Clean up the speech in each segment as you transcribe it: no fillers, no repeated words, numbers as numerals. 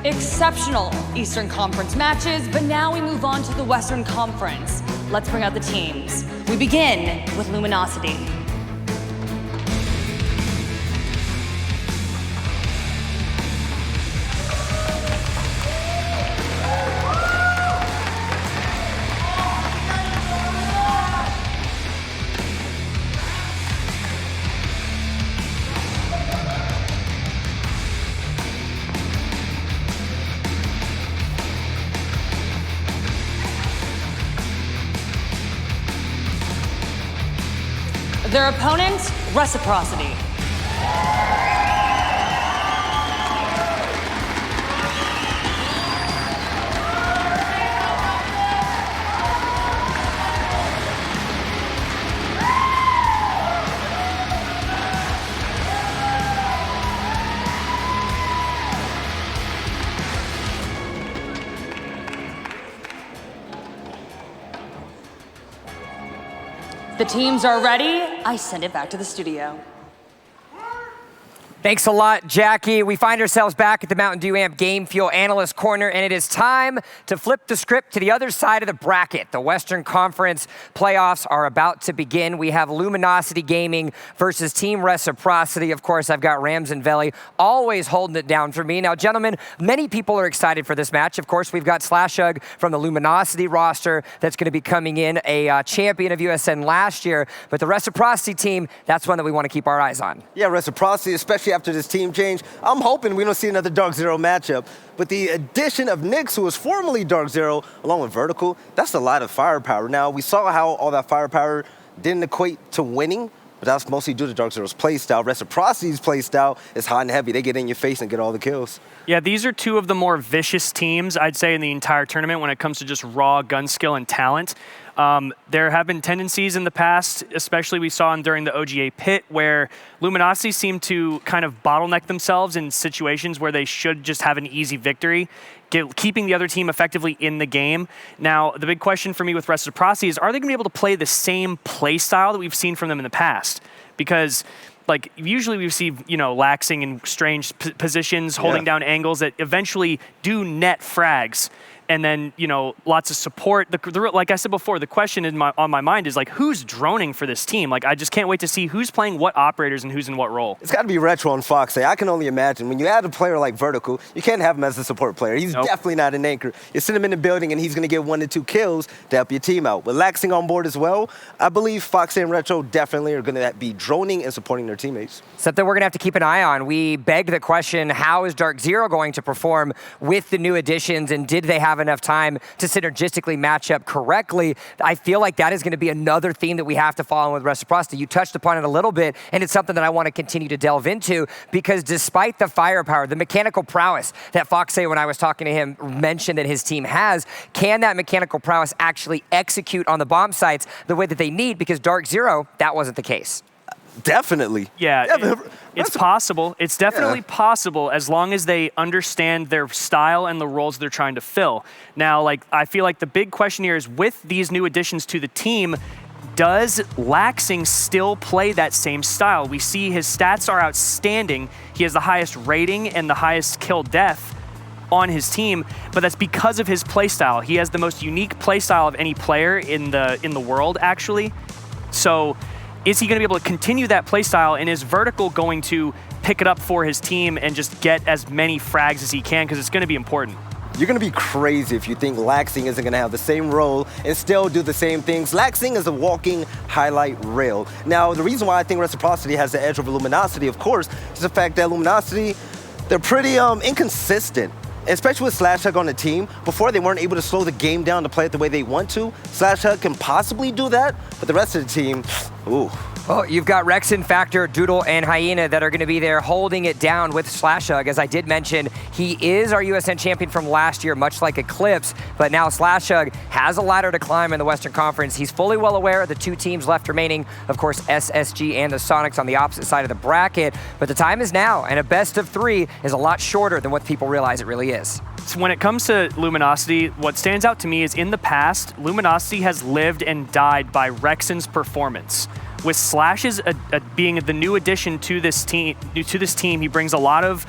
Exceptional Eastern Conference matches, but now we move on to the Western Conference. Let's bring out the teams. We begin with Luminosity. Their opponent, Reciprocity. The teams are ready. I send it back to the studio. Thanks a lot, Jackie. We find ourselves back at the Mountain Dew Amp Game Fuel Analyst Corner, and it is time to flip the script to the other side of the bracket. The Western Conference playoffs are about to begin. We have Luminosity Gaming versus Team Reciprocity. Of course, I've got Rams and Villla always holding it down for me. Now, gentlemen, many people are excited for this match. Of course, we've got Slashug from the Luminosity roster that's going to be coming in, a champion of USN last year. But the Reciprocity team, that's one that we want to keep our eyes on. Yeah, Reciprocity, especially after this team change. I'm hoping we don't see another Dark Zero matchup. But the addition of Nyx, who was formerly Dark Zero, along with Vertical, that's a lot of firepower. Now, we saw how all that firepower didn't equate to winning, but that's mostly due to Dark Zero's playstyle. Reciprocity's playstyle is hot and heavy. They get in your face and get all the kills. Yeah, these are two of the more vicious teams, I'd say, in the entire tournament when it comes to just raw gun skill and talent. There have been tendencies in the past, especially we saw during the OGA pit, where Luminosity seemed to kind of bottleneck themselves in situations where they should just have an easy victory, keeping the other team effectively in the game. Now, the big question for me with Reciprocity is, are they going to be able to play the same play style that we've seen from them in the past? Because like usually we see, laxing in strange positions, holding down angles that eventually do net frags. And then, lots of support. Like I said before, the question on my mind is, like, who's droning for this team? Like, I just can't wait to see who's playing what operators and who's in what role. It's got to be Retro and Fox. I can only imagine. When you add a player like Vertical, you can't have him as a support player. He's definitely not an anchor. You send him in the building, and he's going to get 1 to 2 kills to help your team out. With Laxing on board as well, I believe Fox and Retro definitely are going to be droning and supporting their teammates. Something we're going to have to keep an eye on. We begged the question, how is Dark Zero going to perform with the new additions, and did they have enough time to synergistically match up correctly? I feel like that is going to be another theme that we have to follow with Reciprocity. You touched upon it a little bit, and it's something that I want to continue to delve into, because despite the firepower, the mechanical prowess that Foxay, when I was talking to him, mentioned that his team has, can that mechanical prowess actually execute on the bomb sites the way that they need? Because Dark Zero, that wasn't the case. Definitely. Yeah, it's possible. It's definitely possible as long as they understand their style and the roles they're trying to fill. Now, I feel like the big question here is, with these new additions to the team, does Laxing still play that same style? We see his stats are outstanding. He has the highest rating and the highest kill death on his team, but that's because of his playstyle. He has the most unique playstyle of any player in the world, actually. So, is he going to be able to continue that playstyle, and is Vertical going to pick it up for his team and just get as many frags as he can, because it's going to be important? You're going to be crazy if you think Laxing isn't going to have the same role and still do the same things. Laxing is a walking highlight reel. Now, the reason why I think Reciprocity has the edge over Luminosity, of course, is the fact that Luminosity, they're pretty inconsistent. Especially with Slashug on the team, before they weren't able to slow the game down to play it the way they want to. Slashug can possibly do that, but the rest of the team, ooh. Well, you've got Rexon, Factor, Doodle, and Hyena that are going to be there holding it down with Slashug. As I did mention, he is our USN champion from last year, much like Eclipse, but now Slashug has a ladder to climb in the Western Conference. He's fully well aware of the 2 teams left remaining, of course, SSG and the Sonics on the opposite side of the bracket, but the time is now, and a best of 3 is a lot shorter than what people realize it really is. So when it comes to Luminosity, what stands out to me is, in the past, Luminosity has lived and died by Rexon's performance. With Slash's being the new addition to this team, he brings a lot of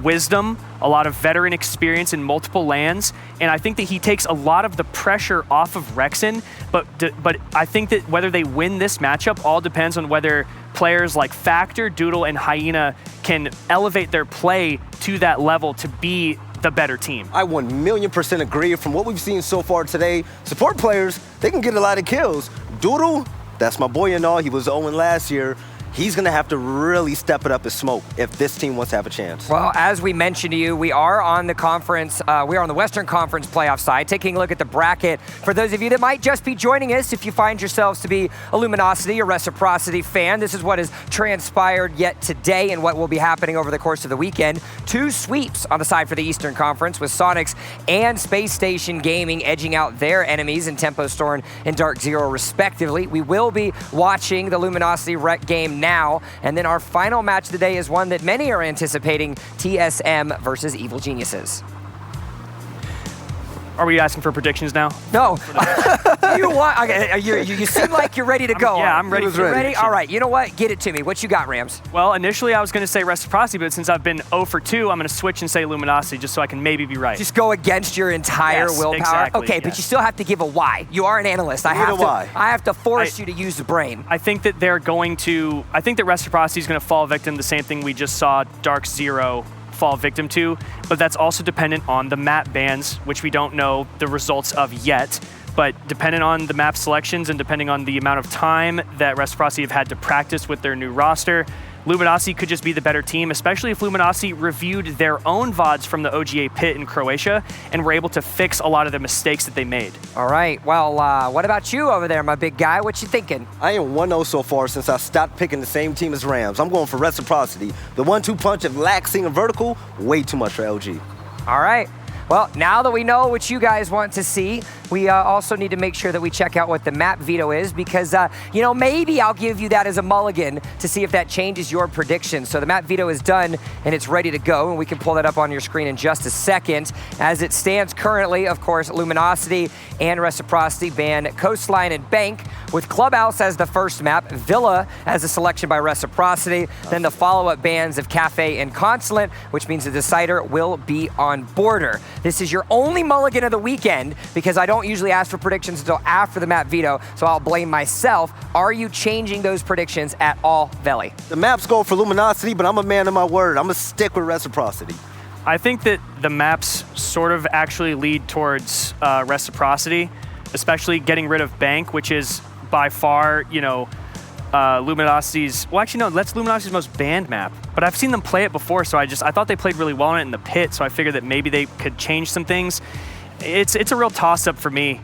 wisdom, a lot of veteran experience in multiple lands, and I think that he takes a lot of the pressure off of Rexen, but I think that whether they win this matchup all depends on whether players like Factor, Doodle, and Hyena can elevate their play to that level to be the better team. I 1,000,000% agree. From what we've seen so far today, support players, they can get a lot of kills. Doodle, that's my boy and all, he was 0 last year. He's going to have to really step it up as smoke if this team wants to have a chance. Well, as we mentioned to you, we are on the conference, we are on the Western Conference playoff side, taking a look at the bracket. For those of you that might just be joining us, if you find yourselves to be a Luminosity or Reciprocity fan, this is what has transpired yet today and what will be happening over the course of the weekend. 2 sweeps on the side for the Eastern Conference with Sonics and Space Station Gaming edging out their enemies in Tempo Storm and Dark Zero respectively. We will be watching the Luminosity Rec game now, and then our final match today is one that many are anticipating, TSM versus Evil Geniuses. Are we asking for predictions now? No. You want? Okay, you seem like you're ready to go. Yeah, I'm ready. Ready? All right. You know what? Get it to me. What you got, Rams? Well, initially I was going to say Reciprocity, but since I've been 0 for 2, I'm going to switch and say Luminosity just so I can maybe be right. Just go against your entire willpower? Exactly, okay, but you still have to give a why. You are an analyst. I have to force you to use the brain. I think that they're going to, I think that Reciprocity is going to fall victim to the same thing we just saw Dark Zero fall victim to, but that's also dependent on the map bans, which we don't know the results of yet. But depending on the map selections and depending on the amount of time that Reciprocity have had to practice with their new roster, Luminosity could just be the better team, especially if Luminosity reviewed their own VODs from the OGA pit in Croatia and were able to fix a lot of the mistakes that they made. All right, well, what about you over there, my big guy? What you thinking? I am 1-0 so far since I stopped picking the same team as Rams. I'm going for Reciprocity. The 1-2 punch of Laxing and Vertical, way too much for LG. All right. Well, now that we know what you guys want to see, we also need to make sure that we check out what the map veto is because, you know, maybe I'll give you that as a mulligan to see if that changes your prediction. So the map veto is done and it's ready to go, and we can pull that up on your screen in just a second. As it stands currently, of course, Luminosity and Reciprocity ban Coastline and Bank, with Clubhouse as the first map, Villla as a selection by Reciprocity, then the follow-up bans of Cafe and Consulate, which means the decider will be on Border. This is your only mulligan of the weekend because I don't usually ask for predictions until after the map veto, so I'll blame myself. Are you changing those predictions at all, Villy? The maps go for Luminosity, but I'm a man of my word. I'm going to stick with Reciprocity. I think that the maps sort of actually lead towards Reciprocity, especially getting rid of Bank, which is by far, you know, Luminosity's, well, actually, no, that's Luminosity's most banned map. But I've seen them play it before, so I thought they played really well in it in the pit, so I figured that maybe they could change some things. It's a real toss-up for me.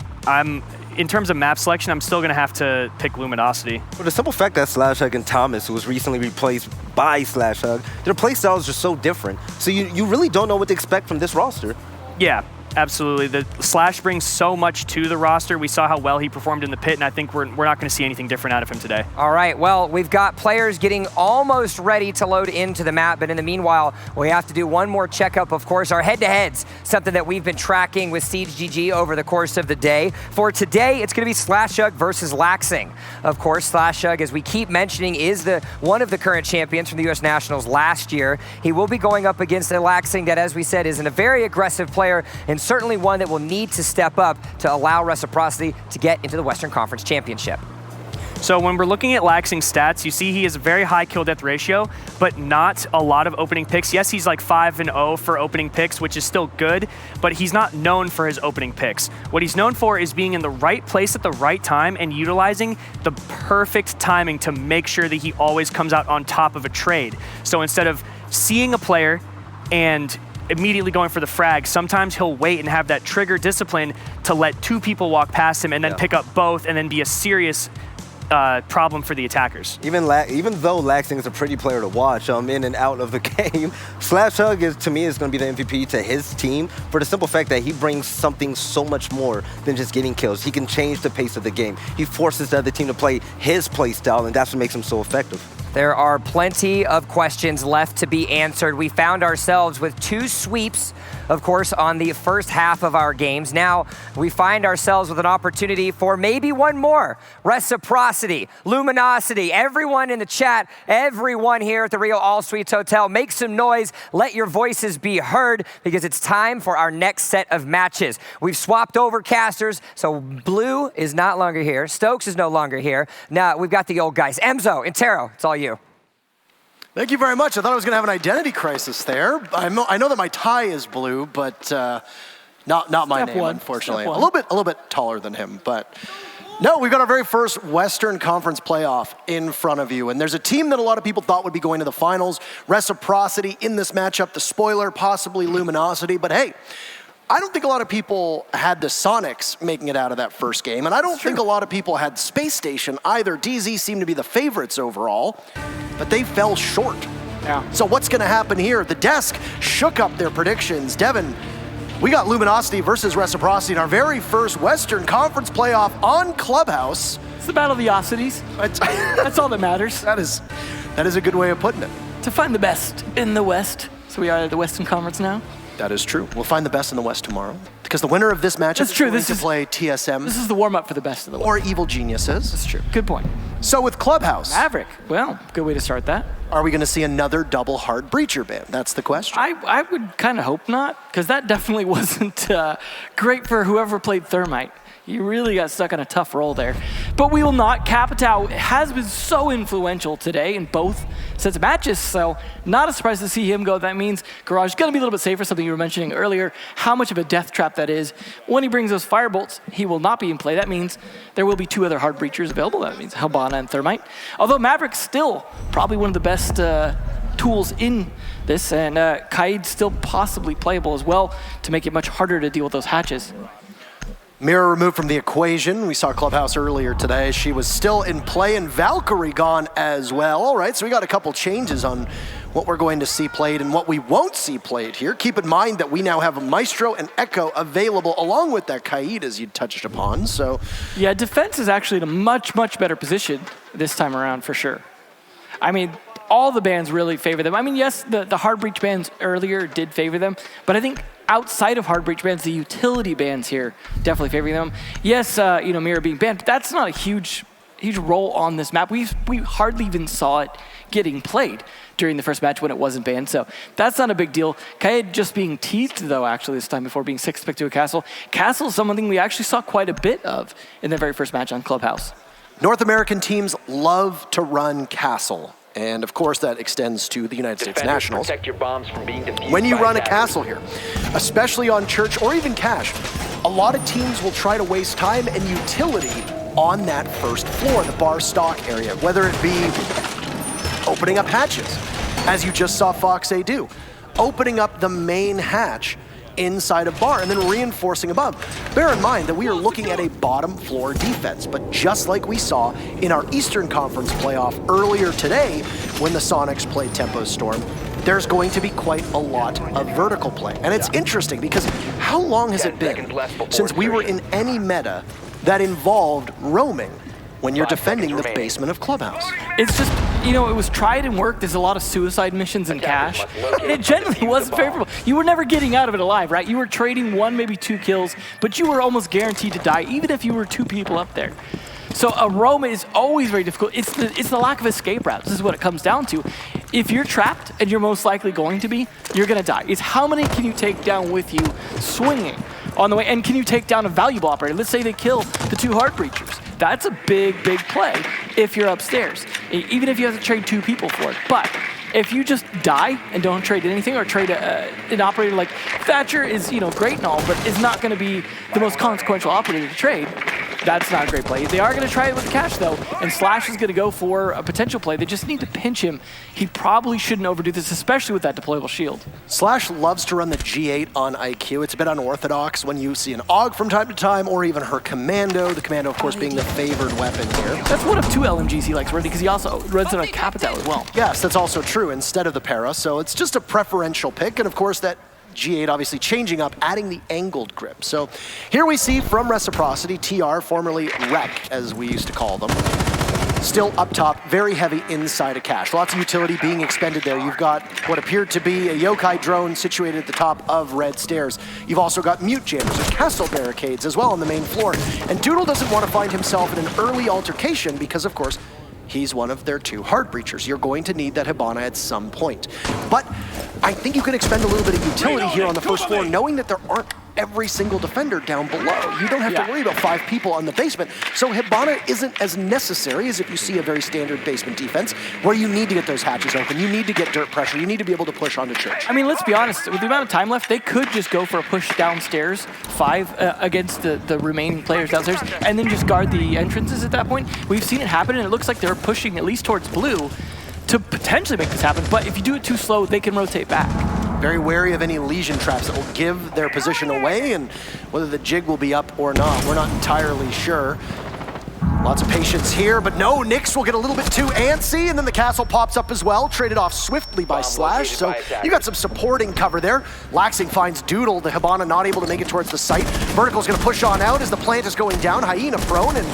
In terms of map selection, I'm still going to have to pick Luminosity. For the simple fact that Slashhug and Thomas, who was recently replaced by Slashhug, their play styles are so different. So you really don't know what to expect from this roster. Yeah, absolutely. The Slash brings so much to the roster. We saw how well he performed in the pit, and I think we're not going to see anything different out of him today. All right, well, we've got players getting almost ready to load into the map, but in the meanwhile, we have to do one more checkup, of course, our head-to-heads, something that we've been tracking with Siege GG over the course of the day. For today, it's going to be Slashhug versus Laxing. Of course, Slashhug, as we keep mentioning, is one of the current champions from the U.S. Nationals last year. He will be going up against a Laxing that, as we said, is a very aggressive player and certainly one that will need to step up to allow Reciprocity to get into the Western Conference Championship. So when we're looking at Laxing's stats, you see he has a very high kill death ratio, but not a lot of opening picks. Yes, he's like 5-0 for opening picks, which is still good, but he's not known for his opening picks. What he's known for is being in the right place at the right time and utilizing the perfect timing to make sure that he always comes out on top of a trade. So instead of seeing a player and immediately going for the frag, sometimes he'll wait and have that trigger discipline to let 2 people walk past him and then pick up both and then be a serious problem for the attackers. Even though Laxing is a pretty player to watch in and out of the game, Slashhug to me is going to be the MVP to his team for the simple fact that he brings something so much more than just getting kills. He can change the pace of the game. He forces the other team to play his play style, and that's what makes him so effective. There are plenty of questions left to be answered. We found ourselves with 2 sweeps of course, on the first half of our games. Now, we find ourselves with an opportunity for maybe one more. Reciprocity, Luminosity, everyone in the chat, everyone here at the Rio All Suites Hotel, make some noise, let your voices be heard, because it's time for our next set of matches. We've swapped over casters, so Blue is not longer here. Stokes is no longer here. Now, we've got the old guys. Emzo and Taro, it's all you. Thank you very much. I thought I was going to have an identity crisis there. I know that my tie is Blue, but not my name, unfortunately. A little bit taller than him, but no, we've got our very first Western Conference playoff in front of you, and there's a team that a lot of people thought would be going to the finals. Reciprocity in this matchup, the spoiler, possibly Luminosity, but hey, I don't think a lot of people had the Sonics making it out of that first game, and I don't think a lot of people had Space Station either. DZ seemed to be the favorites overall, but they fell short. Yeah. So what's going to happen here? The desk shook up their predictions. Devin, we got Luminosity versus Reciprocity in our very first Western Conference playoff on Clubhouse. It's the battle of the Ocities. That's all that matters. That is a good way of putting it. To find the best in the West. So we are at the Western Conference now. That is true. We'll find the best in the West tomorrow, because the winner of this matchup is going to play TSM. This is the warm-up for the best of the West. Or Evil Geniuses. That's true. Good point. So with Clubhouse, Maverick. Well, good way to start that. are we going to see another double hard breacher ban? That's the question. I would kind of hope not, because that definitely wasn't great for whoever played Thermite. You really got stuck on a tough role there. But we will not. Capitao has been so influential today in both sets of matches, so not a surprise to see him go. That means Garage is going to be a little bit safer, something you were mentioning earlier, how much of a death trap that is. When he brings those firebolts, he will not be in play. That means there will be two other hard breachers available. That means Habana and Thermite. Although Maverick's still probably one of the best tools in this, and Kaid's still possibly playable as well to make it much harder to deal with those hatches. Mirror removed from the equation. We saw Clubhouse earlier today. She was still in play, and Valkyrie gone as well. All right, so we got a couple changes on what we're going to see played and what we won't see played here. Keep in mind that we now have a Maestro and Echo available, along with that Kaid, as you touched upon. So, yeah, defense is actually in a much, much better position this time around for sure. I mean, all the bans really favor them. I mean, yes, the hard breach bans earlier did favor them, but I think outside of hard breach bans, the utility bans here definitely favor them. Yes, Mirror being banned, but that's not a huge role on this map. We hardly even saw it getting played during the first match when it wasn't banned, so that's not a big deal. Kaid just being teased, though, actually, this time before being 6th pick to a Castle. Castle is something we actually saw quite a bit of in the very first match on Clubhouse. North American teams love to run Castle. And of course, that extends to the United States Nationals. Protect your bombs from being defused when you by run a attackers. Castle here, especially on Church or even Cash, a lot of teams will try to waste time and utility on that first floor, the bar stock area, whether it be opening up hatches, as you just saw Fox A do, opening up the main hatch inside a bar and then reinforcing above. Bear in mind that we are looking at a bottom floor defense, but just like we saw in our Eastern Conference playoff earlier today when the Sonics played Tempo Storm, there's going to be quite a lot of vertical play. And it's interesting because how long has it been since we were in any meta that involved roaming when you're defending the basement of Clubhouse? It's just, it was tried and worked. There's a lot of suicide missions in Cash. It generally wasn't favorable. You were never getting out of it alive, right? You were trading 1, maybe 2 kills, but you were almost guaranteed to die, even if you were 2 people up there. So a roam is always very difficult. It's the lack of escape routes. This is what it comes down to. If you're trapped, and you're most likely going to be, you're going to die. It's how many can you take down with you swinging on the way, and can you take down a valuable operator? Let's say they kill the 2 hard breachers. That's a big, big play if you're upstairs, even if you have to trade 2 people for it. But if you just die and don't trade anything, or trade an operator like Thatcher is, great and all, but is not going to be the most consequential operator to trade, that's not a great play. They are going to try it with Cash, though, and Slash is going to go for a potential play. They just need to pinch him. He probably shouldn't overdo this, especially with that deployable shield. Slash loves to run the G8 on IQ. It's a bit unorthodox when you see an AUG from time to time, or even her Commando, the Commando, of course, being the favored weapon here. That's one of 2 LMGs he likes running, because he also runs it on Capitao as well. Yes, that's also true, instead of the Para, so it's just a preferential pick, and of course that G8 obviously changing up, adding the angled grip. So here we see from Reciprocity, TR, formerly Rec, as we used to call them. still up top, very heavy inside of Cash. Lots of utility being expended there. You've got what appeared to be a yokai drone situated at the top of red stairs. You've also got mute jammers and castle barricades as well on the main floor. And Doodle doesn't want to find himself in an early altercation because, of course, he's one of their 2 hard breachers. You're going to need that Hibana at some point. But I think you can expend a little bit of utility here on the first floor, knowing that there aren't every single defender down below. You don't have to worry about 5 people on the basement. So Hibana isn't as necessary as if you see a very standard basement defense where you need to get those hatches open. You need to get dirt pressure. You need to be able to push onto Church. I mean, let's be honest. With the amount of time left, they could just go for a push downstairs, 5 against the remaining players downstairs, and then just guard the entrances at that point. We've seen it happen, and it looks like they're pushing at least towards blue to potentially make this happen. But if you do it too slow, they can rotate back. Very wary of any lesion traps that will give their position away, and whether the jig will be up or not, we're not entirely sure. Lots of patience here, but no, Nyx will get a little bit too antsy, and then the castle pops up as well, traded off swiftly by Slash, so you got some supporting cover there. Laxing finds Doodle, the Hibana not able to make it towards the site. Vertical's gonna push on out as the plant is going down. Hyena prone, and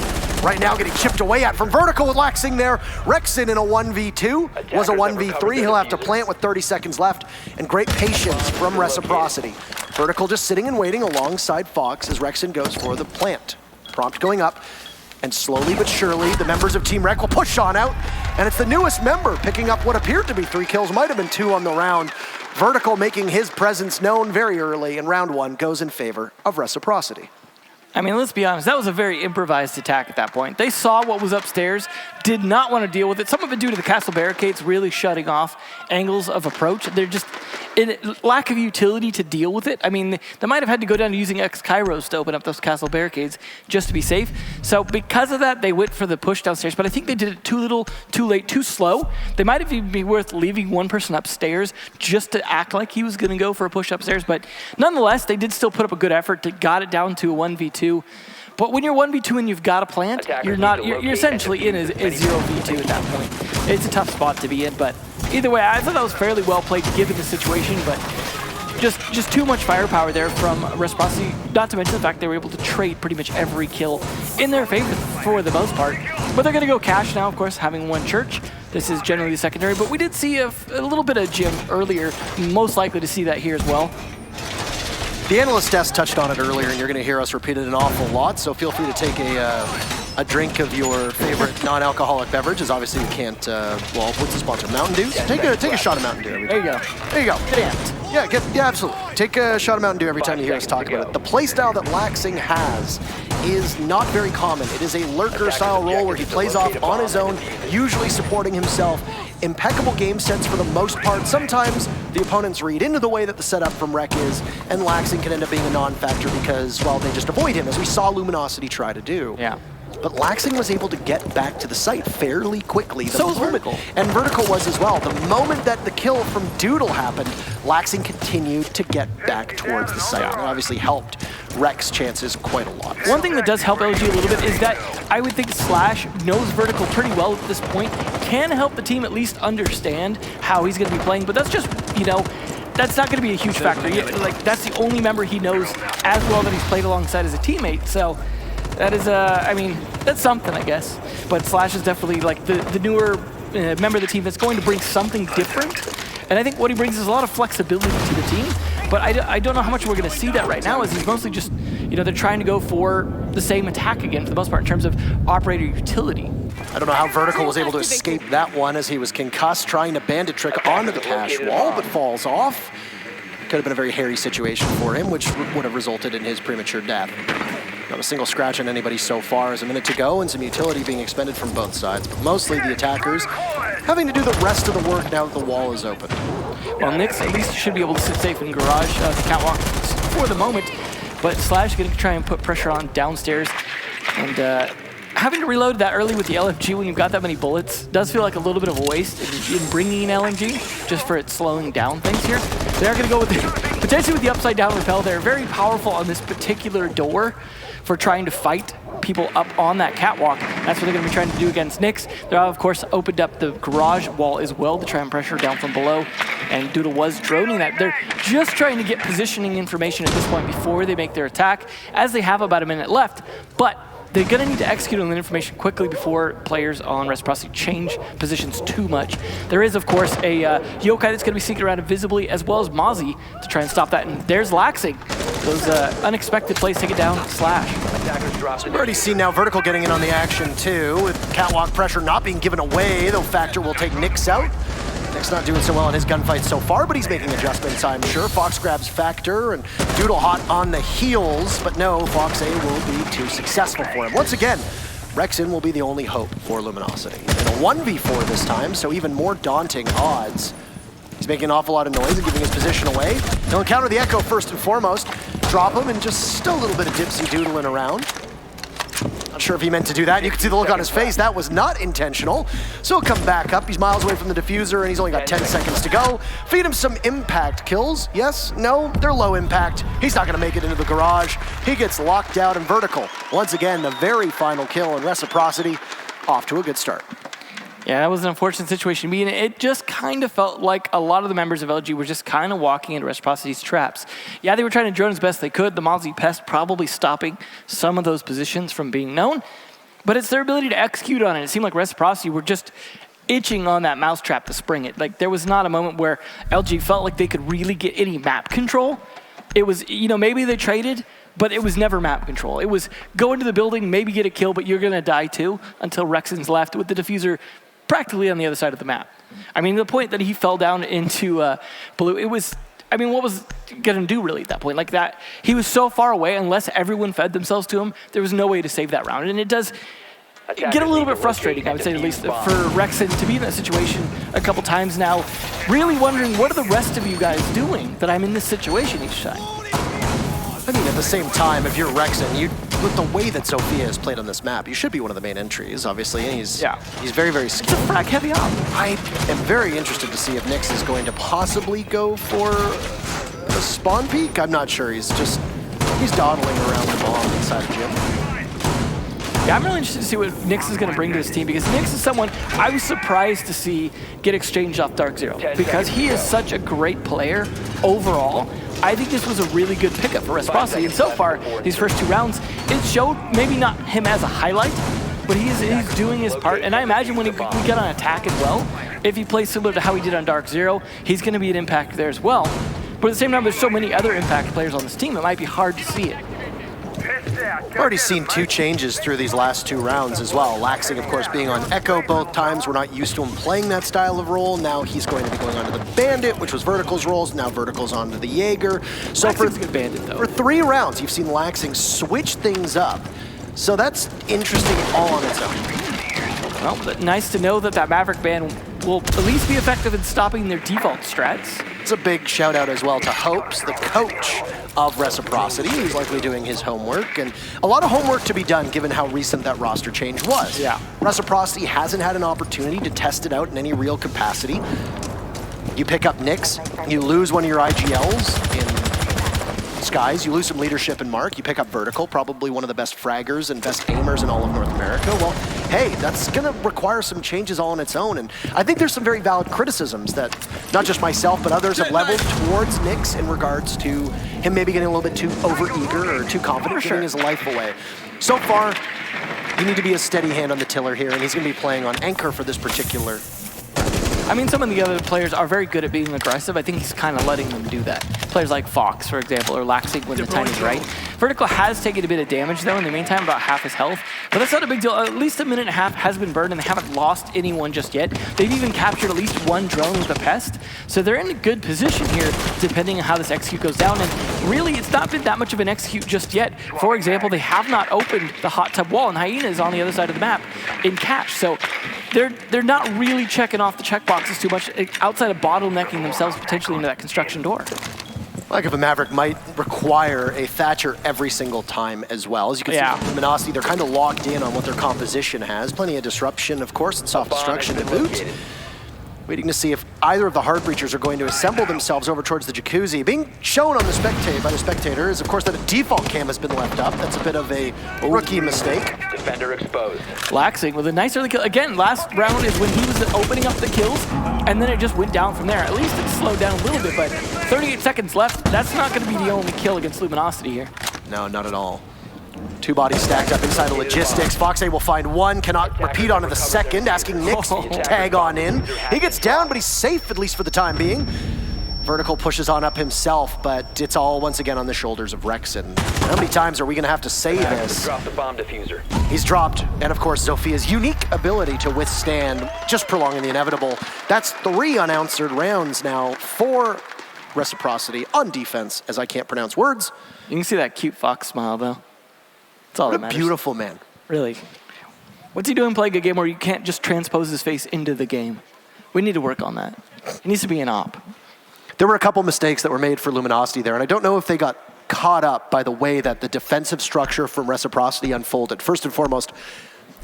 right now getting chipped away at from Vertical with Laxing there. Rexin in a 1v2, was a 1v3. He'll have to plant with 30 seconds left, and great patience from Reciprocity. Vertical just sitting and waiting alongside Fox as Rexin goes for the plant. Prompt going up. And slowly but surely, the members of Team Rec will push on out. And it's the newest member picking up what appeared to be 3 kills, might have been 2 on the round. Vertical making his presence known very early, and round 1 goes in favor of Reciprocity. I mean, let's be honest, that was a very improvised attack at that point. They saw what was upstairs, did not want to deal with it. Some of it due to the castle barricades really shutting off angles of approach. They're just in lack of utility to deal with it. I mean, they might have had to go down to using X-Kairos to open up those castle barricades just to be safe. So because of that, they went for the push downstairs, but I think they did it too little, too late, too slow. They might have even been worth leaving one person upstairs just to act like he was going to go for a push upstairs, but nonetheless, they did still put up a good effort to got it down to a 1v2. But when you're 1v2 and you've got a plant, you're essentially in a 0v2 at that point. It's a tough spot to be in, but either way, I thought that was fairly well played given the situation, but just too much firepower there from Reciprocity, not to mention the fact they were able to trade pretty much every kill in their favor for the most part. But they're going to go Cash now, of course, having 1 Church. This is generally the secondary, but we did see a little bit of Jim earlier, most likely to see that here as well. The analyst desk touched on it earlier, and you're going to hear us repeat it an awful lot, so feel free to take a drink of your favorite non-alcoholic beverage, as obviously we can't, well, what's the sponsor? Mountain Dew? Take a shot of Mountain Dew every time. There you go. There you go. Get amped. Yeah, absolutely. Take a shot of Mountain Dew every time you hear us talk about it. The playstyle that Laxing has is not very common. It is a lurker-style role where he plays off on his own, usually supporting himself. Impeccable game sense for the most part. Sometimes the opponents read into the way that the setup from Rec is, and Laxing can end up being a non-factor because, well, they just avoid him, as we saw Luminosity try to do. Yeah. But Laxing was able to get back to the site fairly quickly. So was Vertical. And Vertical was as well. The moment that the kill from Doodle happened, Laxing continued to get back towards the site. And obviously helped Rec's chances quite a lot. One thing that does help LG a little bit is that I would think Slash knows Vertical pretty well at this point, can help the team at least understand how he's going to be playing, but that's just, you know, that's not going to be a huge factor. Like, that's the only member he knows as well that he's played alongside as a teammate, so that is, I mean, that's something, I guess. But Slash is definitely like the newer member of the team that's going to bring something different. And I think what he brings is a lot of flexibility to the team. But I don't know how much we're going to see that right now, as he's mostly just, you know, they're trying to go for the same attack again for the most part in terms of operator utility. I don't know how Vertical was able to escape that one as he was concussed, trying to bandit trick onto the cash wall, but falls off. Could have been a very hairy situation for him, which would have resulted in his premature death. Not a single scratch on anybody so far. As a minute to go and some utility being expended from both sides, but mostly the attackers having to do the rest of the work now that the wall is open. Well, Nyx at least should be able to sit safe in garage, the catwalk for the moment, but Slash is going to try and put pressure on downstairs, and having to reload that early with the LFG when you've got that many bullets does feel like a little bit of a waste in bringing an LMG, just for it slowing down things here. They're going to go with potentially with the upside down rappel. They're very powerful on this particular door for trying to fight people up on that catwalk. That's what they're going to be trying to do against Nyx. They're, of course, opened up the garage wall as well to try and pressure down from below, and Doodle was droning that. They're just trying to get positioning information at this point before they make their attack, as they have about a minute left. But they're going to need to execute on that information quickly before players on Reciprocity change positions too much. There is, of course, a Yokai that's going to be sneaking around invisibly, as well as Mozzie to try and stop that. And there's Laxing. Those unexpected plays take it down, Slash. We've already seen now Vertical getting in on the action too, with catwalk pressure not being given away, though Factor will take Nyx out. Nyx not doing so well in his gunfight so far, but he's making adjustments, I'm sure. Fox grabs Factor, and Doodle hot on the heels, but no, Fox A will be too successful for him. Once again, Rexin will be the only hope for Luminosity. In a 1v4 this time, so even more daunting odds. He's making an awful lot of noise and giving his position away. He'll encounter the Echo first and foremost, drop him, and just a little bit of dipsy doodling around. Not sure if he meant to do that. You can see the look on his face. That was not intentional. So he'll come back up. He's miles away from the diffuser, and he's only got 10 seconds to go. Feed him some impact kills. Yes? No? They're low impact. He's not going to make it into the garage. He gets locked out in Vertical. Once again, the very final kill in Reciprocity. Off to a good start. Yeah, that was an unfortunate situation. I mean, it just kind of felt like a lot of the members of LG were just kind of walking into Reciprocity's traps. Yeah, they were trying to drone as best they could. The Mozzie Pest probably stopping some of those positions from being known. But it's their ability to execute on it. It seemed like Reciprocity were just itching on that mousetrap to spring it. Like, there was not a moment where LG felt like they could really get any map control. It was, maybe they traded, but it was never map control. It was go into the building, maybe get a kill, but you're going to die too, until Rexin's left with the diffuser practically on the other side of the map. I mean, the point that he fell down into blue, it was, what was going to do really at that point? Like that, he was so far away, unless everyone fed themselves to him, there was no way to save that round. And it does get a little bit frustrating, I would say, at least for Rexin to be in that situation a couple times now, really wondering, what are the rest of you guys doing that I'm in this situation each time? I mean, at the same time, if you're Rexin, with the way that Sophia has played on this map, you should be one of the main entries, obviously, and he's very, very skilled. It's a frag heavy op. I am very interested to see if Nyx is going to possibly go for a spawn peek. I'm not sure. He's dawdling around the bomb inside of gym. Yeah, I'm really interested to see what Nyx is going to bring to his team, because Nyx is someone I was surprised to see get exchanged off Dark Zero, because he is such a great player overall. I think this was a really good pickup for Reciprocity, and so far, these first two rounds, it showed maybe not him as a highlight, but he's doing his part, and I imagine when we get on attack as well, if he plays similar to how he did on Dark Zero, he's going to be an impact there as well. But at the same time, there's so many other impact players on this team, it might be hard to see it. We've already seen two changes through these last two rounds as well. Laxing, of course, being on Echo both times. We're not used to him playing that style of role. Now he's going to be going on to the Bandit, which was Vertical's roles. Now Vertical's on to the Jaeger. So Laxing's a good Bandit, though. For 3 rounds, you've seen Laxing switch things up. So that's interesting all on its own. Well, but nice to know that that Maverick ban will at least be effective in stopping their default strats. It's a big shout out as well to Hopes, the coach of Reciprocity. He's likely doing his homework, and a lot of homework to be done given how recent that roster change was. Yeah. Reciprocity hasn't had an opportunity to test it out in any real capacity. You pick up Nyx, you lose one of your IGLs in Skies, you lose some leadership in Mark, you pick up Vertical, probably one of the best fraggers and best aimers in all of North America. Well, hey, that's gonna require some changes all on its own, and I think there's some very valid criticisms that not just myself, but others have leveled towards Nyx in regards to him maybe getting a little bit too over-eager or too confident, giving his life away. So far, you need to be a steady hand on the tiller here, and he's gonna be playing on Anchor for this particular. I mean, some of the other players are very good at being aggressive. I think he's kind of letting them do that. Players like Fox, for example, or Laxing when the time is right. Vertical has taken a bit of damage, though, in the meantime, about half his health. But that's not a big deal. At least a minute and a half has been burned, and they haven't lost anyone just yet. They've even captured at least one drone with a Pest. So they're in a good position here, depending on how this execute goes down. And really, it's not been that much of an execute just yet. For example, they have not opened the hot tub wall, and Hyena is on the other side of the map in cache. So they're not really checking off the checkboxes too much, outside of bottlenecking themselves potentially into that construction door. Like if a Maverick might require a Thatcher every single time as well. As you can see, Luminosity, they're kind of locked in on what their composition has. Plenty of disruption, of course, and soft destruction to boot. Waiting to see if either of the Heart Breachers are going to assemble themselves over towards the Jacuzzi. Being shown on the by the spectator is, of course, that a default cam has been left up. That's a bit of a rookie mistake. Defender exposed. Laxing with a nice early kill. Again, last round is when he was opening up the kills, and then it just went down from there. At least it slowed down a little bit, but 38 seconds left. That's not going to be the only kill against Luminosity here. No, not at all. Two bodies stacked up inside the logistics. Foxay will find one, cannot repeat onto the second, asking Nyx to tag on in. He gets down, but he's safe, at least for the time being. Vertical pushes on up himself, but it's all once again on the shoulders of Rexen. How many times are we gonna have to say this? Drop the bomb diffuser. He's dropped, and of course Zophia's unique ability to withstand just prolonging the inevitable. That's 3 unanswered rounds now for Reciprocity on defense, as I can't pronounce words. You can see that cute fox smile, though. That's all that What a matters. beautiful man. Really. What's he doing playing a game where you can't just transpose his face into the game? We need to work on that. He needs to be an op. There were a couple mistakes that were made for Luminosity there, and I don't know if they got caught up by the way that the defensive structure from Reciprocity unfolded. First and foremost,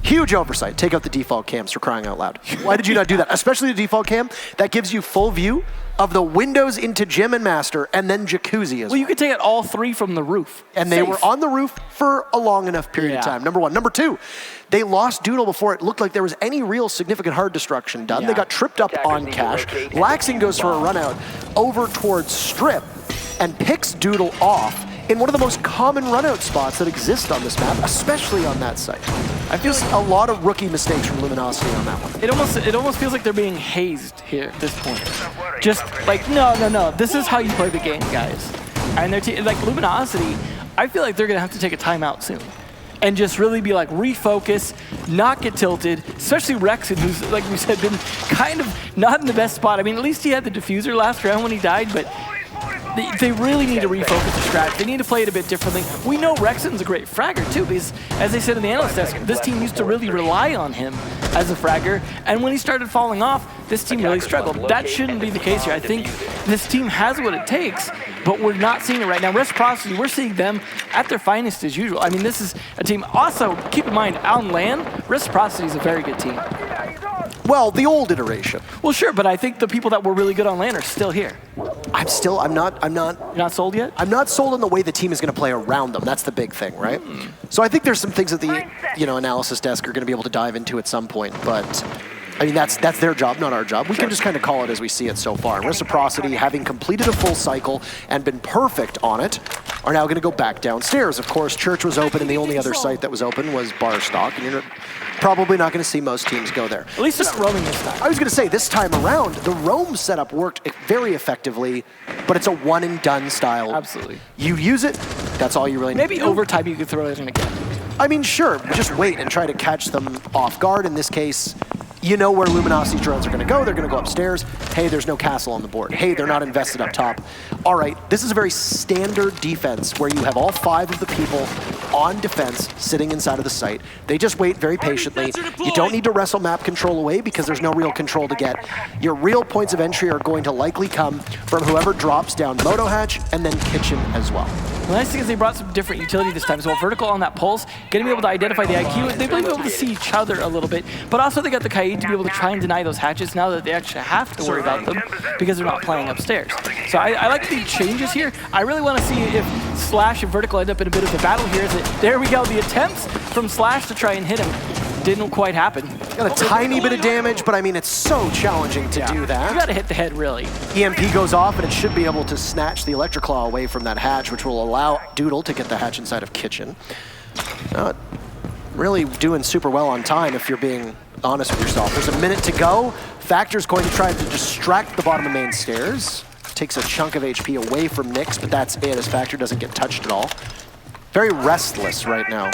huge oversight. Take out the default cams, for crying out loud. Why did you not do that? Especially the default cam, that gives you full view of the windows into Gym and Master, and then Jacuzzi as well. Well, you could take out all 3 from the roof. And they were on the roof for a long enough period of time, number one. Number two, they lost Doodle before it looked like there was any real significant hard destruction done. Yeah. They got tripped up on Cash. Laxing goes for a run out over towards Strip and picks Doodle off in one of the most common run-out spots that exist on this map, especially on that site. I feel a lot of rookie mistakes from Luminosity on that one. It almost feels like they're being hazed here at this point. Just like, no. This is how you play the game, guys. And they're like Luminosity, I feel like they're gonna have to take a timeout soon. And just really be like, refocus, not get tilted, especially Rexen, who's, like we said, been kind of not in the best spot. I mean, at least he had the diffuser last round when he died, but they really need to refocus the strat. They need to play it a bit differently. We know Rexen's a great fragger too, because as they said in the analyst desk, this team used to really rely on him as a fragger, and when he started falling off, this team really struggled. That shouldn't be the case here. I think this team has what it takes, but we're not seeing it right now. Reciprocity, we're seeing them at their finest as usual. I mean, this is a team. Also, keep in mind, on LAN, Reciprocity is a very good team. Well, the old iteration. Well, sure, but I think the people that were really good on LAN are still here. I'm not. You're not sold yet? I'm not sold on the way the team is going to play around them. That's the big thing, right? So I think there's some things that the analysis desk are going to be able to dive into at some point, but I mean, that's their job, not our job. We can just kind of call it as we see it so far. Reciprocity, having completed a full cycle and been perfect on it, are now going to go back downstairs. Of course, Church was open, and the only other site that was open was Barstock, and you're probably not going to see most teams go there. At least they're not roaming this time. I was going to say, this time around, the roam setup worked very effectively, but it's a one-and-done style. Absolutely. You use it, that's all you really need. Maybe overtime you could throw it in again. I mean, sure, just wait and try to catch them off guard. In this case, you know where Luminosity drones are going to go. They're going to go upstairs. Hey, there's no castle on the board. Hey, they're not invested up top. All right, this is a very standard defense where you have all 5 of the people on defense sitting inside of the site. They just wait very patiently. You don't need to wrestle map control away because there's no real control to get. Your real points of entry are going to likely come from whoever drops down Moto Hatch and then Kitchen as well. The nice thing is they brought some different utility this time. So Vertical on that pulse, going to be able to identify the IQ. They will be able to see each other a little bit, but also they got the Kaid to be able to try and deny those hatches now that they actually have to worry about them because they're not playing upstairs. So I like the changes here. I really want to see if Slash and Vertical end up in a bit of a battle here. There we go, the attempts from Slash to try and hit him didn't quite happen. Got a tiny bit of damage, but I mean, it's so challenging to do that. You got to hit the head, really. EMP goes off, and it should be able to snatch the Electric Claw away from that hatch, which will allow Doodle to get the hatch inside of Kitchen. Not really doing super well on time, if you're being honest with yourself. There's a minute to go. Factor's going to try to distract the bottom of main stairs. Takes a chunk of HP away from Nyx, but that's it, as Factor doesn't get touched at all. Very restless right now.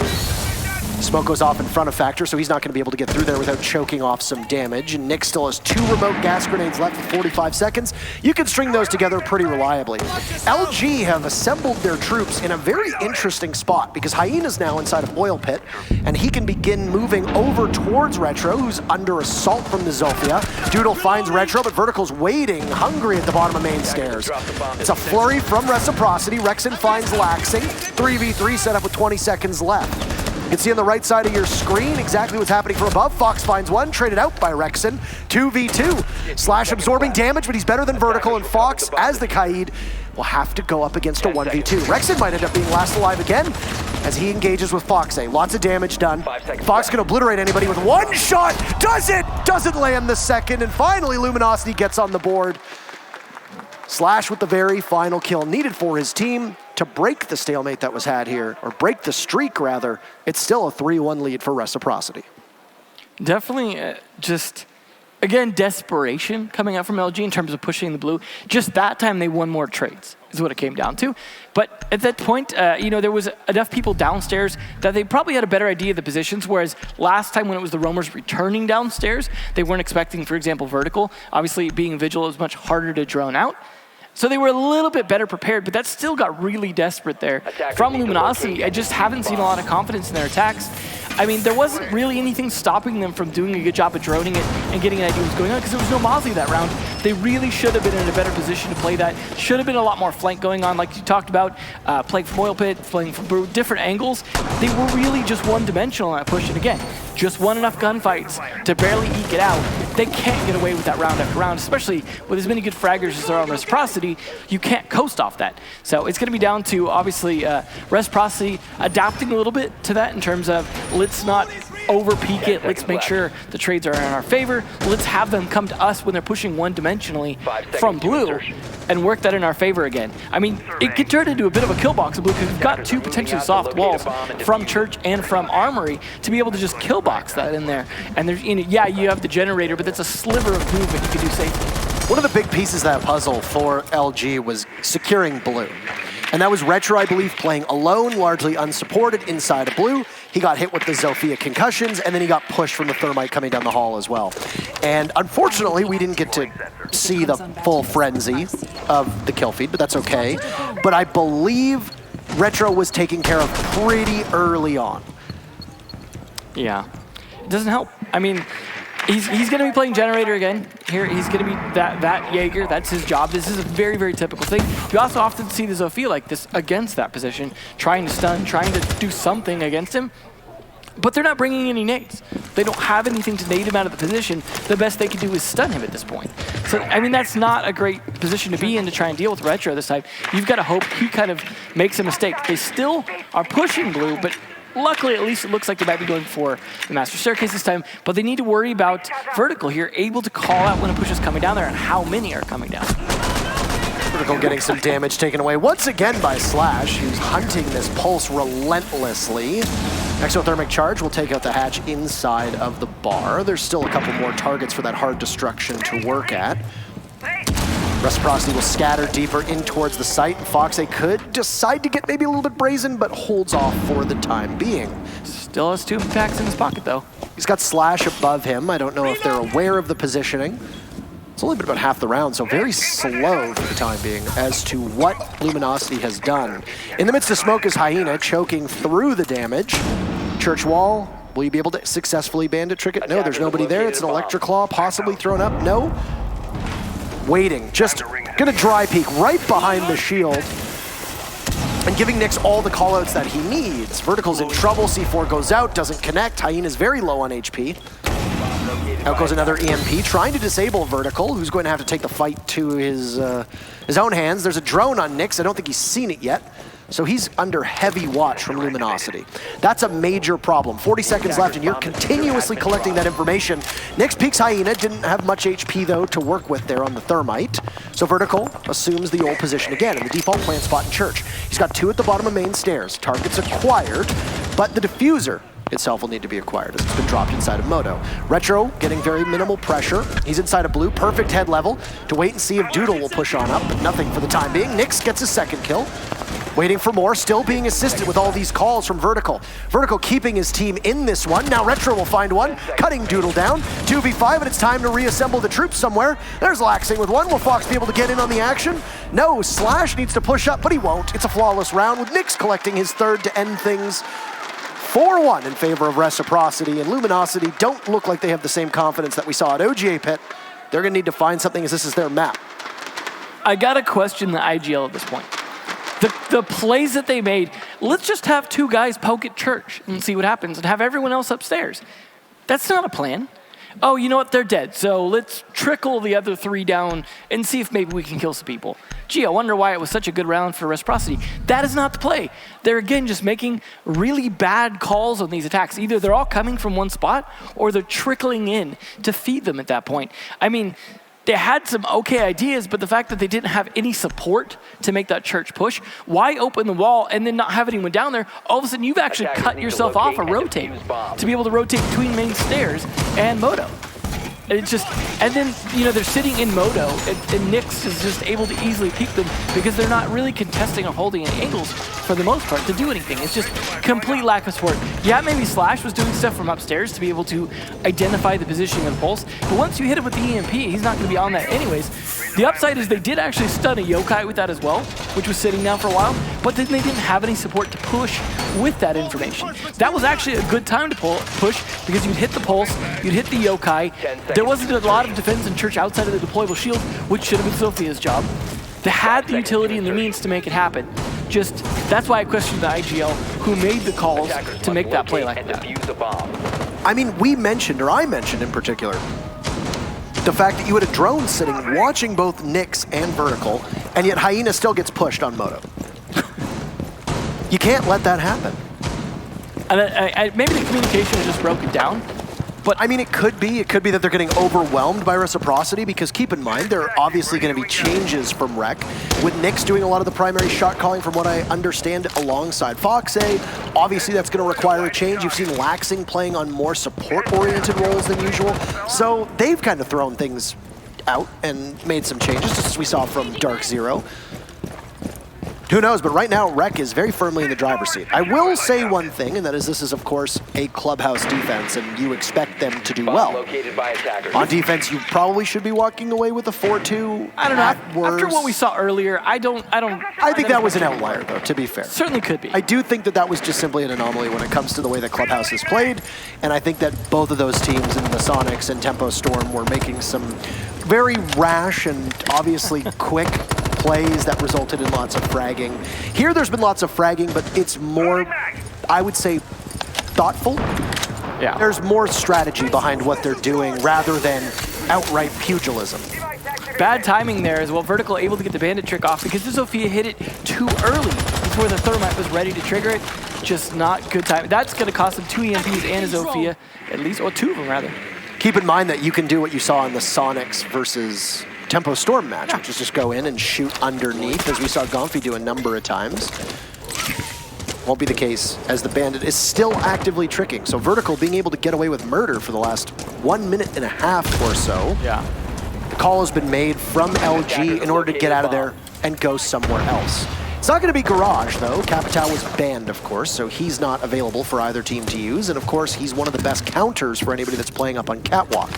Smoke goes off in front of Factor, so he's not going to be able to get through there without choking off some damage. And Nyx still has 2 remote gas grenades left with 45 seconds. You can string those together pretty reliably. LG have assembled their troops in a very interesting spot because Hyena's now inside of Oil Pit, and he can begin moving over towards Retro, who's under assault from the Zofia. Doodle finds Retro, but Vertical's waiting, hungry at the bottom of main stairs. It's a flurry from Reciprocity. Rexen finds Laxing. 3v3 set up with 20 seconds left. You can see on the right side of your screen exactly what's happening from above. Fox finds one, traded out by Rexen. 2v2. Slash absorbing damage, but he's better than Vertical, and Fox, as the Kaid, will have to go up against a 1v2. Rexen might end up being last alive again as he engages with Foxay. Lots of damage done. Fox can obliterate anybody with one shot. Does it? Doesn't land the second, and finally Luminosity gets on the board. Slash with the very final kill needed for his team. to break the stalemate that was had here, or break the streak rather, it's still a 3-1 lead for Reciprocity. Definitely just, again, desperation coming out from LG in terms of pushing the blue. Just that time they won more trades is what it came down to. But at that point, there was enough people downstairs that they probably had a better idea of the positions, whereas last time when it was the roamers returning downstairs, they weren't expecting, for example, vertical. Obviously, being Vigil is much harder to drone out. So they were a little bit better prepared, but that still got really desperate there. From Luminosity, I just haven't seen a lot of confidence in their attacks. I mean, there wasn't really anything stopping them from doing a good job of droning it and getting an idea what was going on, because there was no Mozzie that round. They really should have been in a better position to play that. Should have been a lot more flank going on, like you talked about, playing from Oil Pit, playing from different angles. They were really just one-dimensional on that push, and again, just won enough gunfights to barely eke it out. They can't get away with that round after round, especially with as many good fraggers as there are on Reciprocity. You can't coast off that. So it's going to be down to, obviously, Reciprocity adapting a little bit to that in terms of let's not over-peak it. Let's make sure the trades are in our favor. Let's have them come to us when they're pushing one-dimensionally from blue and work that in our favor again. I mean, it could turn into a bit of a kill box of blue because we've got two potentially soft walls from Church and from Armory to be able to just kill box that in there. And there's, yeah, you have the generator, but that's a sliver of movement you can do safely. One of the big pieces of that puzzle for LG was securing blue. And that was Retro, I believe, playing alone, largely unsupported inside of blue. He got hit with the Zofia concussions, and then he got pushed from the thermite coming down the hall as well. And unfortunately, we didn't get to see the full frenzy of the kill feed, but that's okay. But I believe Retro was taken care of pretty early on. Yeah, it doesn't help. I mean, he's going to be playing generator again. Here, he's going to be that Jaeger. That's his job. This is a very, very typical thing. You also often see the Zofia like this against that position, trying to stun, trying to do something against him. But they're not bringing any nades. They don't have anything to nade him out of the position. The best they can do is stun him at this point. So, I mean, that's not a great position to be in to try and deal with Retro this time. You've got to hope he kind of makes a mistake. They still are pushing blue, but luckily, at least it looks like they might be going for the Master Staircase this time, but they need to worry about vertical here, able to call out when a push is coming down there and how many are coming down. Vertical getting some damage taken away once again by Slash, who's hunting this pulse relentlessly. Exothermic charge will take out the hatch inside of the bar. There's still a couple more targets for that hard destruction to work at. Reciprocity will scatter deeper in towards the site. Foxay could decide to get maybe a little bit brazen, but holds off for the time being. Still has two impacts in his pocket, though. He's got Slash above him. I don't know if they're aware of the positioning. It's only been about half the round, so very slow for the time being as to what Luminosity has done. In the midst of smoke is Hyena, choking through the damage. Church wall, will you be able to successfully bandit trick it? No, there's nobody there. It's an Electric Claw possibly thrown up. No. Waiting, just gonna dry peek right behind the shield and giving Nyx all the callouts that he needs. Vertical's in trouble, C4 goes out, doesn't connect. Hyena's very low on HP. Out goes another EMP, trying to disable Vertical, who's going to have to take the fight to his own hands. There's a drone on Nyx, I don't think he's seen it yet. So he's under heavy watch from Luminosity. That's a major problem. 40 seconds left, and you're continuously collecting that information. Nyx peeks Hyena, didn't have much HP, though, to work with there on the Thermite. So Vertical assumes the old position again in the default plant spot in Church. He's got two at the bottom of main stairs. Targets acquired, but the diffuser itself will need to be acquired as it's been dropped inside of Moto. Retro getting very minimal pressure. He's inside of blue, perfect head level to wait and see if Doodle will push on up, but nothing for the time being. Nyx gets his second kill. Waiting for more, still being assisted with all these calls from Vertical. Vertical keeping his team in this one. Now Retro will find one, cutting Doodle down. 2v5, and it's time to reassemble the troops somewhere. There's Laxing with one. Will Fox be able to get in on the action? No, Slash needs to push up, but he won't. It's a flawless round with Nyx collecting his third to end things. 4-1 in favor of Reciprocity, and Luminosity don't look like they have the same confidence that we saw at OGA Pit. They're gonna need to find something as this is their map. I gotta question the IGL at this point. The plays that they made, let's just have two guys poke at Church and see what happens and have everyone else upstairs. That's not a plan. Oh, you know what, they're dead, so let's trickle the other three down and see if maybe we can kill some people. Gee, I wonder why it was such a good round for Reciprocity. That is not the play. They're, again, just making really bad calls on these attacks. Either they're all coming from one spot or they're trickling in to feed them at that point. I mean, they had some okay ideas, but the fact that they didn't have any support to make that church push, why open the wall and then not have anyone down there? All of a sudden, you've actually cut yourself off a rotate to be able to rotate between main stairs and Moto. It's just, and then, you know, they're sitting in Moto, and Nyx is just able to easily peek them because they're not really contesting or holding any angles for the most part to do anything. It's just complete lack of support. Yeah, maybe Slash was doing stuff from upstairs to be able to identify the positioning of the pulse, but once you hit it with the EMP, he's not going to be on that anyways. The upside is they did actually stun a Yokai with that as well, which was sitting down for a while, but then they didn't have any support to push with that information. That was actually a good time to push because you'd hit the pulse, you'd hit the Yokai. There wasn't a lot of defense in Church outside of the deployable shield, which should have been Sophia's job. They had the utility and the means to make it happen. Just, that's why I questioned the IGL who made the calls to make that play like that. I mean, I mentioned in particular, the fact that you had a drone sitting watching both Nyx and Vertical, and yet Hyena still gets pushed on Moto. You can't let that happen. And maybe the communication is just broken down. But I mean, it could be that they're getting overwhelmed by Reciprocity, because keep in mind, there are obviously going to be changes from Rec, with Nyx doing a lot of the primary shot calling from what I understand alongside Foxe. Obviously that's going to require a change. You've seen Laxing playing on more support-oriented roles than usual. So they've kind of thrown things out and made some changes, just as we saw from Dark Zero. Who knows, but right now, Rec is very firmly in the driver's seat. I will say one thing, and that is this is, of course, a Clubhouse defense, and you expect them to do well. On defense, you probably should be walking away with a 4-2. I don't know. After what we saw earlier, I think that was an outlier, though, to be fair. Certainly could be. I do think that was just simply an anomaly when it comes to the way that Clubhouse is played, and I think that both of those teams in the Sonics and Tempo Storm were making some very rash and obviously quick plays that resulted in lots of fragging. Here there's been lots of fragging, but it's more, I would say, thoughtful. Yeah. There's more strategy behind what they're doing rather than outright pugilism. Bad timing there as well. Vertical able to get the bandit trick off because the Sophia hit it too early before the Thermite was ready to trigger it. Just not good time. That's going to cost him 2 EMPs and a Sophia, at least, or 2 of them rather. Keep in mind that you can do what you saw in the Sonics versus Tempo Storm match, which is just go in and shoot underneath, as we saw Gonfi do a number of times. Won't be the case, as the Bandit is still actively tricking. So Vertical being able to get away with murder for the last 1.5 minutes or so. Yeah. The call has been made from LG in order to get out of there and go somewhere else. It's not going to be Garage, though. Capital was banned, of course, so he's not available for either team to use. And of course, he's one of the best counters for anybody that's playing up on Catwalk.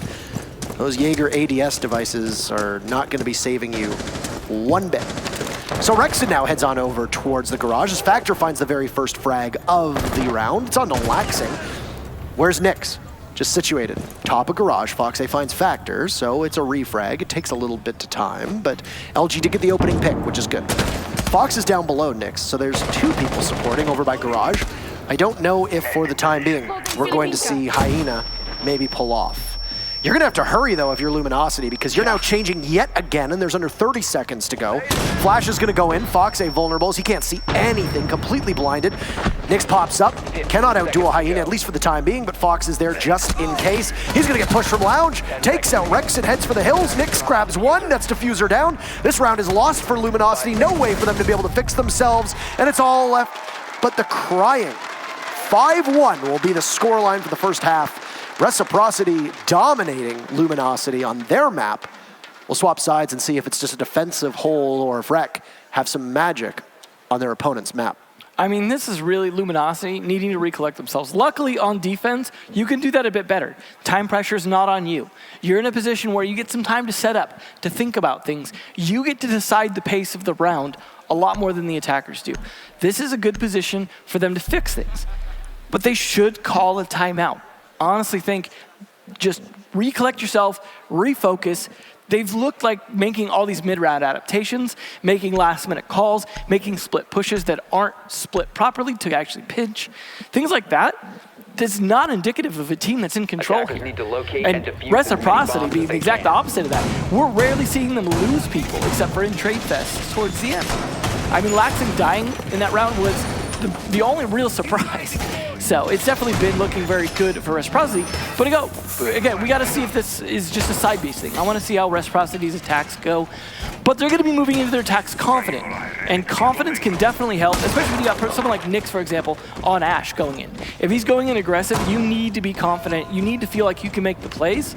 Those Jaeger ADS devices are not going to be saving you one bit. So Rexon now heads on over towards the Garage as Factor finds the very first frag of the round. It's on to Laxing. Where's Nyx? Just situated. Top of Garage. Foxe finds Factor, so it's a refrag. It takes a little bit of time, but LG did get the opening pick, which is good. Fox is down below Nyx, so there's 2 people supporting over by Garage. I don't know if for the time being we're going to see Hyena maybe pull off. You're gonna have to hurry though if you're Luminosity, because you're now changing yet again and there's under 30 seconds to go. Flash is gonna go in, Fox vulnerables, he can't see anything, completely blinded. Nyx pops up, cannot outduel Hyena, at least for the time being, but Fox is there just in case. He's gonna get pushed from Lounge, takes out Rex and heads for the hills. Nyx grabs 1, that's Diffuser down. This round is lost for Luminosity, no way for them to be able to fix themselves, and it's all left but the crying. 5-1 will be the scoreline for the first half. Reciprocity dominating Luminosity on their map. We'll swap sides and see if it's just a defensive hole or if Rec have some magic on their opponent's map. I mean, this is really Luminosity needing to recollect themselves. Luckily, on defense, you can do that a bit better. Time pressure is not on you. You're in a position where you get some time to set up, to think about things. You get to decide the pace of the round a lot more than the attackers do. This is a good position for them to fix things. But they should call a timeout. Honestly think, just recollect yourself, refocus. They've looked like making all these mid-round adaptations, making last-minute calls, making split pushes that aren't split properly to actually pinch. Things like that, that's not indicative of a team that's in control here. And Reciprocity being the exact opposite of that. We're rarely seeing them lose people, except for in Trade Fest towards the end. I mean, Laxing dying in that round was the only real surprise. So it's definitely been looking very good for Reciprocity. But again, we got to see if this is just a side beast thing. I want to see how Reciprocity's attacks go. But they're going to be moving into their attacks confident. And confidence can definitely help, especially when you got someone like Nyx, for example, on Ashe going in. If he's going in aggressive, you need to be confident. You need to feel like you can make the plays.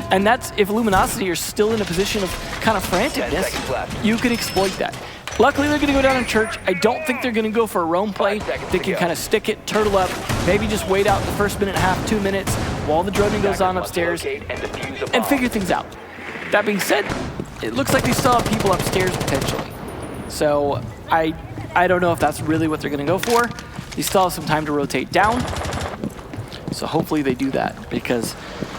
And that's if Luminosity are still in a position of kind of franticness, you can exploit that. Luckily, they're going to go down in Church. I don't think they're going to go for a roam play. They can kind of stick it, turtle up, maybe just wait out the first minute and a half, 2 minutes, while the droning goes on upstairs, and figure things out. That being said, it looks like they still have people upstairs potentially. So I don't know if that's really what they're going to go for. They still have some time to rotate down. So hopefully they do that, because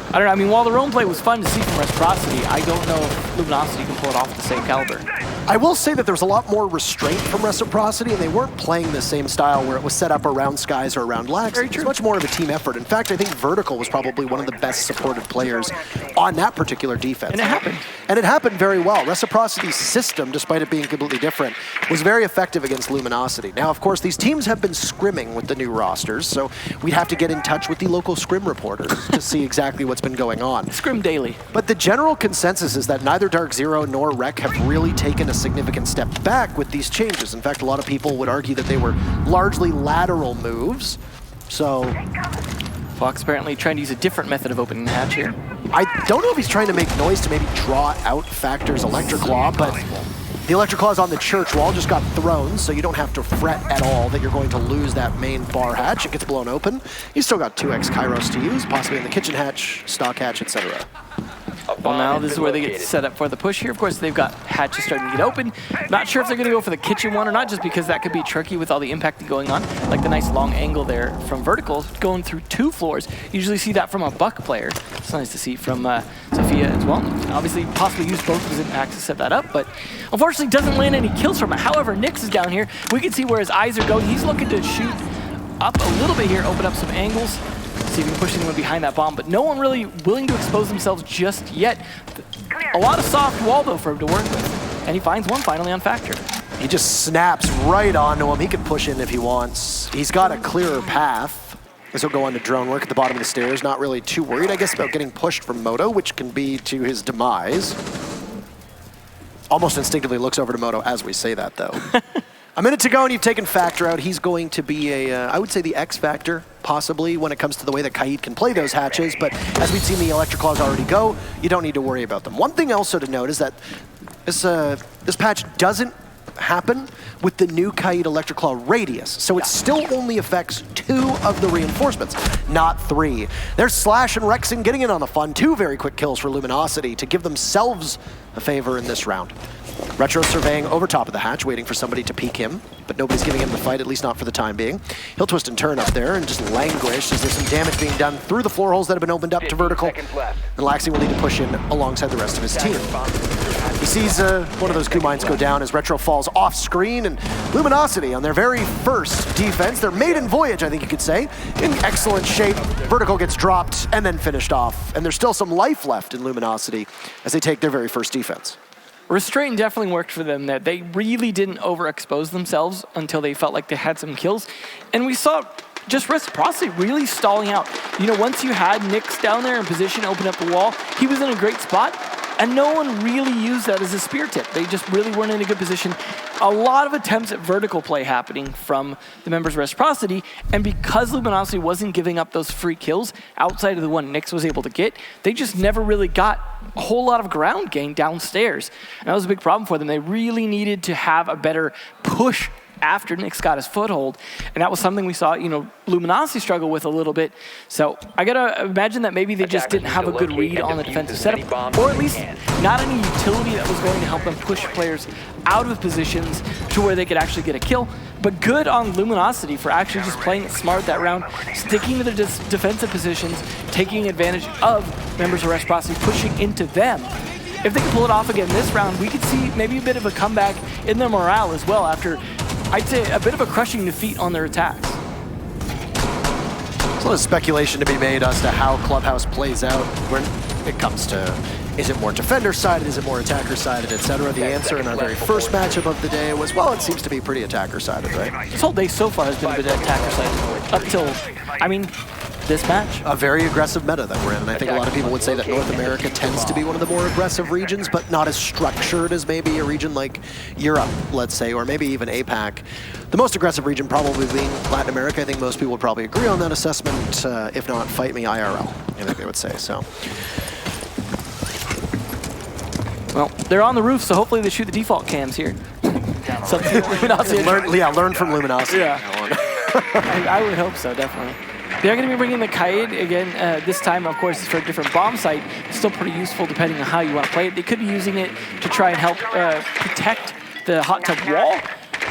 I don't know. I mean, while the roam play was fun to see from Reciprocity, I don't know if Luminosity can pull it off at the same caliber. I will say that there was a lot more restraint from Reciprocity, and they weren't playing the same style where it was set up around Skies or around Lax. It was much more of a team effort. In fact, I think Vertical was probably one of the best supported players on that particular defense. And it happened. And it happened very well. Reciprocity's system, despite it being completely different, was very effective against Luminosity. Now, of course, these teams have been scrimming with the new rosters, so we'd have to get in touch with the local scrim reporters to see exactly what's been going on. Scrim daily. But the general consensus is that neither Dark Zero nor Rec have really taken a significant step back with these changes. In fact, a lot of people would argue that they were largely lateral moves. So Fox apparently trying to use a different method of opening the hatch here. I don't know if he's trying to make noise to maybe draw out Factor's Electric Claw, but the Electric Claws on the church wall just got thrown, so you don't have to fret at all that you're going to lose that main bar hatch. It gets blown open. You still got 2x Kairos to use, possibly in the kitchen hatch, stock hatch, etc. Well, now this is where they get set up for the push here. Of course, they've got hatches starting to get open. Not sure if they're going to go for the kitchen one or not, just because that could be tricky with all the impacting going on. Like the nice long angle there from Vertical, going through 2 floors. You usually see that from a Buck player. It's nice to see from Sophia as well. Obviously, possibly use both of his impacts to set that up, but unfortunately doesn't land any kills from it. However, Nyx is down here. We can see where his eyes are going. He's looking to shoot up a little bit here, open up some angles. See if he can push anyone behind that bomb, but no one really willing to expose themselves just yet. A lot of soft wall, though, for him to work with. And he finds one finally on Factor. He just snaps right onto him. He can push in if he wants. He's got a clearer path. This will go on to drone work at the bottom of the stairs. Not really too worried, I guess, about getting pushed from Moto, which can be to his demise. Almost instinctively looks over to Moto as we say that, though. A minute to go, and you've taken Factor out. He's going to be I would say the X Factor, possibly, when it comes to the way that Kaid can play those hatches. But as we've seen the Electric Claws already go, you don't need to worry about them. One thing also to note is that this patch doesn't happen with the new Kaid Electric Claw radius. So it still only affects 2 of the reinforcements, not 3. There's Slash and Rexing getting in on the fun. 2 very quick kills for Luminosity to give themselves a favor in this round. Retro surveying over top of the hatch, waiting for somebody to peek him, but nobody's giving him the fight, at least not for the time being. He'll twist and turn up there and just languish as there's some damage being done through the floor holes that have been opened up to Vertical. And Laxi will need to push in alongside the rest of his team. He sees one of those Q mines go down as Retro falls off screen, and Luminosity on their very first defense, their maiden voyage, I think you could say, in excellent shape. Vertical gets dropped and then finished off, and there's still some life left in Luminosity as they take their very first defense. Restraint definitely worked for them. That they really didn't overexpose themselves until they felt like they had some kills. And we saw just Reciprocity really stalling out. You know, once you had Nyx down there in position, open up the wall, he was in a great spot. And no one really used that as a spear tip. They just really weren't in a good position. A lot of attempts at vertical play happening from the members of Reciprocity, and because Luminosity wasn't giving up those free kills outside of the one Nyx was able to get, they just never really got a whole lot of ground gain downstairs. And that was a big problem for them. They really needed to have a better push after Nyx got his foothold, and that was something we saw, you know, Luminosity struggle with a little bit. So I gotta imagine that maybe they just didn't have a good read on the defensive setup, or at least not any utility that was going to help them push players out of positions to where they could actually get a kill. But good on Luminosity for actually just playing it smart that round, sticking to their defensive positions, taking advantage of members of Reciprocity, pushing into them. If they can pull it off again this round, we could see maybe a bit of a comeback in their morale as well after, I'd say, a bit of a crushing defeat on their attacks. There's a lot of speculation to be made as to how Clubhouse plays out when it comes to Is it more defender-sided? Is it more attacker-sided, etc.? The answer in our very first matchup of the day was, well, it seems to be pretty attacker-sided, right? This whole day so far has been a bit attacker-sided. Up till, I mean, this match. A very aggressive meta that we're in, and I think a lot of people would say that North America tends to be one of the more aggressive regions, but not as structured as maybe a region like Europe, let's say, or maybe even APAC. The most aggressive region probably being Latin America. I think most people would probably agree on that assessment, if not fight me IRL, I think they would say, so. Well, they're on the roof, so hopefully they shoot the default cams here. Luminosity. Learn from Luminosity. Yeah. I would hope so, definitely. They're going to be bringing the Kaid again. This time, of course, for a different bomb site. Still pretty useful depending on how you want to play it. They could be using it to try and help protect the hot tub wall.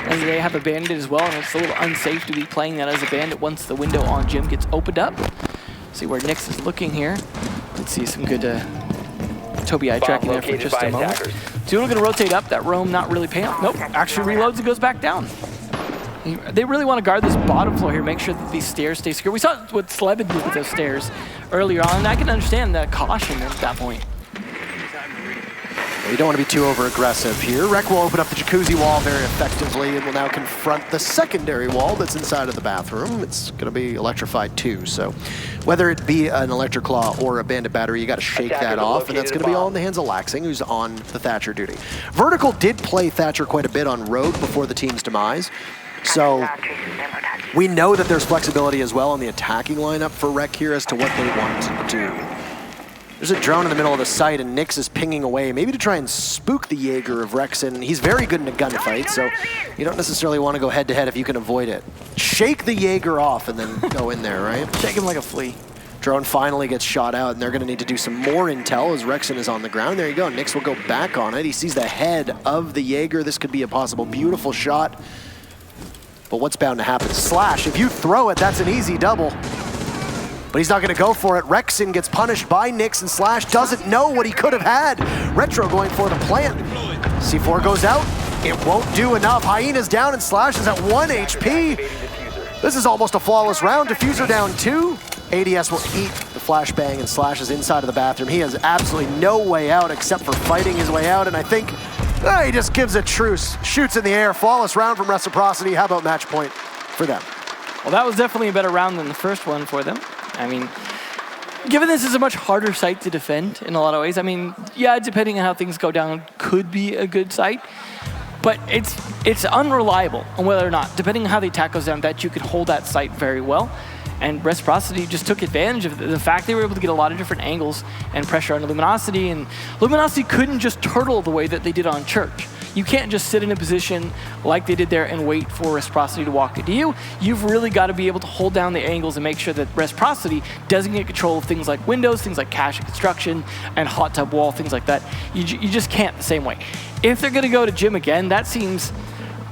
And they have a bandit as well, and it's a little unsafe to be playing that as a bandit once the window on Jim gets opened up. See where Nyx is looking here. Let's see some good Toby eye tracking there for just a moment. Doodle going to rotate up. That roam not really paying off. Nope, actually reloads and goes back down. They really want to guard this bottom floor here, make sure that these stairs stay secure. We saw what Slebin did with those stairs earlier on, and I can understand that caution at that point. You don't want to be too over-aggressive here. Rec will open up the jacuzzi wall very effectively and will now confront the secondary wall that's inside of the bathroom. It's going to be electrified too, so whether it be an electric claw or a bandit battery, you got to shake that off, and that's going to be all in the hands of Laxing, who's on the Thatcher duty. Vertical did play Thatcher quite a bit on Rogue before the team's demise, so we know that there's flexibility as well on the attacking lineup for Rec here as to what they want to do. There's a drone in the middle of the site, and Nyx is pinging away, maybe to try and spook the Jaeger of Rexen. He's very good in a gunfight, so you don't necessarily want to go head-to-head if you can avoid it. Shake the Jaeger off and then go in there, right? Shake him like a flea. Drone finally gets shot out, and they're going to need to do some more intel as Rexen is on the ground. There you go. Nyx will go back on it. He sees the head of the Jaeger. This could be a possible beautiful shot. But what's bound to happen? Slash. If you throw it, that's an easy double. But he's not going to go for it. Rexen gets punished by Nyx, and Slash doesn't know what he could have had. Retro going for the plant. C4 goes out. It won't do enough. Hyena's down, and Slash is at 1 HP. This is almost a flawless round. Diffuser down 2. ADS will eat the flashbang, and Slash is inside of the bathroom. He has absolutely no way out except for fighting his way out, and I think he just gives a truce. Shoots in the air. Flawless round from Reciprocity. How about match point for them? Well, that was definitely a better round than the first one for them. I mean, given this is a much harder site to defend in a lot of ways, I mean, yeah, depending on how things go down, could be a good site. But it's unreliable on whether or not, depending on how the attack goes down, that you could hold that site very well. And Reciprocity just took advantage of the fact they were able to get a lot of different angles and pressure on Luminosity, and Luminosity couldn't just turtle the way that they did on Church. You can't just sit in a position like they did there and wait for Reciprocity to walk into you. You've really got to be able to hold down the angles and make sure that Reciprocity doesn't get control of things like windows, things like cache and construction, and hot tub wall, things like that. You just can't the same way. If they're going to go to Jim again, that seems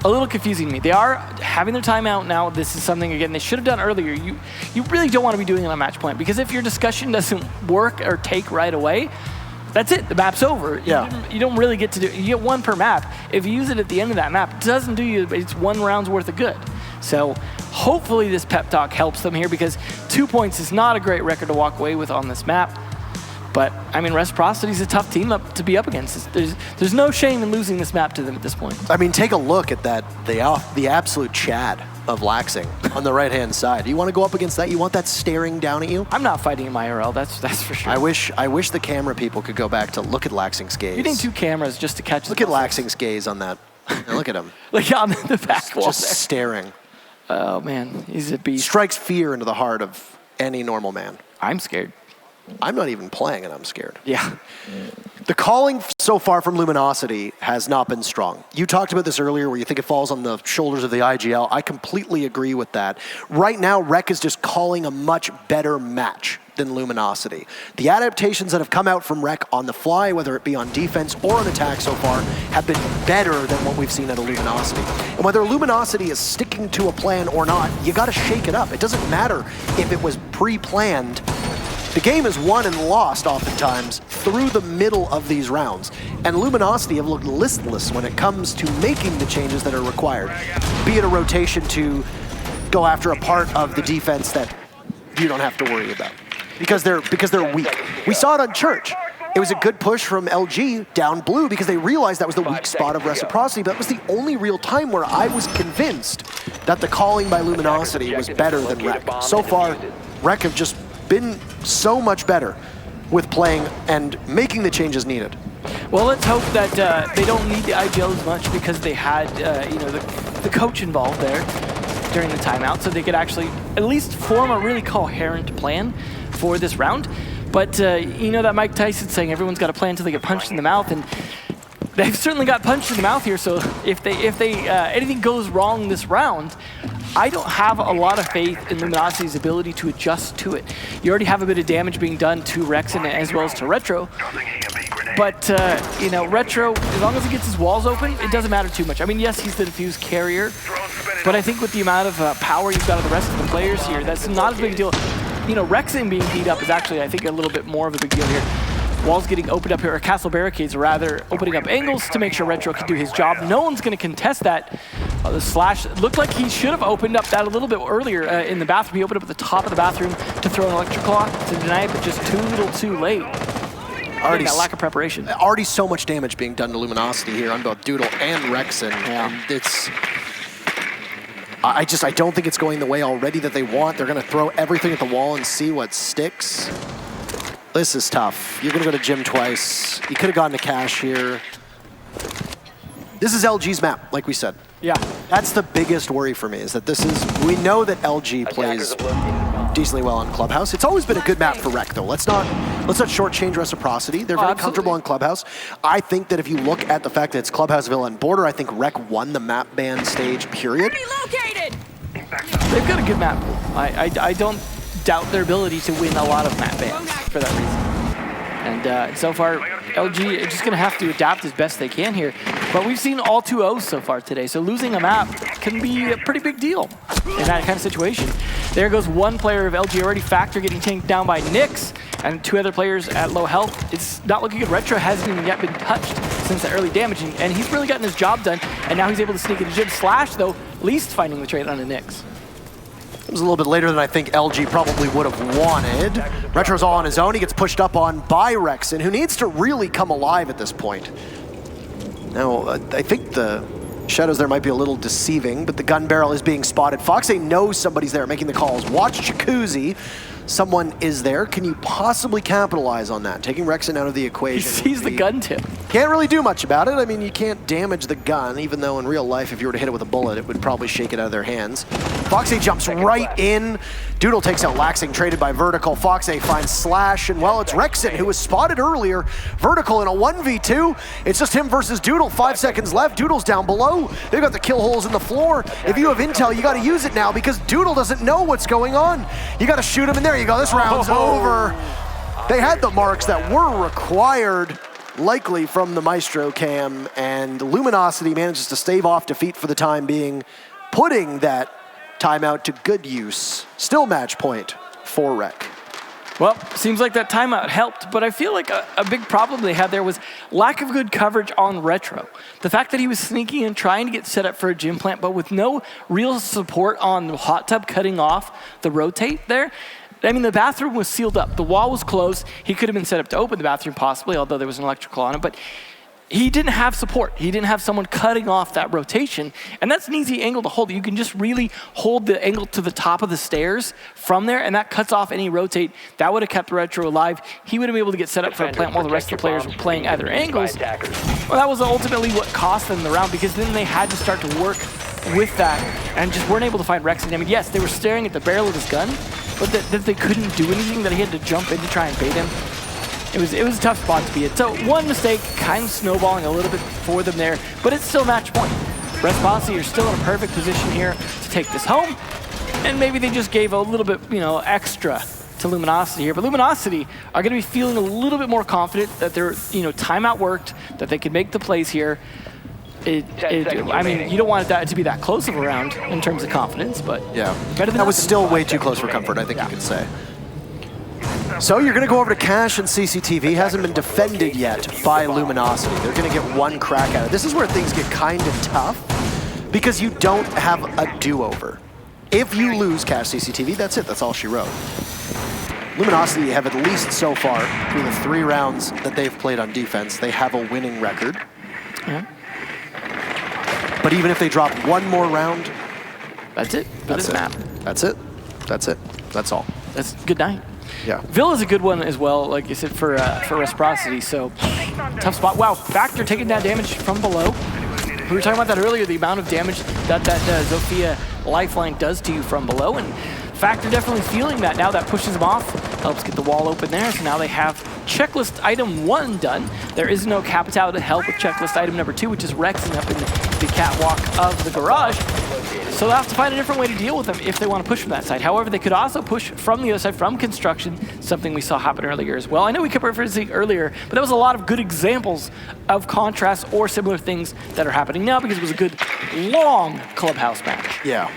a little confusing to me. They are having their timeout now. This is something, again, they should have done earlier. You really don't want to be doing it on match point, because if your discussion doesn't work or take right away, that's it. The map's over. Yeah. You don't really get to do it. You get one per map. If you use it at the end of that map, it doesn't do you, it's 1 round's worth of good. So hopefully this pep talk helps them here, because 2 points is not a great record to walk away with on this map. But, I mean, Reciprocity is a tough team to be up against. There's no shame in losing this map to them at this point. I mean, take a look at that, the absolute Chad of Laxing on the right-hand side. You want to go up against that? You want that staring down at you? I'm not fighting in my IRL, that's for sure. I wish the camera people could go back to look at Laxing's gaze. You need 2 cameras just to catch Look at Laxing's gaze on that. Look at him. Like on the back wall Just there. staring. Oh, man, he's a beast. Strikes fear into the heart of any normal man. I'm scared. I'm not even playing and I'm scared. Yeah. The calling so far from Luminosity has not been strong. You talked about this earlier where you think it falls on the shoulders of the IGL. I completely agree with that. Right now, Rec is just calling a much better match than Luminosity. The adaptations that have come out from Rec on the fly, whether it be on defense or on attack so far, have been better than what we've seen at a Luminosity. And whether Luminosity is sticking to a plan or not, you gotta shake it up. It doesn't matter if it was pre-planned. The game is won and lost oftentimes through the middle of these rounds. And Luminosity have looked listless when it comes to making the changes that are required. Be it a rotation to go after a part of the defense that you don't have to worry about. Because they're weak. We saw it on Church. it was a good push from LG down blue because they realized that was the weak spot of Reciprocity, but that was the only real time where I was convinced that the calling by Luminosity was better than Rec. So far, Rec have just been so much better with playing and making the changes needed. Well, let's hope that they don't need the IGL as much because they had, the coach involved there during the timeout, so they could actually at least form a really coherent plan for this round. But that Mike Tyson saying everyone's got a plan until they get punched in the mouth, and they've certainly got punched in the mouth here. So if anything goes wrong this round, I don't have a lot of faith in Luminosity's ability to adjust to it. You already have a bit of damage being done to Rexon as well as to Retro. But, Retro, as long as he gets his walls open, it doesn't matter too much. I mean, yes, he's the diffuse carrier, but I think with the amount of power you've got of the rest of the players here, that's not as big a deal. Rexon being beat up is actually, I think, a little bit more of a big deal here. Walls getting opened up here, or castle barricades rather, opening up angles to make sure Retro can do his job. No one's going to contest that. The slash looked like he should have opened up that a little bit earlier in the bathroom. He opened up at the top of the bathroom to throw an electric claw to deny it, but just too little too late. Already that lack of preparation. Already so much damage being done to Luminosity here on both Doodle and Rexon. Yeah. And it's... I don't think it's going the way already that they want. They're going to throw everything at the wall and see what sticks. This is tough. You're going to go to Jim twice. You could have gone to Cash here. This is LG's map, like we said. Yeah. That's the biggest worry for me, is that we know that LG plays decently well on Clubhouse. It's always been a good map for Rec, though. Let's not shortchange Reciprocity. They're very comfortable on Clubhouse. I think that if you look at the fact that it's Clubhouse, Villla, and Border, I think Rec won the map ban stage, period. Relocated! They've got a good map pool. I don't doubt their ability to win a lot of map bans for that reason. And so far, LG is just going to have to adapt as best they can here. But we've seen all 2-0s so far today, so losing a map can be a pretty big deal in that kind of situation. There goes one player of LG already, Factor getting tanked down by Nyx, and two other players at low health. It's not looking good. Retro hasn't even yet been touched since the early damage, and he's really gotten his job done, and now he's able to sneak into Jim. Slash, though, least finding the trade on a Nyx. It was a little bit later than I think LG probably would have wanted. Retro's all on his own. He gets pushed up on by Rexon, who needs to really come alive at this point. Now, I think the shadows there might be a little deceiving, but the gun barrel is being spotted. Foxe knows somebody's there making the calls. Watch Jacuzzi. Someone is there. Can you possibly capitalize on that? Taking Rexon out of the equation. He sees the gun tip. Can't really do much about it. I mean, you can't damage the gun, even though in real life, if you were to hit it with a bullet, it would probably shake it out of their hands. Foxe jumps right in. Doodle takes out Laxing, traded by Vertical. Foxe finds Slash, and well, it's Rexon, who was spotted earlier. Vertical in a 1v2. It's just him versus Doodle. 5 seconds left. Doodle's down below. They've got the kill holes in the floor. If you have intel, you got to use it now because Doodle doesn't know what's going on. You got to shoot him, and there you go. This round's over. They had the marks that were required, likely from the Maestro cam, and Luminosity manages to stave off defeat for the time being, putting that timeout to good use. Still match point for Rec. Well, seems like that timeout helped, but I feel like a big problem they had there was lack of good coverage on Retro. The fact that he was sneaking and trying to get set up for a gym plant, but with no real support on the hot tub cutting off the rotate there. I mean, the bathroom was sealed up. The wall was closed. He could have been set up to open the bathroom possibly, although there was an electrical on it, but he didn't have support. He didn't have someone cutting off that rotation, and that's an easy angle to hold. You can just really hold the angle to the top of the stairs from there, and that cuts off any rotate. That would have kept Retro alive. He would have been able to get set up for a plant while the rest of the players were playing either angles. Well, that was ultimately what cost them the round, because then they had to start to work with that and just weren't able to find Rexon. I mean, yes, they were staring at the barrel of his gun, but that they couldn't do anything, that he had to jump in to try and bait him. It was a tough spot to be in. So one mistake, kind of snowballing a little bit for them there, but it's still match point. Reciprocity are still in a perfect position here to take this home, and maybe they just gave a little bit, extra to Luminosity here. But Luminosity are going to be feeling a little bit more confident that their, timeout worked, that they could make the plays here. I mean, you don't want that to be that close of a round in terms of confidence, but yeah, better than that was nothing. still way too close for comfort, I think you could say. So you're going to go over to Cash, and CCTV hasn't been defended yet by Luminosity. They're going to get one crack at it. This is where things get kind of tough because you don't have a do-over. If you lose Cash CCTV, that's it. That's all she wrote. Luminosity have, at least so far, through the 3 rounds that they've played on defense, they have a winning record. Yeah. But even if they drop one more round, That's it for this map. That's it. That's it. That's all. That's good night. Yeah. Villa's a good one as well, like you said, for Reciprocity, so tough spot. Wow, Factor taking that damage from below. We were talking about that earlier, the amount of damage that Zofia lifeline does to you from below, and Factor definitely feeling that now. That pushes them off, helps get the wall open there, so now they have checklist item 1 done. There is no Capital to help with checklist item number 2, which is Rexing up in the catwalk of the garage. So they'll have to find a different way to deal with them if they want to push from that side. However, they could also push from the other side, from construction, something we saw happen earlier as well. I know we kept referencing earlier, but that was a lot of good examples of contrasts or similar things that are happening now because it was a good, long Clubhouse match. Yeah.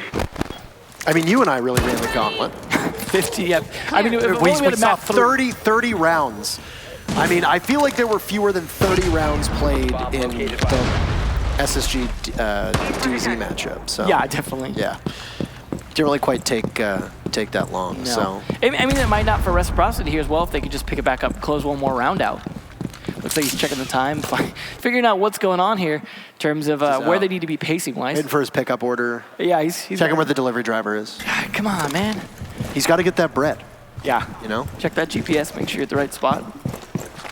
I mean, you and I really ran the gauntlet. 50, yeah. I mean, we saw 30 rounds. I mean, I feel like there were fewer than 30 rounds played in the SSG DZ matchup. So yeah, definitely. Yeah, didn't really quite take that long. No. So I mean, it might not for Reciprocity here as well if they could just pick it back up, close one more round out. Looks like he's checking the time, figuring out what's going on here in terms of where they need to be pacing wise. Waiting for his pickup order. Yeah, he's checking where the delivery driver is. Come on, man. He's got to get that bread. Yeah. You know. Check that GPS. Make sure you're at the right spot.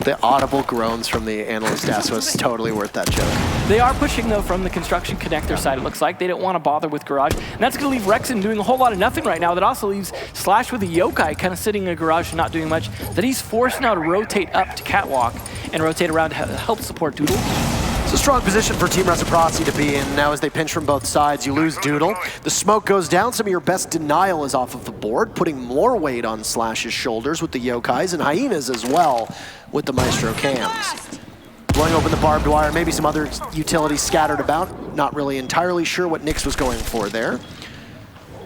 The audible groans from the analyst desk was totally worth that joke. They are pushing, though, from the construction connector side, it looks like. They don't want to bother with Garage. And that's going to leave Rexen doing a whole lot of nothing right now. That also leaves Slash with a Yokai kind of sitting in a Garage and not doing much. That he's forced now to rotate up to Catwalk and rotate around to help support Doodle. It's a strong position for Team Reciprocity to be in. Now as they pinch from both sides, you lose Doodle. The smoke goes down. Some of your best denial is off of the board, putting more weight on Slash's shoulders with the Yokais and Hyenas as well with the Maestro cams. Blowing open the barbed wire, maybe some other utilities scattered about. Not really entirely sure what Nyx was going for there.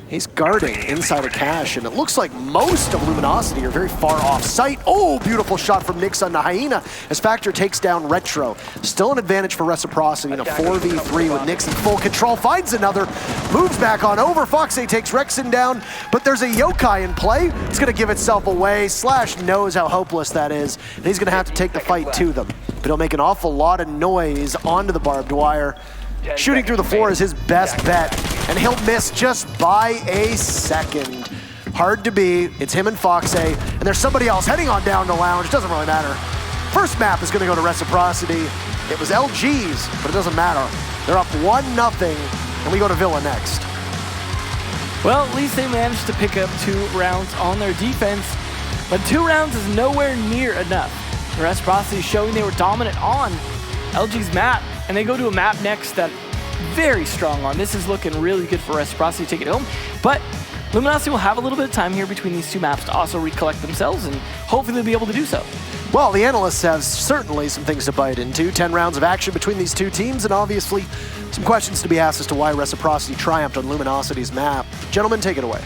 He's guarding inside of Cash, and it looks like most of Luminosity are very far off site. Oh, beautiful shot from Nyx on the Hyena as Factor takes down Retro. Still an advantage for Reciprocity in a 4v3 with Nyx in full control. Finds another, moves back on over. Foxy takes Rexen down, but there's a Yokai in play. It's going to give itself away. Slash knows how hopeless that is, and he's going to have to take the fight to them. But he'll make an awful lot of noise onto the barbed wire. Shooting through the floor is his best bet, and he'll miss just by a second. Hard to beat. It's him and Foxy, and there's somebody else heading on down to Lounge. Doesn't really matter. First map is going to go to Reciprocity. It was LG's, but it doesn't matter. They're up 1-0, and we go to Villla next. Well, at least they managed to pick up 2 rounds on their defense, but 2 rounds is nowhere near enough. Reciprocity showing they were dominant on LG's map, and they go to a map next that very strong on. This is looking really good for Reciprocity to take it home, but Luminosity will have a little bit of time here between these 2 maps to also recollect themselves, and hopefully they'll be able to do so. Well, the analysts have certainly some things to bite into. 10 rounds of action between these 2 teams, and obviously some questions to be asked as to why Reciprocity triumphed on Luminosity's map. Gentlemen, take it away.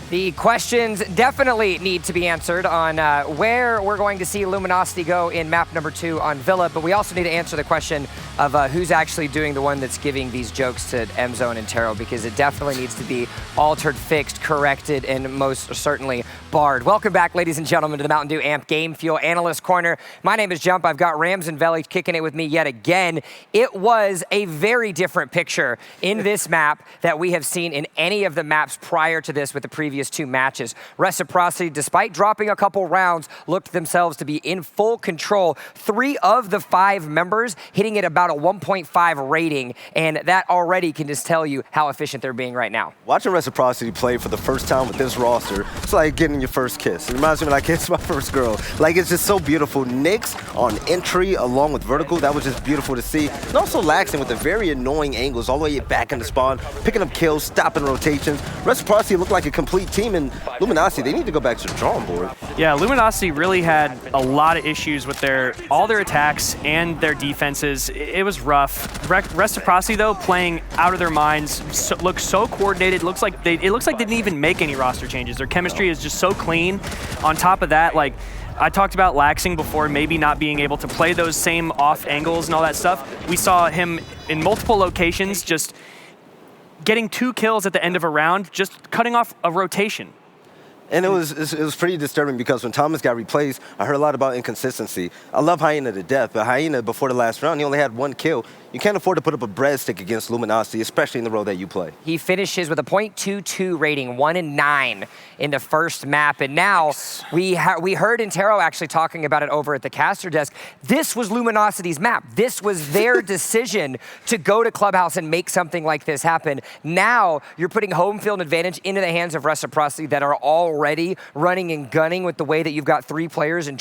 The questions definitely need to be answered on where we're going to see Luminosity go in map number 2 on Villla, but we also need to answer the question of who's actually doing the one that's giving these jokes to M-Zone and Taro, because it definitely needs to be altered, fixed, corrected, and most certainly barred. Welcome back, ladies and gentlemen, to the Mountain Dew AMP Game Fuel Analyst Corner. My name is Jump. I've got Rams and Villla kicking it with me yet again. It was a very different picture in this map that we have seen in any of the maps prior to this with the previous 2 matches. Reciprocity, despite dropping a couple rounds, looked themselves to be in full control. 3 of the 5 members hitting at about a 1.5 rating, and that already can just tell you how efficient they're being right now. Watching Reciprocity play for the first time with this roster, it's like getting your first kiss. It reminds me when I kissed my first girl. Like, it's just so beautiful. Nyx on entry along with Vertical, that was just beautiful to see. And also Laxing with the very annoying angles all the way back in the spawn, picking up kills, stopping rotations. Reciprocity looked like a complete team, and Luminosity, they need to go back to the drawing board. Yeah, Luminosity really had a lot of issues with all their attacks and their defenses. It was rough. Reciprocity, though, playing out of their minds, looks so coordinated. It looks like they didn't even make any roster changes. Their chemistry is just so clean. On top of that, like, I talked about Laxing before, maybe not being able to play those same off angles and all that stuff. We saw him in multiple locations just getting 2 kills at the end of a round, just cutting off a rotation. And it was pretty disturbing because when Thomas got replaced, I heard a lot about inconsistency. I love Hyena to death, but Hyena, before the last round, he only had 1 kill. You can't afford to put up a breadstick against Luminosity, especially in the role that you play. He finishes with a .22 rating, 1-9 in the first map. And now we heard Intero actually talking about it over at the caster desk. This was Luminosity's map. This was their decision to go to Clubhouse and make something like this happen. Now you're putting home field advantage into the hands of Reciprocity that are already running and gunning with the way that you've got 3 players in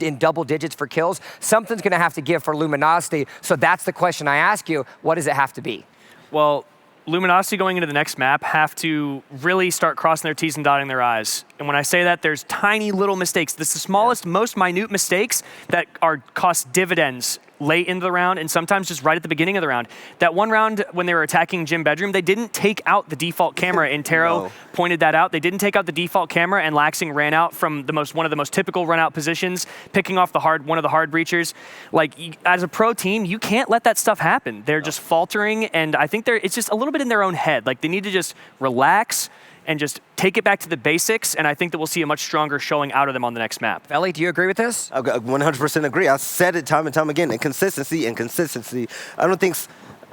in double digits for kills. Something's going to have to give for Luminosity. So that's the question I ask you, what does it have to be? Well, Luminosity going into the next map have to really start crossing their T's and dotting their I's. And when I say that, there's tiny little mistakes. This is the smallest, most minute mistakes that cost dividends late into the round and sometimes just right at the beginning of the round. That one round when they were attacking Gym Bedroom, they didn't take out the default camera. Intero pointed that out. They didn't take out the default camera, and Laxing ran out from one of the most typical run out positions, picking off one of the hard breachers. Like, as a pro team, you can't let that stuff happen. They're just faltering, and I think it's just a little bit in their own head. Like, they need to just relax and just take it back to the basics, and I think that we'll see a much stronger showing out of them on the next map. Ellie, do you agree with this? I 100% agree. I said it time and time again. Inconsistency.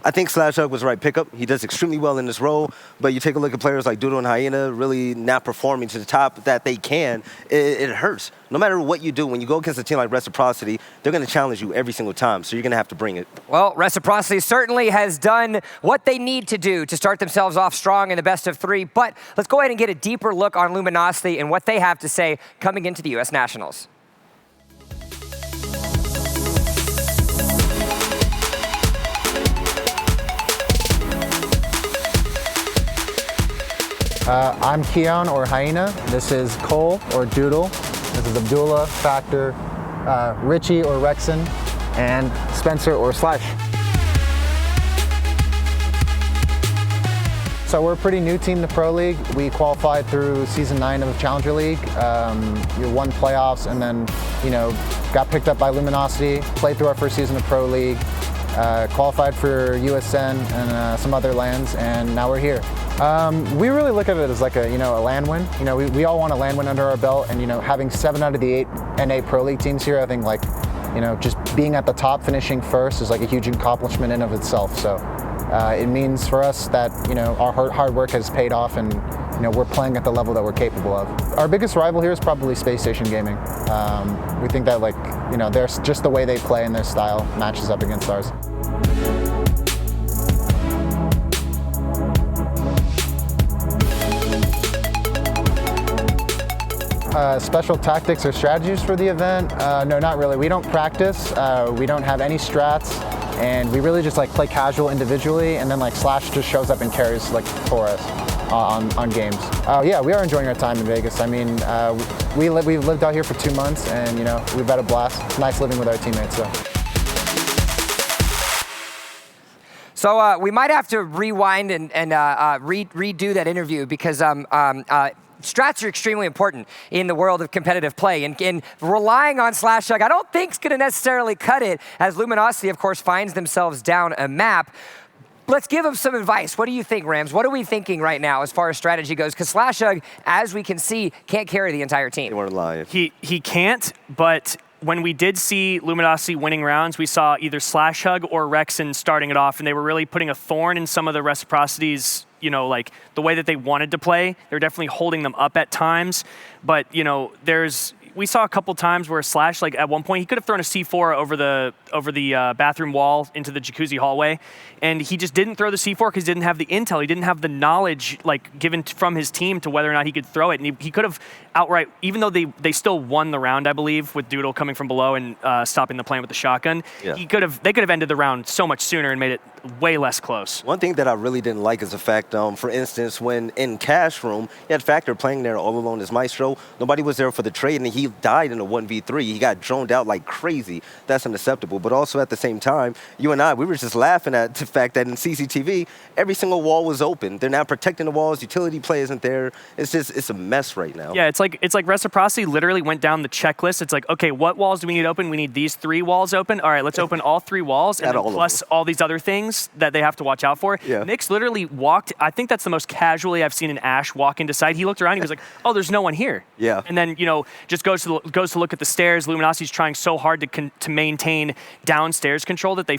I think SlashHug was the right pickup. He does extremely well in this role, but you take a look at players like Doodle and Hyena really not performing to the top that they can. It hurts. No matter what you do, when you go against a team like Reciprocity, they're going to challenge you every single time, so you're going to have to bring it. Well, Reciprocity certainly has done what they need to do to start themselves off strong in the best of 3, but let's go ahead and get a deeper look on Luminosity and what they have to say coming into the U.S. Nationals. I'm Keon or Hyena. This is Cole or Doodle. This is Abdullah, Factor, Richie or Rexon, and Spencer or Slash. So we're a pretty new team to Pro League. We qualified through Season 9 of Challenger League. You won playoffs and then, got picked up by Luminosity, played through our first season of Pro League, qualified for USN and some other lands, and now we're here. We really look at it as like a LAN win. We all want a LAN win under our belt, and having 7 out of the 8 NA Pro League teams here, I think just being at the top, finishing first is like a huge accomplishment in of itself. So it means for us that our hard work has paid off, and we're playing at the level that we're capable of. Our biggest rival here is probably Space Station Gaming. We think that there's just the way they play and their style matches up against ours. Special tactics or strategies for the event? No, not really. We don't practice. We don't have any strats, and we really just play casual individually, and then Slash just shows up and carries for us on games. Yeah, we are enjoying our time in Vegas. I mean, we've lived out here for 2 months, and we've had a blast. It's nice living with our teammates. So we might have to rewind and redo that interview because strats are extremely important in the world of competitive play, and relying on SlashHug I don't think is going to necessarily cut it, as Luminosity, of course, finds themselves down a map. Let's give them some advice. What do you think, Rams? What are we thinking right now as far as strategy goes? Because SlashHug, as we can see, can't carry the entire team. You weren't lying. He can't, but when we did see Luminosity winning rounds, we saw either SlashHug or Rexon starting it off, and they were really putting a thorn in some of the Reciprocity's, the way that they wanted to play. They were definitely holding them up at times, but, we saw a couple times where Slash, at one point, he could have thrown a C4 over the bathroom wall into the jacuzzi hallway, and he just didn't throw the C4 because he didn't have the intel. He didn't have the knowledge given from his team to whether or not he could throw it. And he could have outright, even though they still won the round, I believe, with Doodle coming from below and stopping the plane with the shotgun. Yeah. They could have ended the round so much sooner and made it way less close. One thing that I really didn't like is the fact, for instance, when in Cash Room, you had Factor playing there all alone as Maestro. Nobody was there for the trade, and he died in a 1v3. He got droned out like crazy. That's unacceptable. But also at the same time, you and I, we were just laughing at the fact that in CCTV, every single wall was open. They're now protecting the walls. Utility play isn't there. It's a mess right now. Yeah, it's like Reciprocity literally went down the checklist. It's like, okay, what walls do we need open? We need these 3 walls open. All right, let's open all 3 walls, and then plus all these other things. stairs that they have to watch out for. Yeah. Nyx literally walked, I think that's the most casually I've seen an Ashe walk into site. He looked around, he was like, oh, there's no one here. Yeah. And then, just goes to look at the stairs. Luminosity's trying so hard to maintain downstairs control that they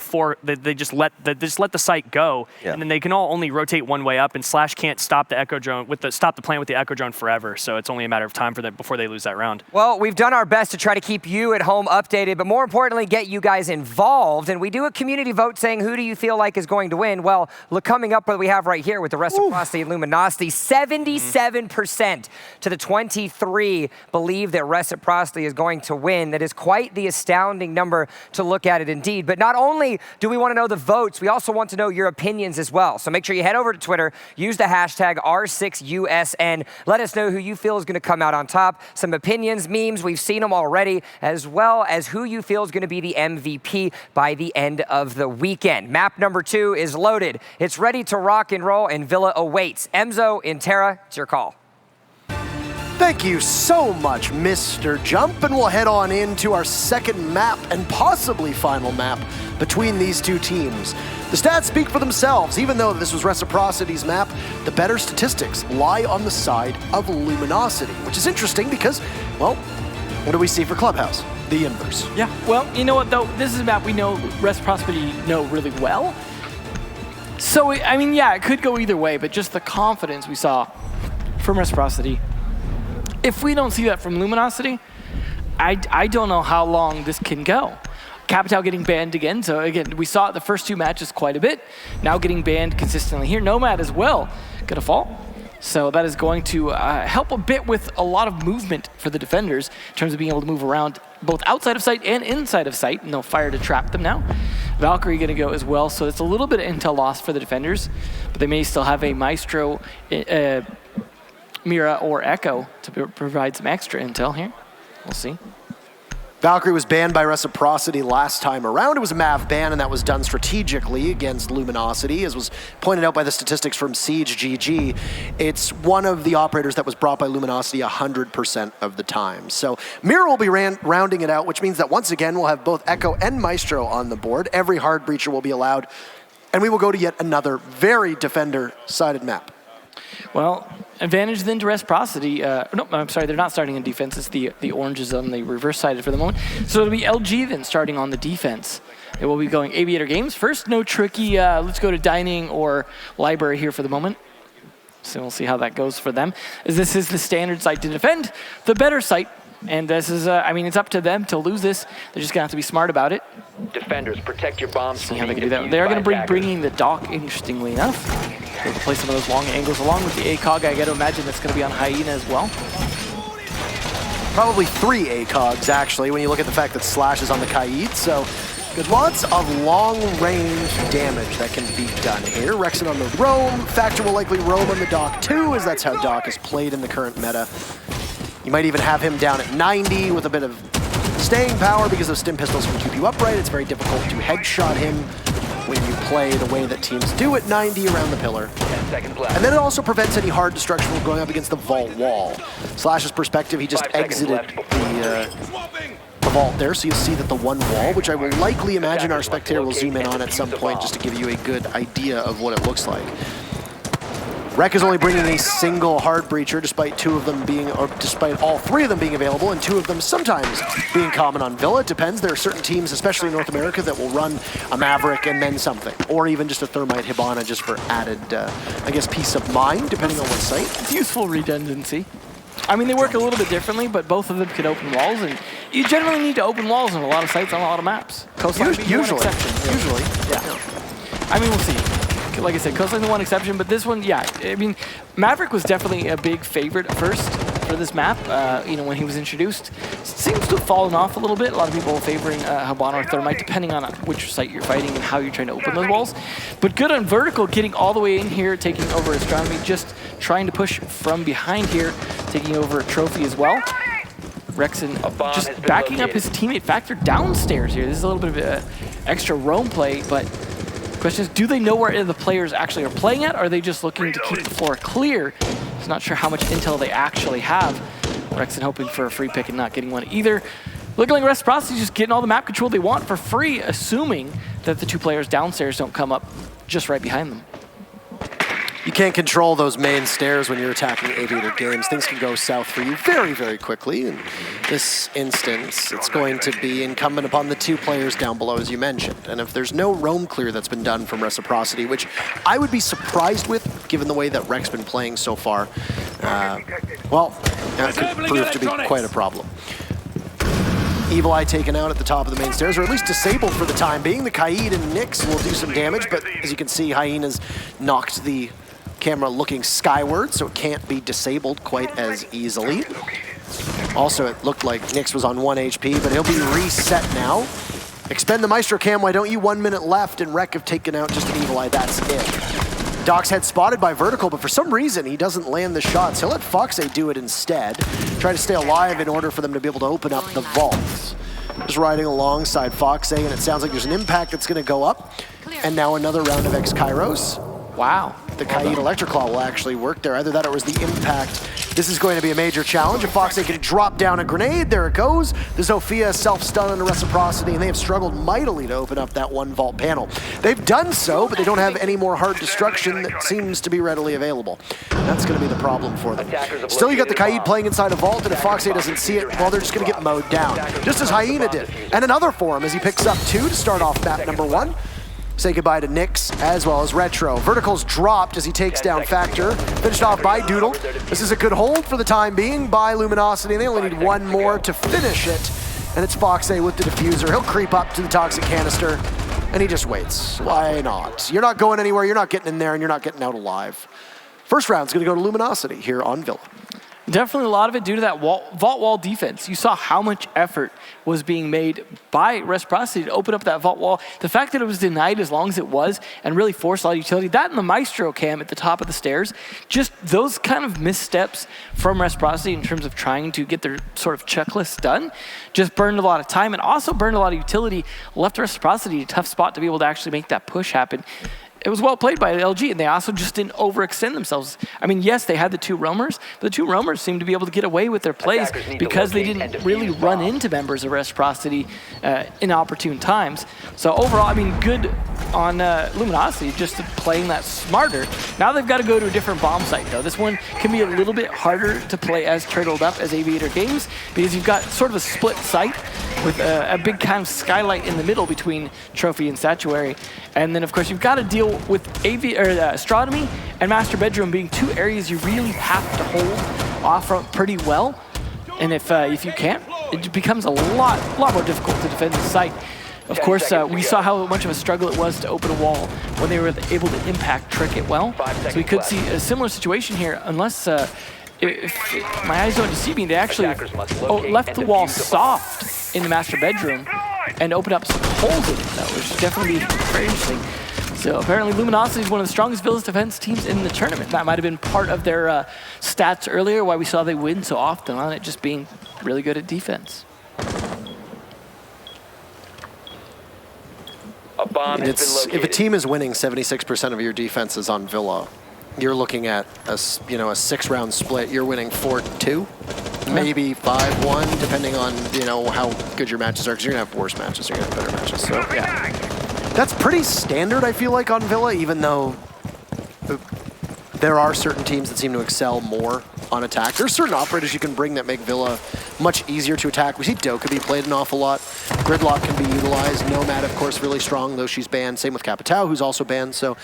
just let the site go. Yeah. And then they can all only rotate one way up, and Slash can't stop the Echo Drone stop the plan with the Echo Drone forever. So it's only a matter of time for them before they lose that round. Well, we've done our best to try to keep you at home updated, but more importantly, get you guys involved. And we do a community vote saying, who do you feel like is going to win? Well, look, coming up what we have right here with the Reciprocity and Luminosity, 77% to the 23 believe that Reciprocity is going to win. That is quite the astounding number to look at it indeed. But not only do we want to know the votes, we also want to know your opinions as well. So make sure you head over to Twitter, use the hashtag R6USN. Let us know who you feel is going to come out on top. Some opinions, memes, we've seen them already, as well as who you feel is going to be the MVP by the end of the weekend. Map number 2 is loaded. It's ready to rock and roll, and Villla awaits. Emzo, Intera, it's your call. Thank you so much, Mr. Jump, and we'll head on into our second map and possibly final map between these two teams. The stats speak for themselves. Even though this was Reciprocity's map, the better statistics lie on the side of Luminosity, which is interesting because, well, what do we see for Clubhouse? The inverse. Yeah, well, you know what, though? This is a map we know Reciprocity know really well. So, I mean, yeah, it could go either way, but just the confidence we saw from Reciprocity. If we don't see that from Luminosity, I don't know how long this can go. Capital getting banned again, so again, we saw it the first 2 matches quite a bit. Now getting banned consistently here. Nomad as well, gonna fall. So that is going to help a bit with a lot of movement for the defenders in terms of being able to move around both outside of sight and inside of sight, and they'll fire to trap them now. Valkyrie gonna go as well, so it's a little bit of intel loss for the defenders, but they may still have a Maestro, Mira, or Echo to provide some extra intel here. We'll see. Valkyrie was banned by Reciprocity last time around. It was a MAV ban, and that was done strategically against Luminosity. As was pointed out by the statistics from Siege GG, it's one of the operators that was brought by Luminosity 100% of the time. So Mira will be rounding it out, which means that once again we'll have both Echo and Maestro on the board. Every hard breacher will be allowed, and we will go to yet another very defender-sided map. Well, advantage then to Reciprocity. No, I'm sorry, they're not starting in defense. It's the oranges on the reverse side for the moment. So it'll be LG then starting on the defense. It will be going Aviator Games. First, no tricky, let's go to Dining or Library here for the moment. So we'll see how that goes for them. As this is the standard site to defend, the better site. And this is, I mean, it's up to them to lose this. They're just going to have to be smart about it. Defenders, protect your bombs. See how they can do that. They're going to be bringing the dock, interestingly enough. They'll play some of those long angles along with the ACOG. I got to imagine that's going to be on Hyena as well. Probably 3 ACOGs, actually, when you look at the fact that Slash is on the Kaid. So there's lots of long-range damage that can be done here. Rexon on the roam. Factor will likely roam on the dock too, as that's how dock is played in the current meta. You might even have him down at 90 with a bit of staying power because those stim pistols can keep you upright. It's very difficult to headshot him when you play the way that teams do at 90 around the pillar. 10 seconds left. And then it also prevents any hard destruction from going up against the vault wall. Slash's perspective, he just exited the vault there, so you'll see that the one wall, which I will likely imagine our spectator will zoom in on at some point just to give you a good idea of what it looks like. Rec is only bringing a single hard breacher, despite despite all 3 of them being available, and 2 of them sometimes being common on Villla. It depends. There are certain teams, especially in North America, that will run a Maverick and then something, or even just a Thermite Hibana just for added, I guess, peace of mind, depending on what site. It's useful redundancy. I mean, they work a little bit differently, but both of them can open walls, and you generally need to open walls on a lot of sites on a lot of maps. Coastline being one exception. Usually, yeah. I mean, we'll see. Like I said, Coastline's the one exception, but this one, yeah. I mean, Maverick was definitely a big favorite at first for this map, when he was introduced. Seems to have fallen off a little bit. A lot of people favoring Hibana or Thermite, depending on which site you're fighting and how you're trying to open those walls. But good on Vertical, getting all the way in here, taking over Astronomy, just trying to push from behind here, taking over a trophy as well. Rexon just backing up his teammate Factor downstairs here. This is a little bit of extra roam play, but the question is, do they know where the players actually are playing at? Or are they just looking to keep the floor clear? He's not sure how much intel they actually have. Rexon hoping for a free pick and not getting one either. Looking like Reciprocity just getting all the map control they want for free, assuming that the 2 players downstairs don't come up just right behind them. You can't control those main stairs when you're attacking Aviator Games. Things can go south for you very, very quickly. In this instance, it's going to be incumbent upon the 2 players down below, as you mentioned. And if there's no roam clear that's been done from Reciprocity, which I would be surprised with, given the way that Rec's been playing so far, well, that could prove to be quite a problem. Evil Eye taken out at the top of the main stairs, or at least disabled for the time being. The Kaid and Nyx will do some damage, but as you can see, Hyena's knocked the camera looking skyward, so it can't be disabled quite as easily. Also, it looked like Nyx was on 1 HP, but he'll be reset now. Expend the Maestro Cam, why don't you? 1 minute left, and Rec have taken out just an Evil Eye, that's it. Doc's head spotted by Vertical, but for some reason he doesn't land the shots. He'll let Foxay do it instead. Try to stay alive in order for them to be able to open up the vaults. Just riding alongside Foxay, and it sounds like there's an impact that's gonna go up. And now another round of X-Kairos. Wow. The Kaid Electric Claw will actually work there. Either that or it was the impact. This is going to be a major challenge. If Foxay can drop down a grenade, there it goes. The Zofia self-stun under Reciprocity, and they have struggled mightily to open up that 1 vault panel. They've done so, but they don't have any more hard destruction that seems to be readily available. And that's going to be the problem for them. Still, you got the Kaid playing inside a vault, and if Foxay doesn't see it, well, they're just going to get mowed down. Just as Hyena did. And another for him as he picks up 2 to start off map number 1. Say goodbye to Nyx as well as Retro. Vertical's dropped as he takes down Factor. Finished off by Doodle. This is a good hold for the time being by Luminosity. They only need 1 more to finish it. And it's Foxay with the diffuser. He'll creep up to the toxic canister and he just waits. Why not? You're not going anywhere, you're not getting in there, and you're not getting out alive. First round's gonna go to Luminosity here on Villla. Definitely a lot of it due to that vault wall defense. You saw how much effort was being made by Reciprocity to open up that vault wall. The fact that it was denied as long as it was and really forced a lot of utility, that and the Maestro Cam at the top of the stairs, just those kind of missteps from Reciprocity in terms of trying to get their sort of checklist done, just burned a lot of time and also burned a lot of utility, left Reciprocity a tough spot to be able to actually make that push happen. It was well played by LG, and they also just didn't overextend themselves. I mean, yes, they had the 2 roamers, but the 2 roamers seemed to be able to get away with their plays because they didn't really run into members of Reciprocity in opportune times. So overall, I mean, good on Luminosity, just playing that smarter. Now they've got to go to a different bomb site, though. This one can be a little bit harder to play as turtled up as Aviator Games because you've got sort of a split site with a big kind of skylight in the middle between Trophy and Statuary. And then, of course, you've got to deal with Astronomy and Master Bedroom being 2 areas you really have to hold off from pretty well. And if you can't, it becomes a lot more difficult to defend the site. Of course, we saw how much of a struggle it was to open a wall when they were able to impact Trick it well. So we could see a similar situation here, unless if my eyes don't deceive me, they actually left the wall soft in the Master Bedroom and opened up some holes in it, though, which would definitely be very interesting. So apparently Luminosity is one of the strongest Villa's defense teams in the tournament. That might have been part of their stats earlier, why we saw they win so often on it just being really good at defense. A bomb has been located. If a team is winning 76% of your defenses on Villla, you're looking at a 6-round split. You're winning 4-2, maybe 5-1, depending on how good your matches are. Because you're gonna have worse matches, you're gonna have better matches. So yeah, that's pretty standard. I feel like on Villla, even though there are certain teams that seem to excel more on attack. There's certain operators you can bring that make Villla much easier to attack. We see Doka be played an awful lot. Gridlock can be utilized. Nomad, of course, really strong, though she's banned. Same with Capitao, who's also banned. So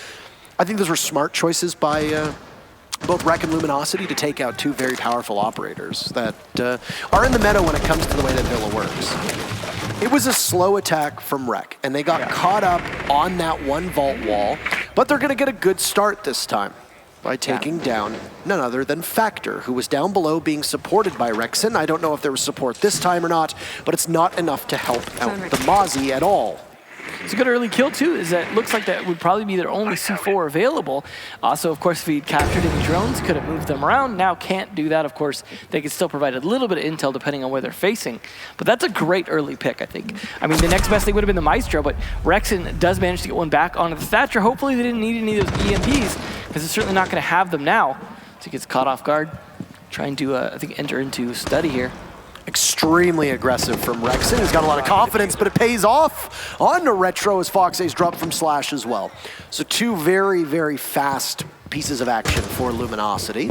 I think those were smart choices by both Rec and Luminosity to take out 2 very powerful operators that are in the meta when it comes to the way that Villla works. It was a slow attack from Rec, and they got caught up on that 1 vault wall, but they're going to get a good start this time by taking down none other than Factor, who was down below being supported by Rexon. I don't know if there was support this time or not, but it's not enough to help out the Mozzie at all. It's a good early kill, too, is that it looks like that would probably be their only C4 available. Also, of course, if he'd captured any drones, could have moved them around. Now can't do that. Of course, they could still provide a little bit of intel depending on where they're facing. But that's a great early pick, I think. I mean, the next best thing would have been the Maestro, but Rexon does manage to get one back onto the Thatcher. Hopefully they didn't need any of those EMPs, because it's certainly not going to have them now. So he gets caught off guard, trying to, I think, enter into study here. Extremely aggressive from Rexon. He's got a lot of confidence, but it pays off on the Retro as Foxa's dropped from Slash as well. So two very, very fast pieces of action for Luminosity.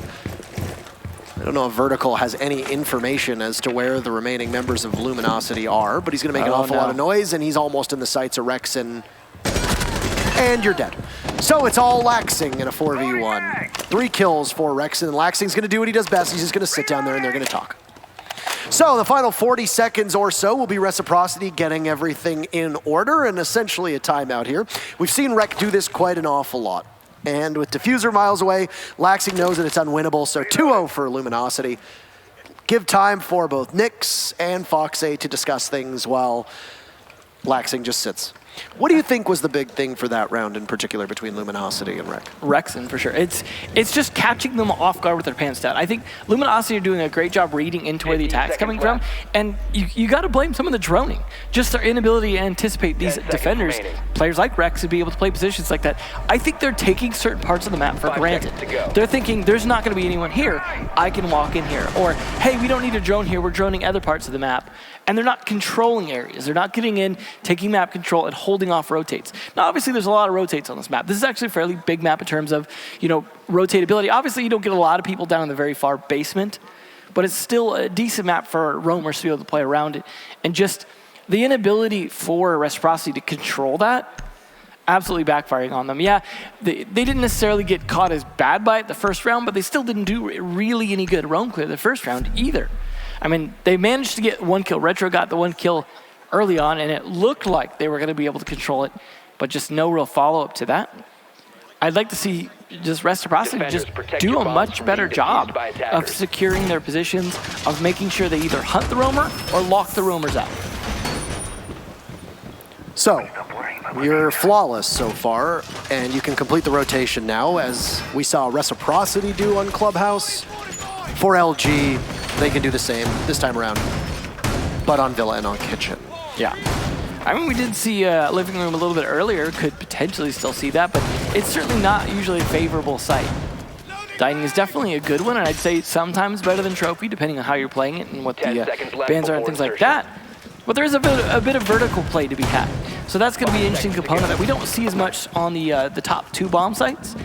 I don't know if Vertical has any information as to where the remaining members of Luminosity are, but he's going to make an awful lot of noise, and he's almost in the sights of Rexon. And you're dead. So it's all Laxing in a 4v1. 3 kills for Rexon. Laxing's going to do what he does best. He's just going to sit down there and they're going to talk. So the final 40 seconds or so will be Reciprocity getting everything in order and essentially a timeout here. We've seen Rec do this quite an awful lot. And with Diffuser miles away, Laxing knows that it's unwinnable, so 2-0 for Luminosity. Give time for both Nyx and Foxa to discuss things while Laxing just sits. What do you think was the big thing for that round in particular between Luminosity and Rec? Rexon, for sure. It's just catching them off guard with their pants down. I think Luminosity are doing a great job reading into where the attack's coming from, and you got to blame some of the droning. Just their inability to anticipate these defenders. Players like Rex would be able to play positions like that. I think they're taking certain parts of the map for granted. They're thinking, there's not going to be anyone here. I can walk in here. Or, hey, we don't need a drone here. We're droning other parts of the map. And they're not controlling areas. They're not getting in, taking map control, and holding off rotates. Now, obviously, there's a lot of rotates on this map. This is actually a fairly big map in terms of, rotatability. Obviously, you don't get a lot of people down in the very far basement, but it's still a decent map for roamers to be able to play around it. And just the inability for Reciprocity to control that, absolutely backfiring on them. Yeah, they didn't necessarily get caught as bad by it the first round, but they still didn't do really any good roam clear the first round either. I mean, they managed to get 1 kill. Retro got the 1 kill early on, and it looked like they were going to be able to control it, but just no real follow-up to that. I'd like to see just Reciprocity just do a much better job of securing their positions, of making sure they either hunt the roamer or lock the roamers out. So, you're flawless so far, and you can complete the rotation now, as we saw Reciprocity do on Clubhouse. For LG, they can do the same this time around, but on Villla and on Kitchen. Yeah. I mean, we did see Living Room a little bit earlier, could potentially still see that, but it's certainly not usually a favorable sight. Dining is definitely a good one, and I'd say sometimes better than Trophy, depending on how you're playing it and what the bans are and things like that. But there is a bit of vertical play to be had. So that's going to be an interesting component that we don't see as much on the top 2 bomb sites.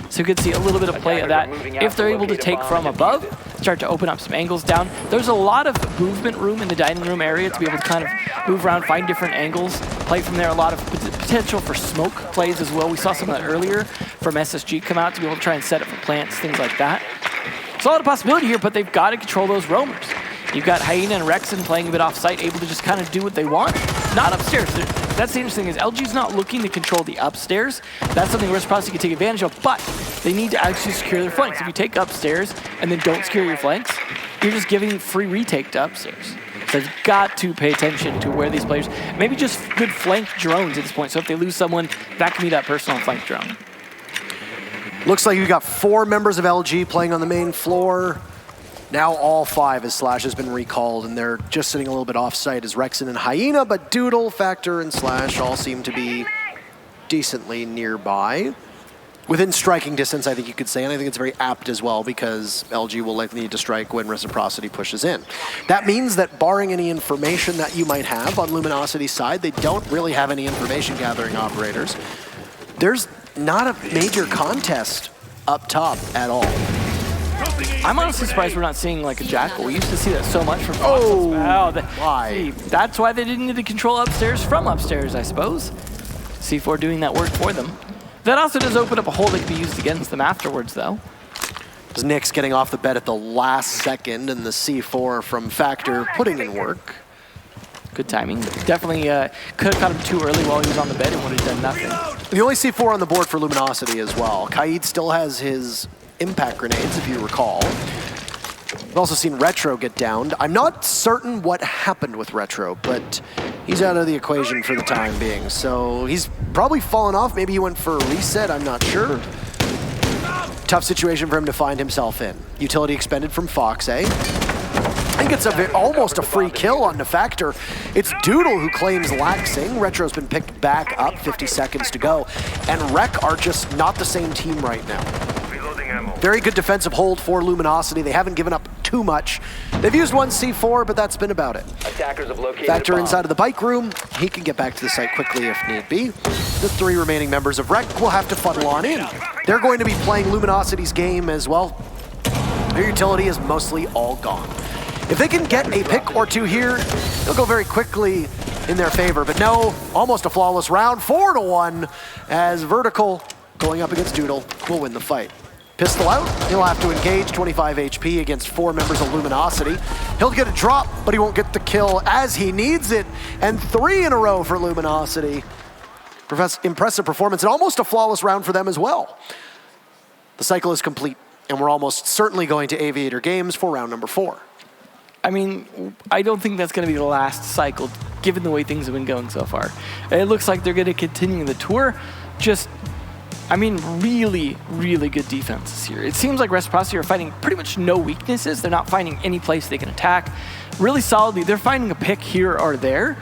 So you could see a little bit of play of that. If they're able to take from above, start to open up some angles down. There's a lot of movement room in the dining room area to be able to kind of move around, find different angles, play from there. A lot of potential for smoke plays as well. We saw some of that earlier from SSG come out to be able to try and set it for plants, things like that. There's a lot of possibility here, but they've got to control those roamers. You've got Hyena and Rexon playing a bit off-site, able to just kind of do what they want. Not upstairs. That's the interesting thing is LG's not looking to control the upstairs. That's something Reciprocity can take advantage of, but they need to actually secure their flanks. If you take upstairs and then don't secure your flanks, you're just giving free retake to upstairs. So they've got to pay attention to where these players, maybe just good flank drones at this point. So if they lose someone, that can be that person on flank drone. Looks like you've got 4 members of LG playing on the main floor. Now all 5 as Slash has been recalled, and they're just sitting a little bit off-site as Rexon and Hyena, but Doodle, Factor, and Slash all seem to be decently nearby. Within striking distance, I think you could say, and I think it's very apt as well because LG will likely need to strike when Reciprocity pushes in. That means that barring any information that you might have on Luminosity's side, they don't really have any information gathering operators. There's not a major contest up top at all. I'm honestly surprised we're not seeing like a Jackal. We used to see that so much from Fox. Oh, wow. Why? That's why they didn't need to control upstairs from upstairs, I suppose. C4 doing that work for them. That also does open up a hole that can be used against them afterwards, though. As Nyx getting off the bed at the last second, and the C4 from Factor putting in work. Good timing. Definitely could have caught him too early while he was on the bed and would have done nothing. The only C4 on the board for Luminosity as well. Kaid still has his impact grenades, if you recall. We've also seen Retro get downed. I'm not certain what happened with Retro, but he's out of the equation for the time being. So he's probably fallen off. Maybe he went for a reset, I'm not sure. Tough situation for him to find himself in. Utility expended from Fox, I think it's almost a free kill on the Factor. It's Doodle who claims Laxing. Retro's been picked back up, 50 seconds to go. And Rec are just not the same team right now. Very good defensive hold for Luminosity. They haven't given up too much. They've used one C4, but that's been about it. Attackers have located Factor a bomb. inside of the bike room. He can get back to the site quickly if need be. The 3 remaining members of REC will have to funnel on in. They're going to be playing Luminosity's game as well. Their utility is mostly all gone. If they can get a pick or 2 here, it'll go very quickly in their favor. But no, almost a flawless round, 4-1, as Vertical going up against Doodle will win the fight. Pistol out, he'll have to engage 25 HP against 4 members of Luminosity. He'll get a drop, but he won't get the kill as he needs it. And 3 in a row for Luminosity. Impressive performance and almost a flawless round for them as well. The cycle is complete, and we're almost certainly going to Aviator Games for round number 4. I mean, I don't think that's going to be the last cycle, given the way things have been going so far. It looks like they're going to continue the tour. Just, I mean, really, really good defenses here. It seems like Reciprocity are fighting pretty much no weaknesses. They're not finding any place they can attack. Really solidly, they're finding a pick here or there,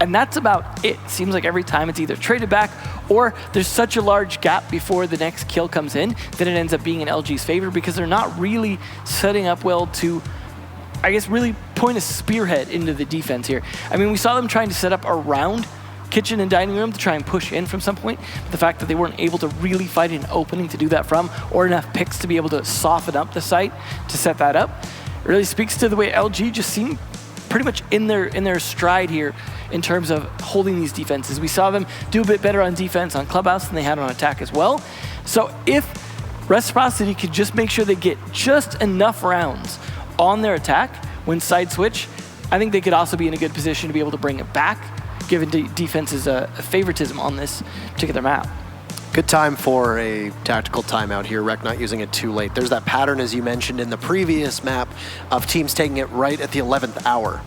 and that's about it. Seems like every time it's either traded back or there's such a large gap before the next kill comes in that it ends up being in LG's favor because they're not really setting up well to, I guess, really point a spearhead into the defense here. I mean, we saw them trying to set up around kitchen and dining room to try and push in from some point. But the fact that they weren't able to really find an opening to do that from, or enough picks to be able to soften up the site to set that up, really speaks to the way LG just seemed pretty much in their stride here in terms of holding these defenses. We saw them do a bit better on defense on Clubhouse than they had on attack as well. So if Reciprocity could just make sure they get just enough rounds on their attack when side switch, I think they could also be in a good position to be able to bring it back, given defense's a favoritism on this particular map. Good time for a tactical timeout here. REC not using it too late. There's that pattern, as you mentioned in the previous map, of teams taking it right at the 11th hour.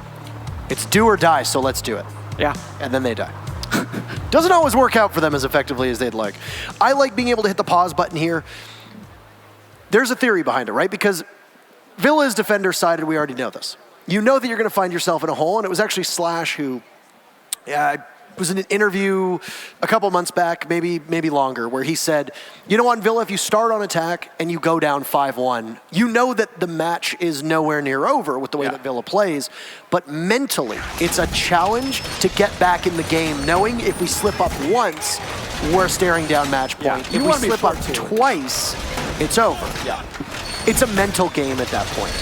It's do or die, so let's do it. Yeah. And then they die. Doesn't always work out for them as effectively as they'd like. I like being able to hit the pause button here. There's a theory behind it, right? Because Villa's defender sided, we already know this. You know that you're going to find yourself in a hole, and it was actually Slash who was in an interview a couple months back, maybe longer, where he said, you know, on Villa, if you start on attack and you go down 5-1, you know that the match is nowhere near over with the way that Villa plays, but mentally, it's a challenge to get back in the game, knowing if we slip up once, we're staring down match point. If we slip up twice, it's over. Yeah. It's a mental game at that point.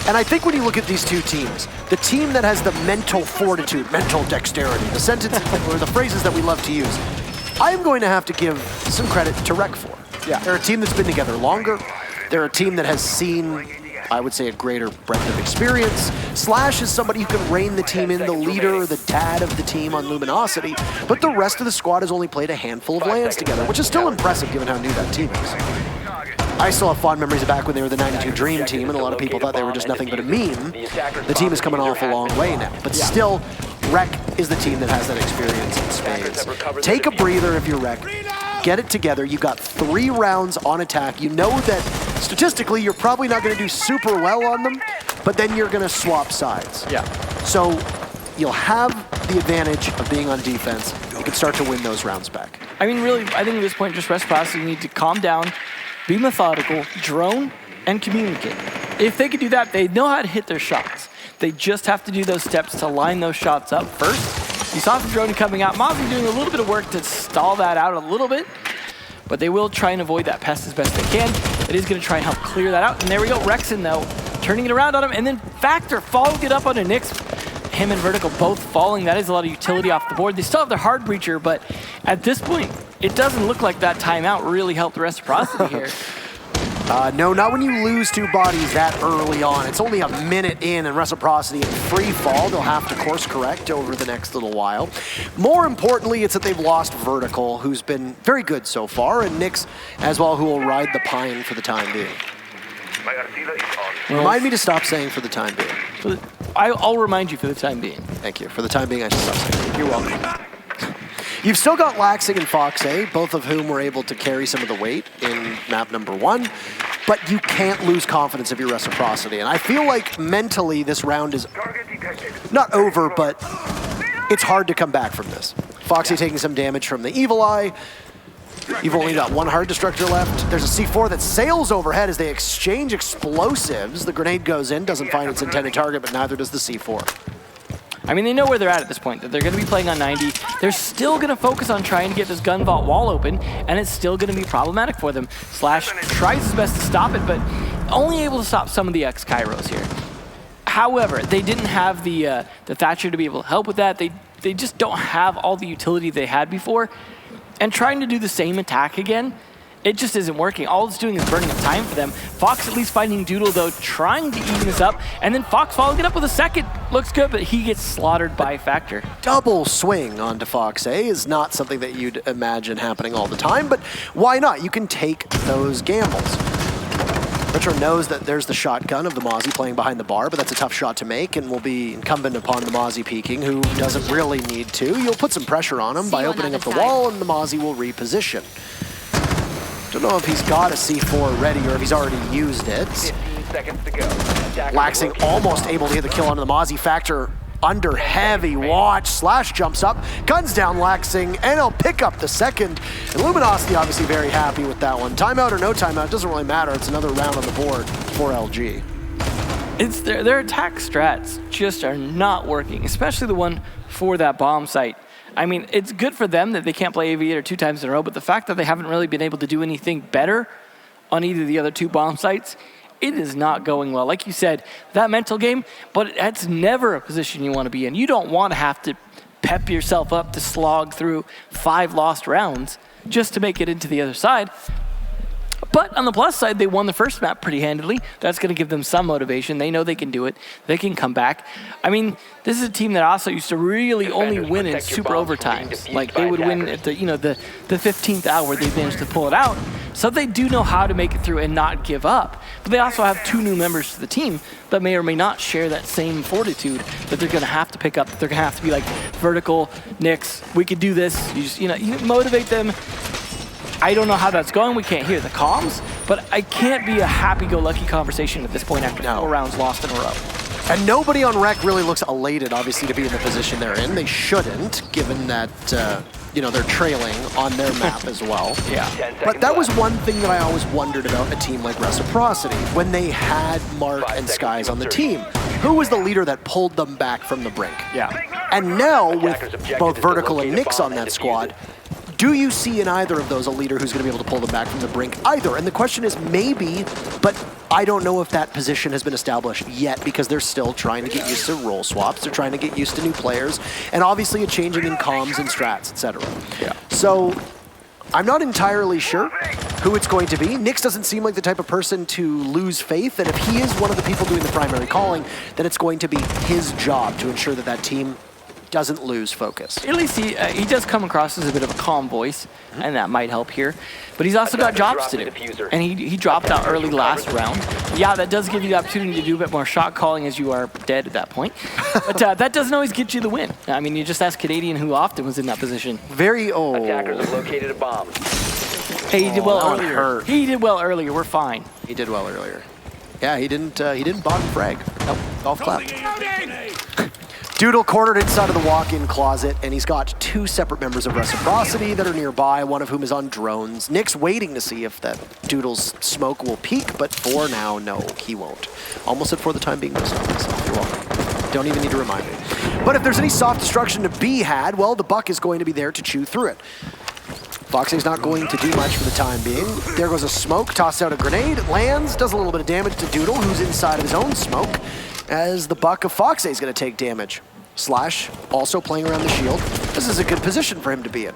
And I think when you look at these two teams, the team that has the mental fortitude, mental dexterity, the sentences or the phrases that we love to use, I'm going to have to give some credit to REC for. Yeah. They're a team that's been together longer. They're a team that has seen, I would say, a greater breadth of experience. Slash is somebody who can rein the team in, the leader, the dad of the team on Luminosity, but the rest of the squad has only played a handful of LANs together, which is still impressive given how new that team is. I still have fond memories of back when they were the 92 Dream Team, and a lot of people thought they were just nothing but a meme. The team is coming off a long way now, but still, REC is the team that has that experience in spades. Take a breather if you're REC. Get it together. You got 3 rounds on attack. You know that statistically you're probably not going to do super well on them, but then you're going to swap sides. Yeah. So you'll have the advantage of being on defense. You can start to win those rounds back. I mean, really, I think at this point, just Reciprocity need to calm down, be methodical, drone, and communicate. If they could do that, they know how to hit their shots. They just have to do those steps to line those shots up first. You saw the drone coming out. Mozzie doing a little bit of work to stall that out a little bit, but they will try and avoid that pest as best they can. It is going to try and help clear that out. And there we go, Rexon, though, turning it around on him, and then Factor following it up on a Nyx. Him and Vertical both falling. That is a lot of utility off the board. They still have their hard breacher, but at this point, it doesn't look like that timeout really helped Reciprocity here. No, not when you lose 2 bodies that early on. It's only a minute in, and Reciprocity in free fall. They'll have to course correct over the next little while. More importantly, it's that they've lost Vertical, who's been very good so far, and Nyx as well, who will ride the pine for the time being. Remind me to stop saying for the time being. I'll remind you for the time being. Thank you. For the time being, I should stop saying it. You're welcome. You've still got Laxing and Fox A, both of whom were able to carry some of the weight in map number 1, but you can't lose confidence of your Reciprocity. And I feel like mentally this round is not over, but it's hard to come back from this. Foxy taking some damage from the Evil Eye. You've only got one Heart Destructor left. There's a C4 that sails overhead as they exchange explosives. The grenade goes in, doesn't find its intended target, but neither does the C4. I mean, they know where they're at this point, that they're going to be playing on 90. They're still going to focus on trying to get this gun vault wall open, and it's still going to be problematic for them. Slash tries his best to stop it, but only able to stop some of the X-Kairos here. However, they didn't have the Thatcher to be able to help with that. They just don't have all the utility they had before. And trying to do the same attack again, it just isn't working. All it's doing is burning up time for them. Fox at least finding Doodle, though, trying to even this up. And then Fox following it up with a second. Looks good, but he gets slaughtered by Factor. Double swing onto Fox A is not something that you'd imagine happening all the time, but why not? You can take those gambles. Retro knows that there's the shotgun of the Mozzie playing behind the bar, but that's a tough shot to make and will be incumbent upon the Mozzie peeking, who doesn't really need to. You'll put some pressure on him by opening up the wall, and the Mozzie will reposition. Don't know if he's got a C4 ready or if he's already used it. 15 seconds to go. Laxing almost able to hit the kill onto the Mozzie. Factor under heavy watch. Slash jumps up, guns down Laxing, and he'll pick up the second. And Luminosity obviously very happy with that one. Timeout or no timeout, doesn't really matter. It's another round on the board for LG. It's their attack strats just are not working, especially the one for that bomb site. I mean, it's good for them that they can't play Aviator 2 times in a row, but the fact that they haven't really been able to do anything better on either of the other two bomb sites, it is not going well. Like you said, that mental game, but that's never a position you want to be in. You don't want to have to pep yourself up to slog through 5 lost rounds just to make it into the other side. But on the plus side, they won the first map pretty handily. That's going to give them some motivation. They know they can do it. They can come back. I mean, this is a team that also used to really only win in super overtimes. Like they would win at the 15th hour. They managed to pull it out. So they do know how to make it through and not give up. But they also have 2 new members to the team that may or may not share that same fortitude that they're going to have to pick up. That they're going to have to be like, Vertical, Nyx, we could do this. You motivate them. I don't know how that's going. We can't hear the comms, but I can't be a happy-go-lucky conversation at this point after 4 rounds lost in a row. And nobody on Rec really looks elated, obviously, to be in the position they're in. They shouldn't, given that, they're trailing on their map as well. Yeah. But that was one thing that I always wondered about a team like Reciprocity, when they had Mark and Skies on the team. Who was the leader that pulled them back from the brink? Yeah. And now, with both Vertical and Nyx on that squad, do you see in either of those a leader who's going to be able to pull them back from the brink? Either. And the question is maybe, but I don't know if that position has been established yet because they're still trying to get used to role swaps. They're trying to get used to new players and obviously a changing in comms and strats, etc. Yeah. So I'm not entirely sure who it's going to be. Nyx doesn't seem like the type of person to lose faith, and if he is one of the people doing the primary calling, then it's going to be his job to ensure that that team doesn't lose focus. At least he does come across as a bit of a calm voice, and that might help here. But he's also got jobs to do, and he dropped out early last round. Yeah, that does give you the opportunity to do a bit more shot calling as you are dead at that point. But that doesn't always get you the win. I mean, you just ask Canadian who often was in that position. Attackers have located a bomb. Hey, he did well that earlier. hurt. He did well earlier. We're fine. He did well earlier. Yeah, he didn't bottom frag. Nope, golf clap. Doodle cornered inside of the walk-in closet, and he's got 2 separate members of Reciprocity that are nearby, one of whom is on drones. Nick's waiting to see if that Doodle's smoke will peak, but for now, no, he won't. Almost said for the time being, no, stop myself. You're welcome. Don't even need to remind me. But if there's any soft destruction to be had, well, the Buck is going to be there to chew through it. Foxy's not going to do much for the time being. There goes a smoke, tossed out a grenade, it lands, does a little bit of damage to Doodle, who's inside of his own smoke, as the Buck of Foxy is going to take damage. Slash also playing around the shield. This is a good position for him to be in.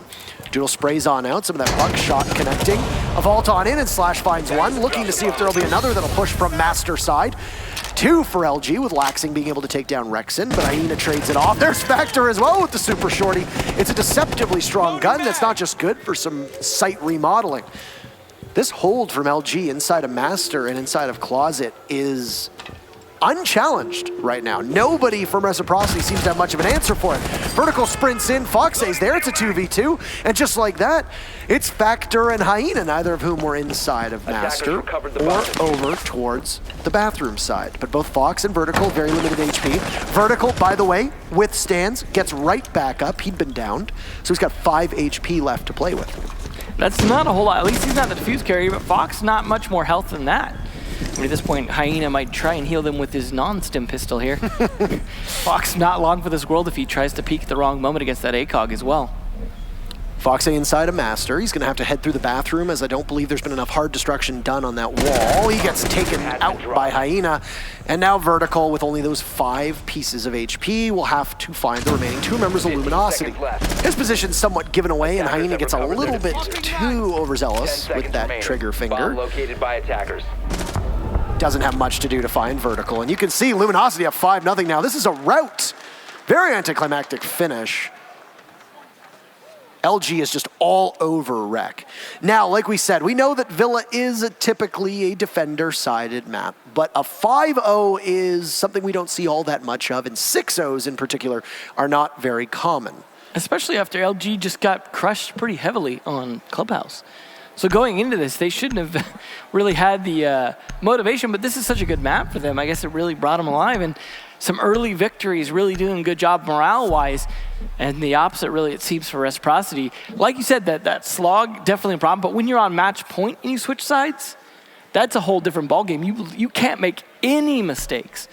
Doodle sprays on out, some of that Buck shot connecting. A vault on in, and Slash finds one, looking to see if there'll be another that'll push from Master side. 2 for LG, with Laxing being able to take down Rexon, but Hyena trades it off. There's Factor as well with the Super Shorty. It's a deceptively strong gun that's not just good for some site remodeling. This hold from LG inside of Master and inside of Closet is unchallenged right now. Nobody from Reciprocity seems to have much of an answer for it. Vertical sprints in, Foxy's there, it's a 2v2, and just like that, it's Factor and Hyena, neither of whom were inside of Master or over towards the bathroom side. But both Fox and Vertical, very limited HP. Vertical, by the way, withstands, gets right back up. He'd been downed, so he's got 5 HP left to play with. That's not a whole lot. At least he's not the defuse carrier, but Fox not much more health than that. I mean, at this point, Hyena might try and heal them with his non-stim pistol here. Fox not long for this world if he tries to peek at the wrong moment against that ACOG as well. Foxe inside a Master. He's going to have to head through the bathroom, as I don't believe there's been enough hard destruction done on that wall. He gets taken out by Hyena. And now Vertical, with only those 5 pieces of HP, will have to find the remaining 2 members of Luminosity. His position's somewhat given away, and Hyena gets a little bit too overzealous with that trigger finger. Located by attackers. Doesn't have much to do to find Vertical. And you can see Luminosity up 5-0 now. This is a rout. Very anticlimactic finish. LG is just all over Rec. Now, like we said, we know that Villla is typically a defender-sided map, but a 5-0 is something we don't see all that much of, and 6-0s in particular are not very common. Especially after LG just got crushed pretty heavily on Clubhouse. So going into this, they shouldn't have really had the motivation, but this is such a good map for them. I guess it really brought them alive, and some early victories, really doing a good job morale-wise, and the opposite, really, it seems, for Reciprocity. Like you said, that slog, definitely a problem, but when you're on match point and you switch sides, that's a whole different ballgame. You can't make any mistakes,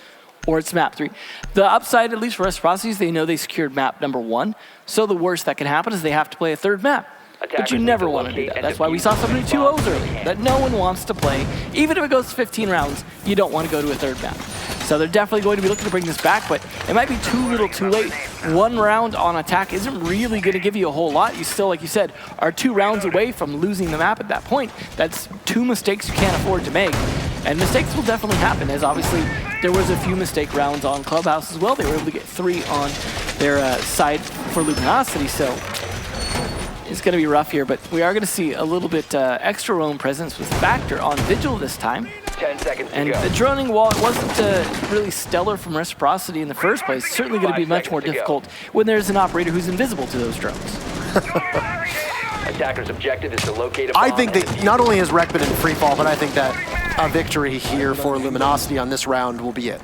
or it's map 3. The upside, at least for Reciprocity, is they know they secured map number 1, so the worst that can happen is they have to play a 3rd map. But you never want to do that. That's why we saw so many 2-0s early, that no one wants to play. Even if it goes 15 rounds, you don't want to go to a 3rd map. So they're definitely going to be looking to bring this back, but it might be too little too late. 1 round on attack isn't really going to give you a whole lot. You still, like you said, are 2 rounds away from losing the map at that point. That's 2 mistakes you can't afford to make. And mistakes will definitely happen, as obviously there was a few mistake rounds on Clubhouse as well. They were able to get 3 on their side for Luminosity, so it's going to be rough here, but we are going to see a little bit extra roam presence with Factor on Vigil this time. 10 seconds to and go. The droning wall, it wasn't really stellar from Reciprocity in the first place. It's certainly going to be much more difficult when there's an operator who's invisible to those drones. Attacker's objective is to locate a bomb. I think that not only has Rec been in free fall, but I think that a victory here for Luminosity on this round will be it.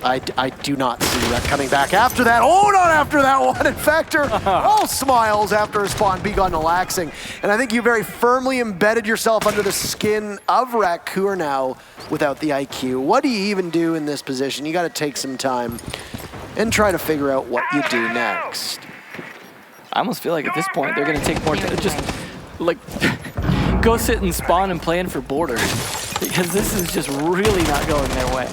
I do not see Rec coming back after that. Oh, not after that one. In Factor, all smiles after a spawn B gun relaxing. And I think you very firmly embedded yourself under the skin of Rec, who are now without the IQ. What do you even do in this position? You got to take some time and try to figure out what you do next. I almost feel like at this point they're going to take more time. Just like go sit and spawn and plan for border, because this is just really not going their way.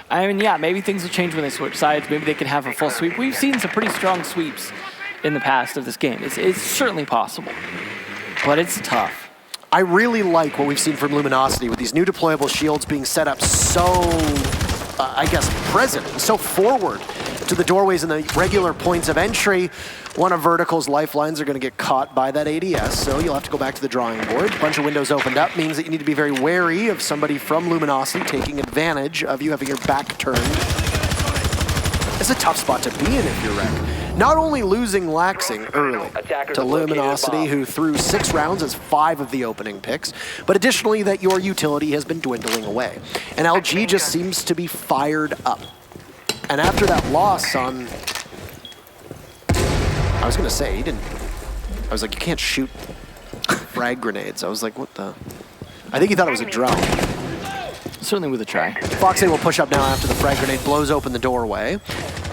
I mean, yeah, maybe things will change when they switch sides. Maybe they can have a full sweep. We've seen some pretty strong sweeps in the past of this game. It's certainly possible, but it's tough. I really like what we've seen from Luminosity with these new deployable shields being set up so, I guess, present, so forward to the doorways and the regular points of entry. One of Vertical's lifelines are going to get caught by that ADS, so you'll have to go back to the drawing board. A bunch of windows opened up means that you need to be very wary of somebody from Luminosity taking advantage of you having your back turned. It's a tough spot to be in if you're Rec. Not only losing Laxing early to Luminosity, who threw 6 rounds as 5 of the opening picks, but additionally that your utility has been dwindling away. And LG just seems to be fired up. And after that loss on, I was gonna say, I was like, you can't shoot frag grenades. I was like, what the? I think he thought it was a drone. Certainly with a try. Foxe will push up now after the frag grenade blows open the doorway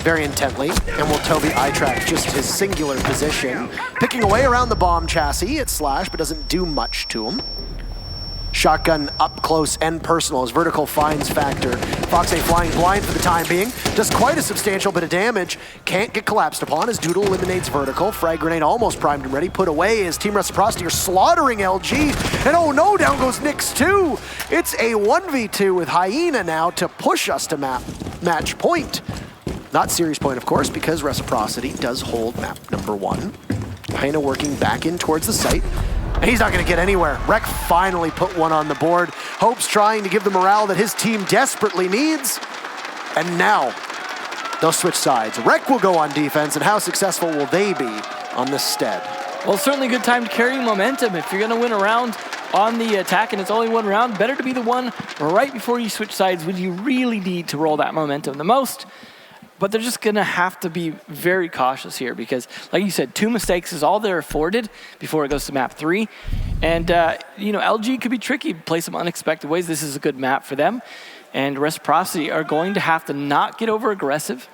very intently, and will Toby eye-track just his singular position. Picking away around the bomb chassis, it Slash, but doesn't do much to him. Shotgun up close and personal as Vertical finds Factor. Foxe flying blind for the time being. Does quite a substantial bit of damage. Can't get collapsed upon as Doodle eliminates Vertical. Frag grenade almost primed and ready. Put away as Team Reciprocity are slaughtering LG. And oh no, down goes Nyx too. It's a 1v2 with Hyena now to push us to match point. Not series point, of course, because Reciprocity does hold map number 1. Hyena working back in towards the site. And he's not going to get anywhere. Rec finally put one on the board. Hope's trying to give the morale that his team desperately needs. And now, they'll switch sides. Rec will go on defense, and how successful will they be on this stead? Well, certainly a good time to carry momentum. If you're going to win a round on the attack and it's only 1 round, better to be the one right before you switch sides when you really need to roll that momentum the most. but they're just going to have to be very cautious here because, like you said, 2 mistakes is all they're afforded before it goes to map 3. And, LG could be tricky, play some unexpected ways. This is a good map for them. And Reciprocity are going to have to not get over aggressive.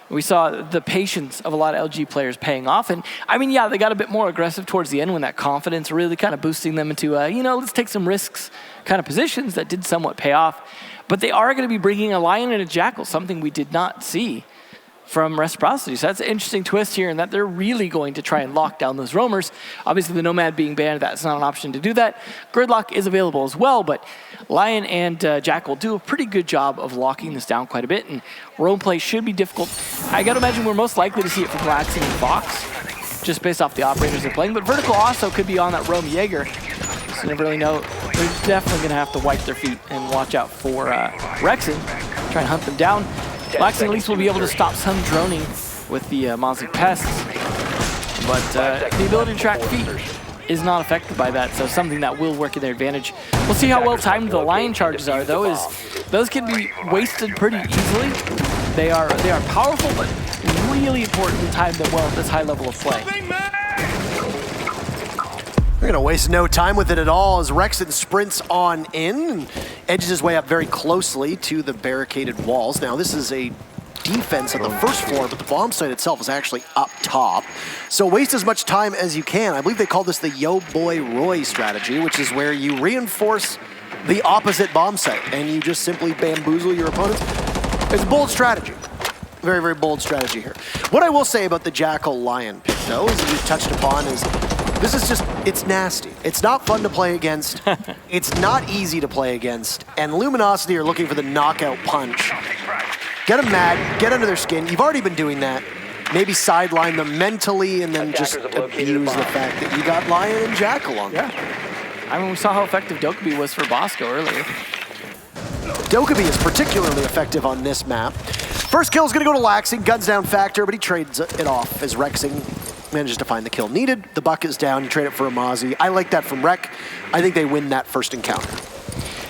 We saw the patience of a lot of LG players paying off. And, they got a bit more aggressive towards the end when that confidence really kind of boosting them into, let's take some risks kind of positions that did somewhat pay off. But they are going to be bringing a Lion and a Jackal, something we did not see from Reciprocity. So that's an interesting twist here in that they're really going to try and lock down those roamers. Obviously, the Nomad being banned, that's not an option to do that. Gridlock is available as well, but Lion and Jackal do a pretty good job of locking this down quite a bit, and roam play should be difficult. I got to imagine we're most likely to see it from Laxing and Fox, just based off the operators they're playing, but Vertical also could be on that roam Jaeger. So you never really know. They're definitely going to have to wipe their feet and watch out for Rexen, try and hunt them down. Laxing at least will be able to stop some droning with the Mozzie pests, but the ability to track feet is not affected by that, so something that will work in their advantage. We'll see how well timed the Lion charges are, though, is those can be wasted pretty easily. They are powerful, but really important to time them well at this high level of play. We're going to waste no time with it at all as Rexen sprints on in and edges his way up very closely to the barricaded walls. Now, this is a defense on the first floor, but the bomb site itself is actually up top. So waste as much time as you can. I believe they call this the Yo Boy Roy strategy, which is where you reinforce the opposite bomb site and you just simply bamboozle your opponents. It's a bold strategy. Very, very bold strategy here. What I will say about the Jackal Lion pick, though, as you touched upon, is this is just, it's nasty. It's not fun to play against. It's not easy to play against. And Luminosity are looking for the knockout punch. Get them mad, get under their skin. You've already been doing that. Maybe sideline them mentally and then just abuse the fact that you got Lion and Jackal on them. Yeah. We saw how effective Dokkaebi was for Bosco earlier. Dokkaebi is particularly effective on this map. First kill is going to go to Laxing, guns down Factor, but he trades it off as Rexing manages to find the kill needed. The buck is down, you trade it for a Mozzie. I like that from Rec. I think they win that first encounter.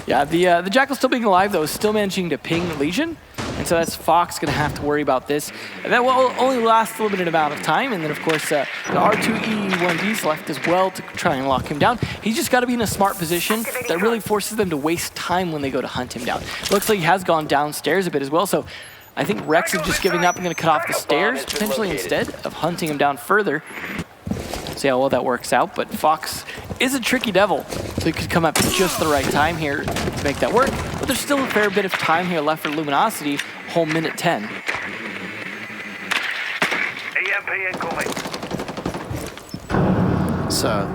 Yeah, the Jackal still being alive, though, is still managing to ping Legion. And so that's Fox going to have to worry about this. And that will only last a limited amount of time. And then, of course, the R2E1D is left as well to try and lock him down. He's just got to be in a smart position that really forces them to waste time when they go to hunt him down. Looks like he has gone downstairs a bit as well. So I think Rex is just giving up and going to cut off the stairs, potentially instead of hunting him down further. See how well that works out. But Fox is a tricky devil, so he could come up at just the right time here to make that work. But there's still a fair bit of time here left for Luminosity, whole minute 10. EMP incoming. So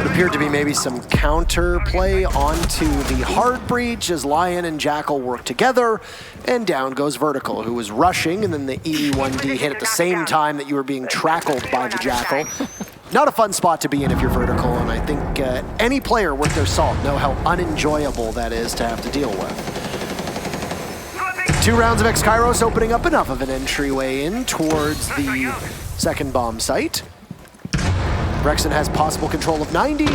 it appeared to be maybe some counter play onto the hard breach as Lion and Jackal work together, and down goes Vertical, who was rushing, and then the E1D hit at the same time that you were being trackled by the Jackal. Not a fun spot to be in if you're Vertical, and I think any player worth their salt know how unenjoyable that is to have to deal with. 2 rounds of X-Kairos opening up enough of an entryway in towards the second bomb site. Rexen has possible control of 90,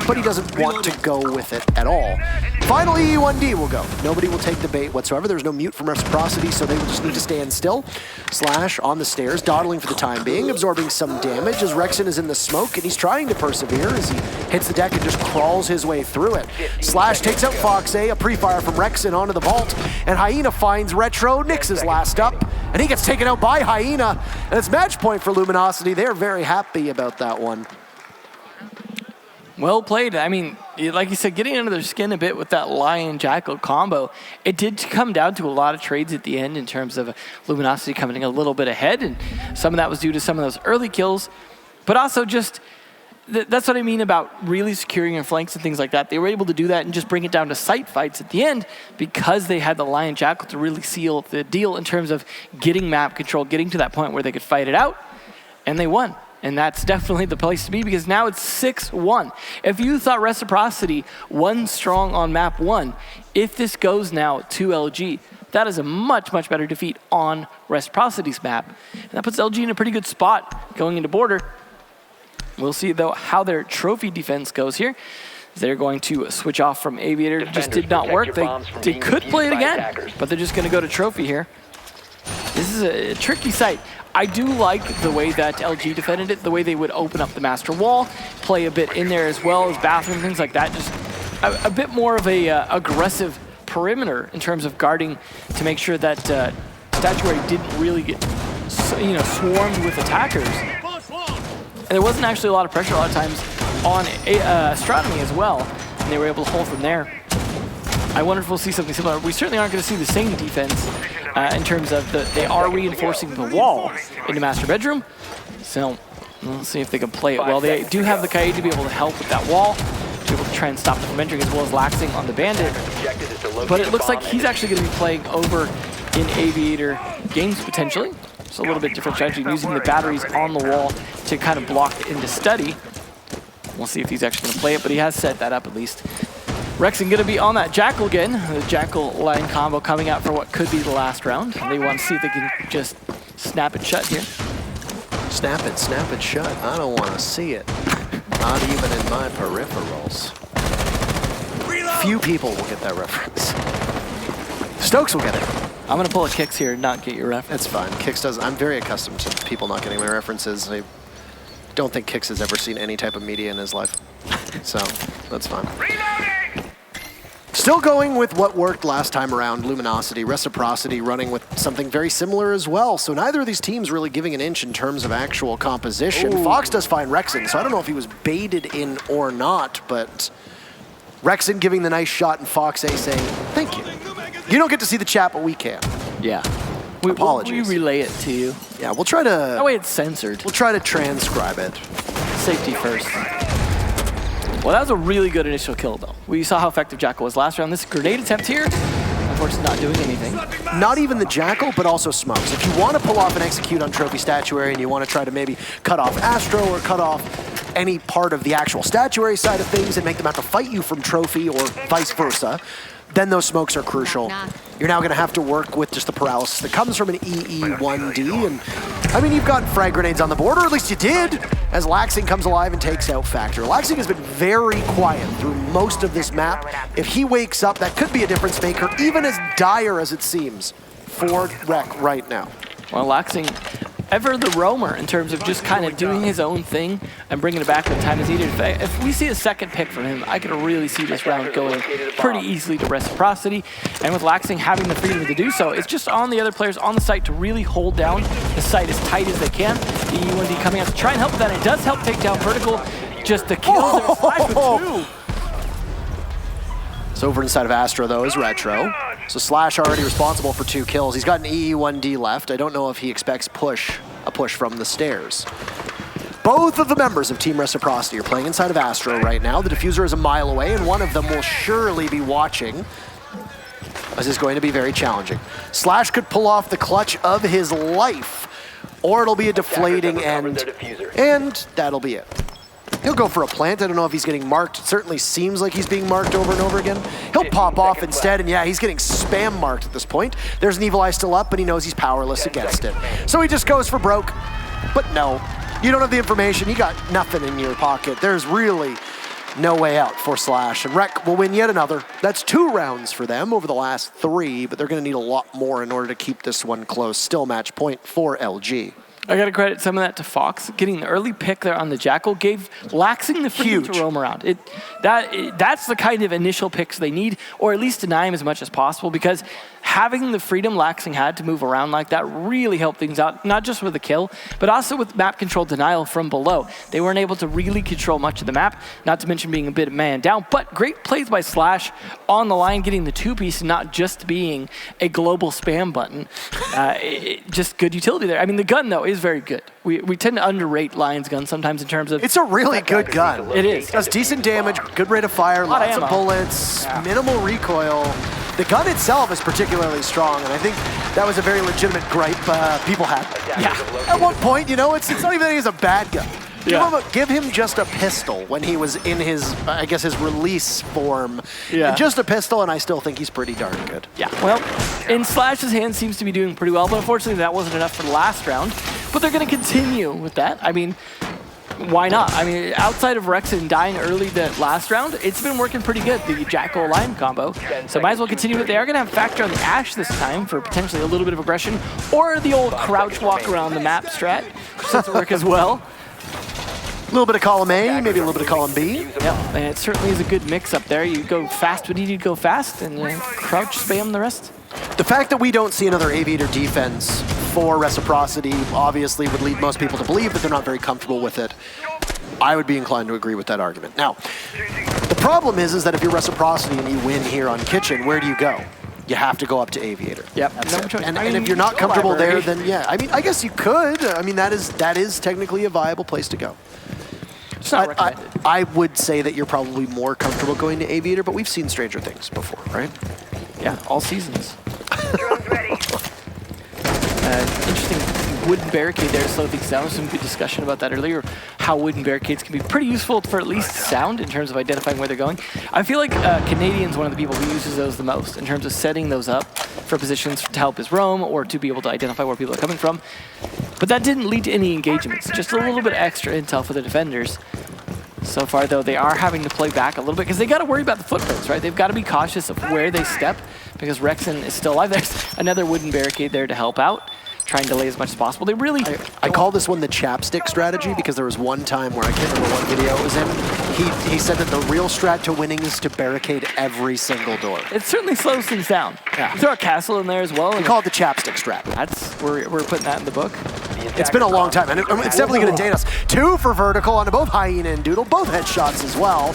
but he doesn't want to go with it at all. Finally, E1D will go. Nobody will take the bait whatsoever. There's no mute from Reciprocity, so they will just need to stand still. Slash on the stairs, dawdling for the time being, absorbing some damage as Rexen is in the smoke, and he's trying to persevere as he hits the deck and just crawls his way through it. Slash takes out Fox A pre-fire from Rexen onto the vault, and Hyena finds Retro. Nix is last up, and he gets taken out by Hyena, and it's match point for Luminosity. They're very happy about that one. Well played. I mean, like you said, getting under their skin a bit with that Lion-Jackal combo, it did come down to a lot of trades at the end in terms of Luminosity coming a little bit ahead, and some of that was due to some of those early kills, but also just, that's what I mean about really securing your flanks and things like that. They were able to do that and just bring it down to sight fights at the end because they had the Lion-Jackal to really seal the deal in terms of getting map control, getting to that point where they could fight it out, and they won. And that's definitely the place to be because now it's 6-1. If you thought Reciprocity won strong on map 1, if this goes now to LG, that is a much, much better defeat on Reciprocity's map. And that puts LG in a pretty good spot going into border. We'll see, though, how their trophy defense goes here. They're going to switch off from Aviator. It just did not work. They could play it again, but they're just going to go to trophy here. This is a tricky site. I do like the way that LG defended it, the way they would open up the master wall, play a bit in there as well as bathroom, things like that. Just a bit more of a aggressive perimeter in terms of guarding to make sure that Statuary didn't really get swarmed with attackers. And there wasn't actually a lot of pressure a lot of times on Astronomy as well, and they were able to hold from there. I wonder if we'll see something similar. We certainly aren't going to see the same defense in terms of they are reinforcing the wall in the master bedroom. So we'll see if they can play it well. They do have the Kaid to be able to help with that wall, to be able to try and stop them from entering, as well as laxing on the Bandit. But it looks like he's actually going to be playing over in Aviator games potentially. So a little bit different strategy, using the batteries on the wall to kind of block into study. We'll see if he's actually going to play it, but he has set that up at least. Rexing going to be on that Jackal again. The Jackal line combo coming out for what could be the last round. They want to see if they can just snap it shut here. Snap it shut. I don't want to see it. Not even in my peripherals. Few people will get that reference. Stokes will get it. I'm going to pull a Kicks here and not get your reference. That's fine. Kicks does. I'm very accustomed to people not getting my references. I don't think Kicks has ever seen any type of media in his life. So that's fine. Still going with what worked last time around, Luminosity, Reciprocity running with something very similar as well. So neither of these teams really giving an inch in terms of actual composition. Ooh. Fox does find Rexin, so I don't know if he was baited in or not, but Rexin giving the nice shot and Fox A saying, thank you. You don't get to see the chat, but we can. Yeah. Apologies. We relay it to you. Yeah, we'll try to... That way it's censored. We'll try to transcribe it. Safety first. Well, that was a really good initial kill, though. We saw how effective Jackal was last round. This grenade attempt here, unfortunately not doing anything. Not even the Jackal, but also smokes. If you want to pull off and execute on Trophy Statuary and you want to try to maybe cut off Astro or cut off any part of the actual Statuary side of things and make them have to fight you from Trophy or vice versa, then those smokes are crucial. You're now going to have to work with just the paralysis that comes from an EE1D. And I mean, you've got frag grenades on the board, or at least you did, as Laxing comes alive and takes out Factor. Laxing has been very quiet through most of this map. If he wakes up, that could be a difference maker, even as dire as it seems for Rec right now. Well, Laxing, ever the roamer in terms of just kind of doing his own thing and bringing it back when time is needed. If we see a second pick from him, I could really see this round going pretty easily to Reciprocity. And with Laxing having the freedom to do so, it's just on the other players on the site to really hold down the site as tight as they can. The E1D coming out to try and help with that. It does help take down Vertical. Just the kills. There's 5 with 2. So over inside of Astro, though, is Retro. So Slash already responsible for 2 kills. He's got an EE1D left. I don't know if he expects a push from the stairs. Both of the members of Team Reciprocity are playing inside of Astro right now. The diffuser is a mile away, and one of them will surely be watching. This is going to be very challenging. Slash could pull off the clutch of his life, or it'll be a deflating end, and that'll be it. He'll go for a plant. I don't know if he's getting marked. It certainly seems like he's being marked over and over again. He'll pop off instead, and yeah, he's getting spam marked at this point. There's an Evil Eye still up, but he knows he's powerless against it. So he just goes for broke, but no. You don't have the information. You got nothing in your pocket. There's really no way out for Slash, and Rec will win yet another. That's 2 rounds for them over the last 3, but they're going to need a lot more in order to keep this one close. Still match point for LG. I got to credit some of that to Fox. Getting the early pick there on the Jackal gave Laxing the freedom to roam around. That's the kind of initial picks they need, or at least deny him as much as possible, because having the freedom Laxing had to move around like that really helped things out, not just with the kill, but also with map control denial from below. They weren't able to really control much of the map, not to mention being a bit of man down, but great plays by Slash on the line, getting the 2-piece and not just being a global spam button. Just good utility there. I mean, the gun, though, is very good. We tend to underrate Lion's gun sometimes in terms of... It's a really good gun. It is. Does decent damage, good rate of fire, lots of bullets, minimal recoil. The gun itself is particularly strong, and I think that was a very legitimate gripe people had. Yeah. At one point, you know, it's not even that he's a bad gun. Give him just a pistol when he was in his, I guess, his release form. Yeah. Just a pistol, and I still think he's pretty darn good. Yeah, well, in Slash's hand seems to be doing pretty well, but unfortunately that wasn't enough for the last round. But they're going to continue with that. I mean, why not? I mean, outside of Rexon dying early the last round, it's been working pretty good, the Jackal Lion combo. So might as well continue it. They are going to have Factor on the Ashe this time for potentially a little bit of aggression, or the old crouch walk around the map strat, which doesn't work as well. A little bit of column A, maybe a little bit of column B. Yeah, and it certainly is a good mix up there. You go fast when you need to go fast, and crouch spam the rest. The fact that we don't see another Aviator defense for Reciprocity obviously would lead most people to believe that they're not very comfortable with it. I would be inclined to agree with that argument. Now, the problem is that if you're Reciprocity and you win here on Kitchen, where do you go? You have to go up to Aviator. Yep. And if you're not comfortable there, then yeah. I mean, I guess you could. I mean, that is technically a viable place to go. It's not recommended. I would say that you're probably more comfortable going to Aviator, but we've seen stranger things before, right? Yeah, all seasons. Drone's ready. Interesting wooden barricade there, so things down. Some good discussion about that earlier, how wooden barricades can be pretty useful for at least sound in terms of identifying where they're going. I feel like Canadian's one of the people who uses those the most in terms of setting those up for positions to help his roam or to be able to identify where people are coming from. But that didn't lead to any engagements, just a little bit extra intel for the defenders. So far, though, they are having to play back a little bit because they got to worry about the footprints, right? They've got to be cautious of where they step because Rexon is still alive. There's another wooden barricade there to help out, trying to delay as much as possible. They really... I call this one the chapstick strategy because there was one time where I can't remember what video it was in. He said that the real strat to winning is to barricade every single door. It certainly slows things down. Yeah. You throw a castle in there as well. We call it the chapstick strat. We're putting that in the book. It's been a long time, and it's definitely going to date us. 2 for Vertical on both Hyena and Doodle, both headshots as well.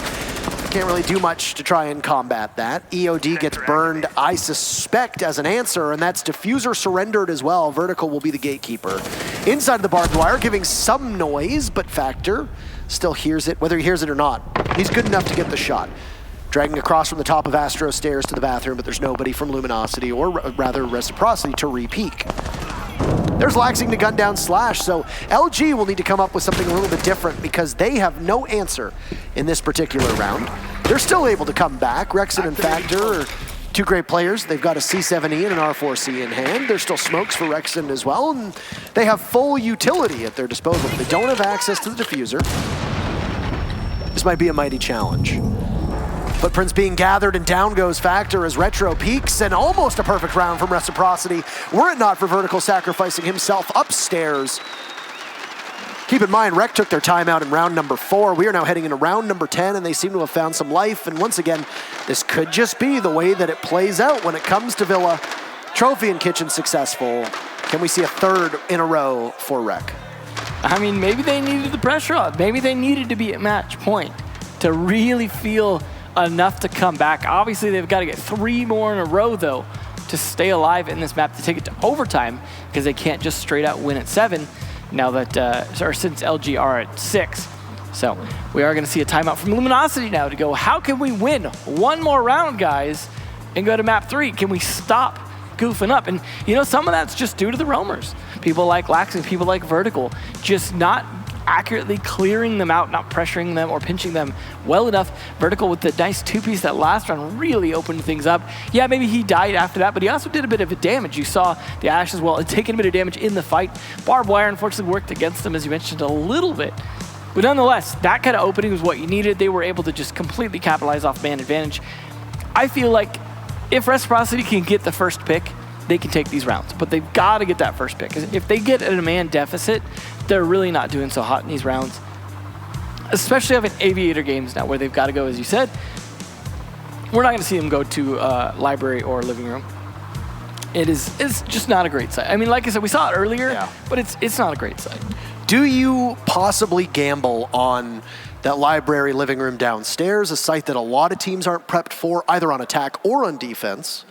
Can't really do much to try and combat that. EOD gets burned, I suspect, as an answer, and that's Diffuser surrendered as well. Vertical will be the gatekeeper. Inside the barbed wire, giving some noise, but Factor still hears it, whether he hears it or not. He's good enough to get the shot. Dragging across from the top of Astro stairs to the bathroom, but there's nobody from Luminosity, or rather Reciprocity, to re-peek. There's Laxing to gun down Slash, so LG will need to come up with something a little bit different because they have no answer in this particular round. They're still able to come back. Rexon and Factor are 2 great players. They've got a C7E and an R4C in hand. There's still smokes for Rexon as well, and they have full utility at their disposal, but they don't have access to the diffuser. This might be a mighty challenge. Footprints being gathered, and down goes Factor as Retro peaks, and almost a perfect round from Reciprocity, were it not for Vertical sacrificing himself upstairs. Keep in mind, Rec took their time out in round number 4. We are now heading into round number 10, and they seem to have found some life, and once again, this could just be the way that it plays out when it comes to Villla. Trophy and Kitchen successful. Can we see a 3rd in a row for Rec? I mean, maybe they needed the pressure on. Maybe they needed to be at match point to really feel enough to come back. Obviously, they've got to get 3 more in a row, though, to stay alive in this map, to take it to overtime, because they can't just straight out win at 7 now that, or since LG are at 6. So we are going to see a timeout from Luminosity now to go, how can we win 1 more round, guys, and go to map 3? Can we stop goofing up? And, you know, some of that's just due to the roamers. People like Laxing, people like Vertical, just not accurately clearing them out, not pressuring them or pinching them well enough. Vertical with the nice 2-piece that last round really opened things up. Yeah, maybe he died after that, but he also did a bit of damage. You saw the Ashe as well, taking a bit of damage in the fight. Barbed wire unfortunately worked against them, as you mentioned, a little bit. But nonetheless, that kind of opening was what you needed. They were able to just completely capitalize off man advantage. I feel like if Reciprocity can get the first pick, they can take these rounds, but they've got to get that first pick. If they get a man deficit, they're really not doing so hot in these rounds, especially having Aviator games now where they've got to go, as you said. We're not going to see them go to library or living room. It's just not a great sight. I mean, like I said, we saw it earlier, but it's not a great sight. Do you possibly gamble on that library living room downstairs, a site that a lot of teams aren't prepped for, either on attack or on defense,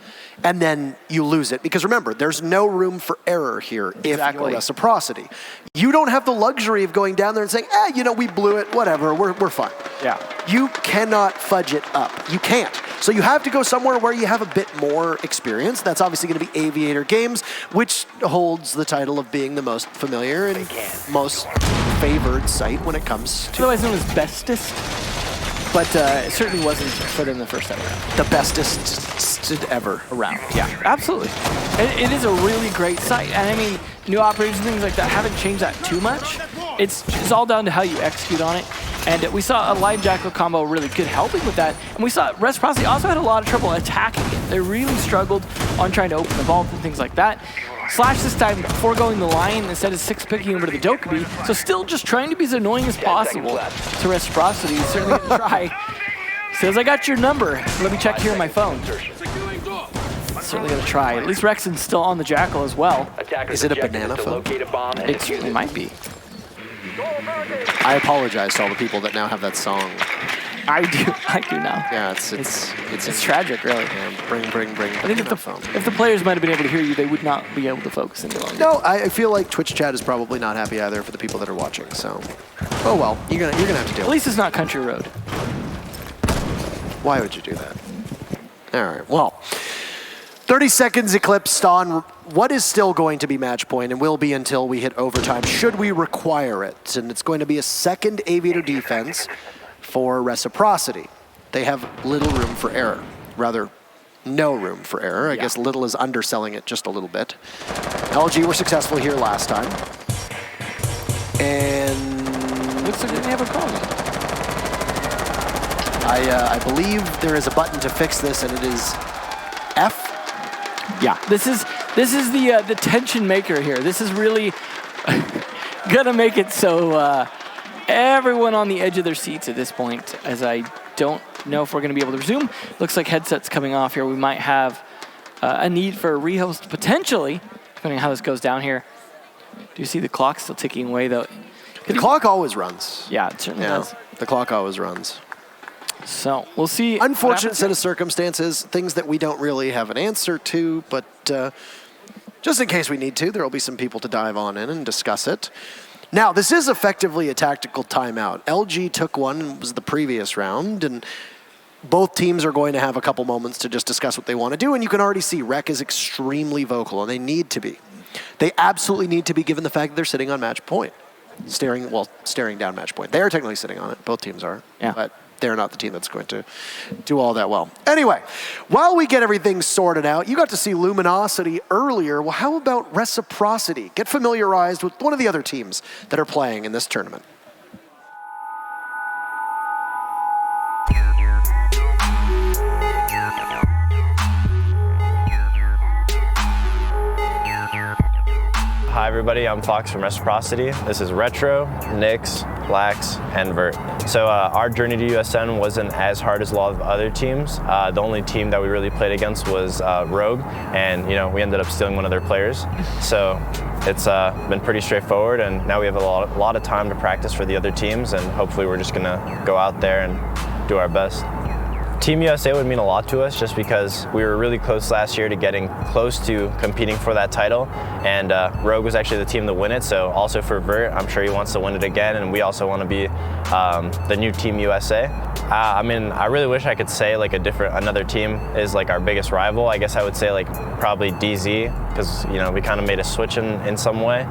and then you lose it? Because remember, there's no room for error here if you're Reciprocity. You don't have the luxury of going down there and saying, you know, we blew it, whatever, we're fine. Yeah. You cannot fudge it up. You can't. So you have to go somewhere where you have a bit more experience. That's obviously going to be Aviator Games, which holds the title of being the most familiar and most favored site when it comes to... Otherwise known as bestest, but it certainly wasn't for them the first time around. The bestest ever around. Yeah, absolutely. It is a really great site. And I mean, new operators and things like that haven't changed that too much. it's all down to how you execute on it. And we saw a Lion Jackal combo really good helping with that. And we saw Reciprocity also had a lot of trouble attacking it. They really struggled on trying to open the vault and things like that. Slash this time foregoing the Lion instead of 6-picking over to the Dokkaebi. So still just trying to be as annoying as possible to Reciprocity. He's certainly going to try. Says, I got your number. Let me check here on my phone. Certainly going to try. At least Rexon's still on the Jackal as well. Is it a banana phone? It certainly might be. I apologize to all the people that now have that song. I do now. Yeah, it's tragic, really. Yeah, bring I think if the players might have been able to hear you, they would not be able to focus any longer. No, I feel like Twitch chat is probably not happy either for the people that are watching. So, oh well, you're gonna have to deal. At least it's not Country Road. Why would you do that? All right, well, 30 seconds eclipsed on what is still going to be match point and will be until we hit overtime, should we require it. And it's going to be a second Aviator defense for Reciprocity. They have little room for error. Rather, no room for error. I guess little is underselling it just a little bit. LG were successful here last time. And looks like they didn't have a problem. I believe there is a button to fix this, and it is F. Yeah, this is the tension maker here. This is really gonna make it so everyone on the edge of their seats at this point, as I don't know if we're gonna be able to resume. Looks like headsets coming off here. We might have a need for a rehost potentially, depending on how this goes down here. Do you see the clock still ticking away though? The clock always runs. Yeah, it certainly does. The clock always runs. So we'll see. Unfortunate set of circumstances, things that we don't really have an answer to, but just in case we need to, there will be some people to dive on in and discuss it. Now, this is effectively a tactical timeout. LG took one, and was the previous round, and both teams are going to have a couple moments to just discuss what they want to do, and you can already see Rec is extremely vocal, and they need to be. They absolutely need to be, given the fact that they're sitting on match point. Staring down match point. They are technically sitting on it. Both teams are. Yeah. But they're not the team that's going to do all that well. Anyway, while we get everything sorted out, you got to see Luminosity earlier. Well, how about Reciprocity? Get familiarized with one of the other teams that are playing in this tournament. Hi everybody, I'm Fox from Reciprocity. This is Retro, Nyx, Lax, and Vert. So our journey to USN wasn't as hard as a lot of other teams. The only team that we really played against was Rogue, and we ended up stealing one of their players. So it's been pretty straightforward, and now we have a lot of time to practice for the other teams, and hopefully we're just gonna go out there and do our best. Team USA would mean a lot to us just because we were really close last year to getting close to competing for that title, and Rogue was actually the team to win it, so also for Vert, I'm sure he wants to win it again, and we also want to be the new Team USA. I mean, I really wish I could say like another team is like our biggest rival. I guess I would say like probably DZ, because we kind of made a switch in some way.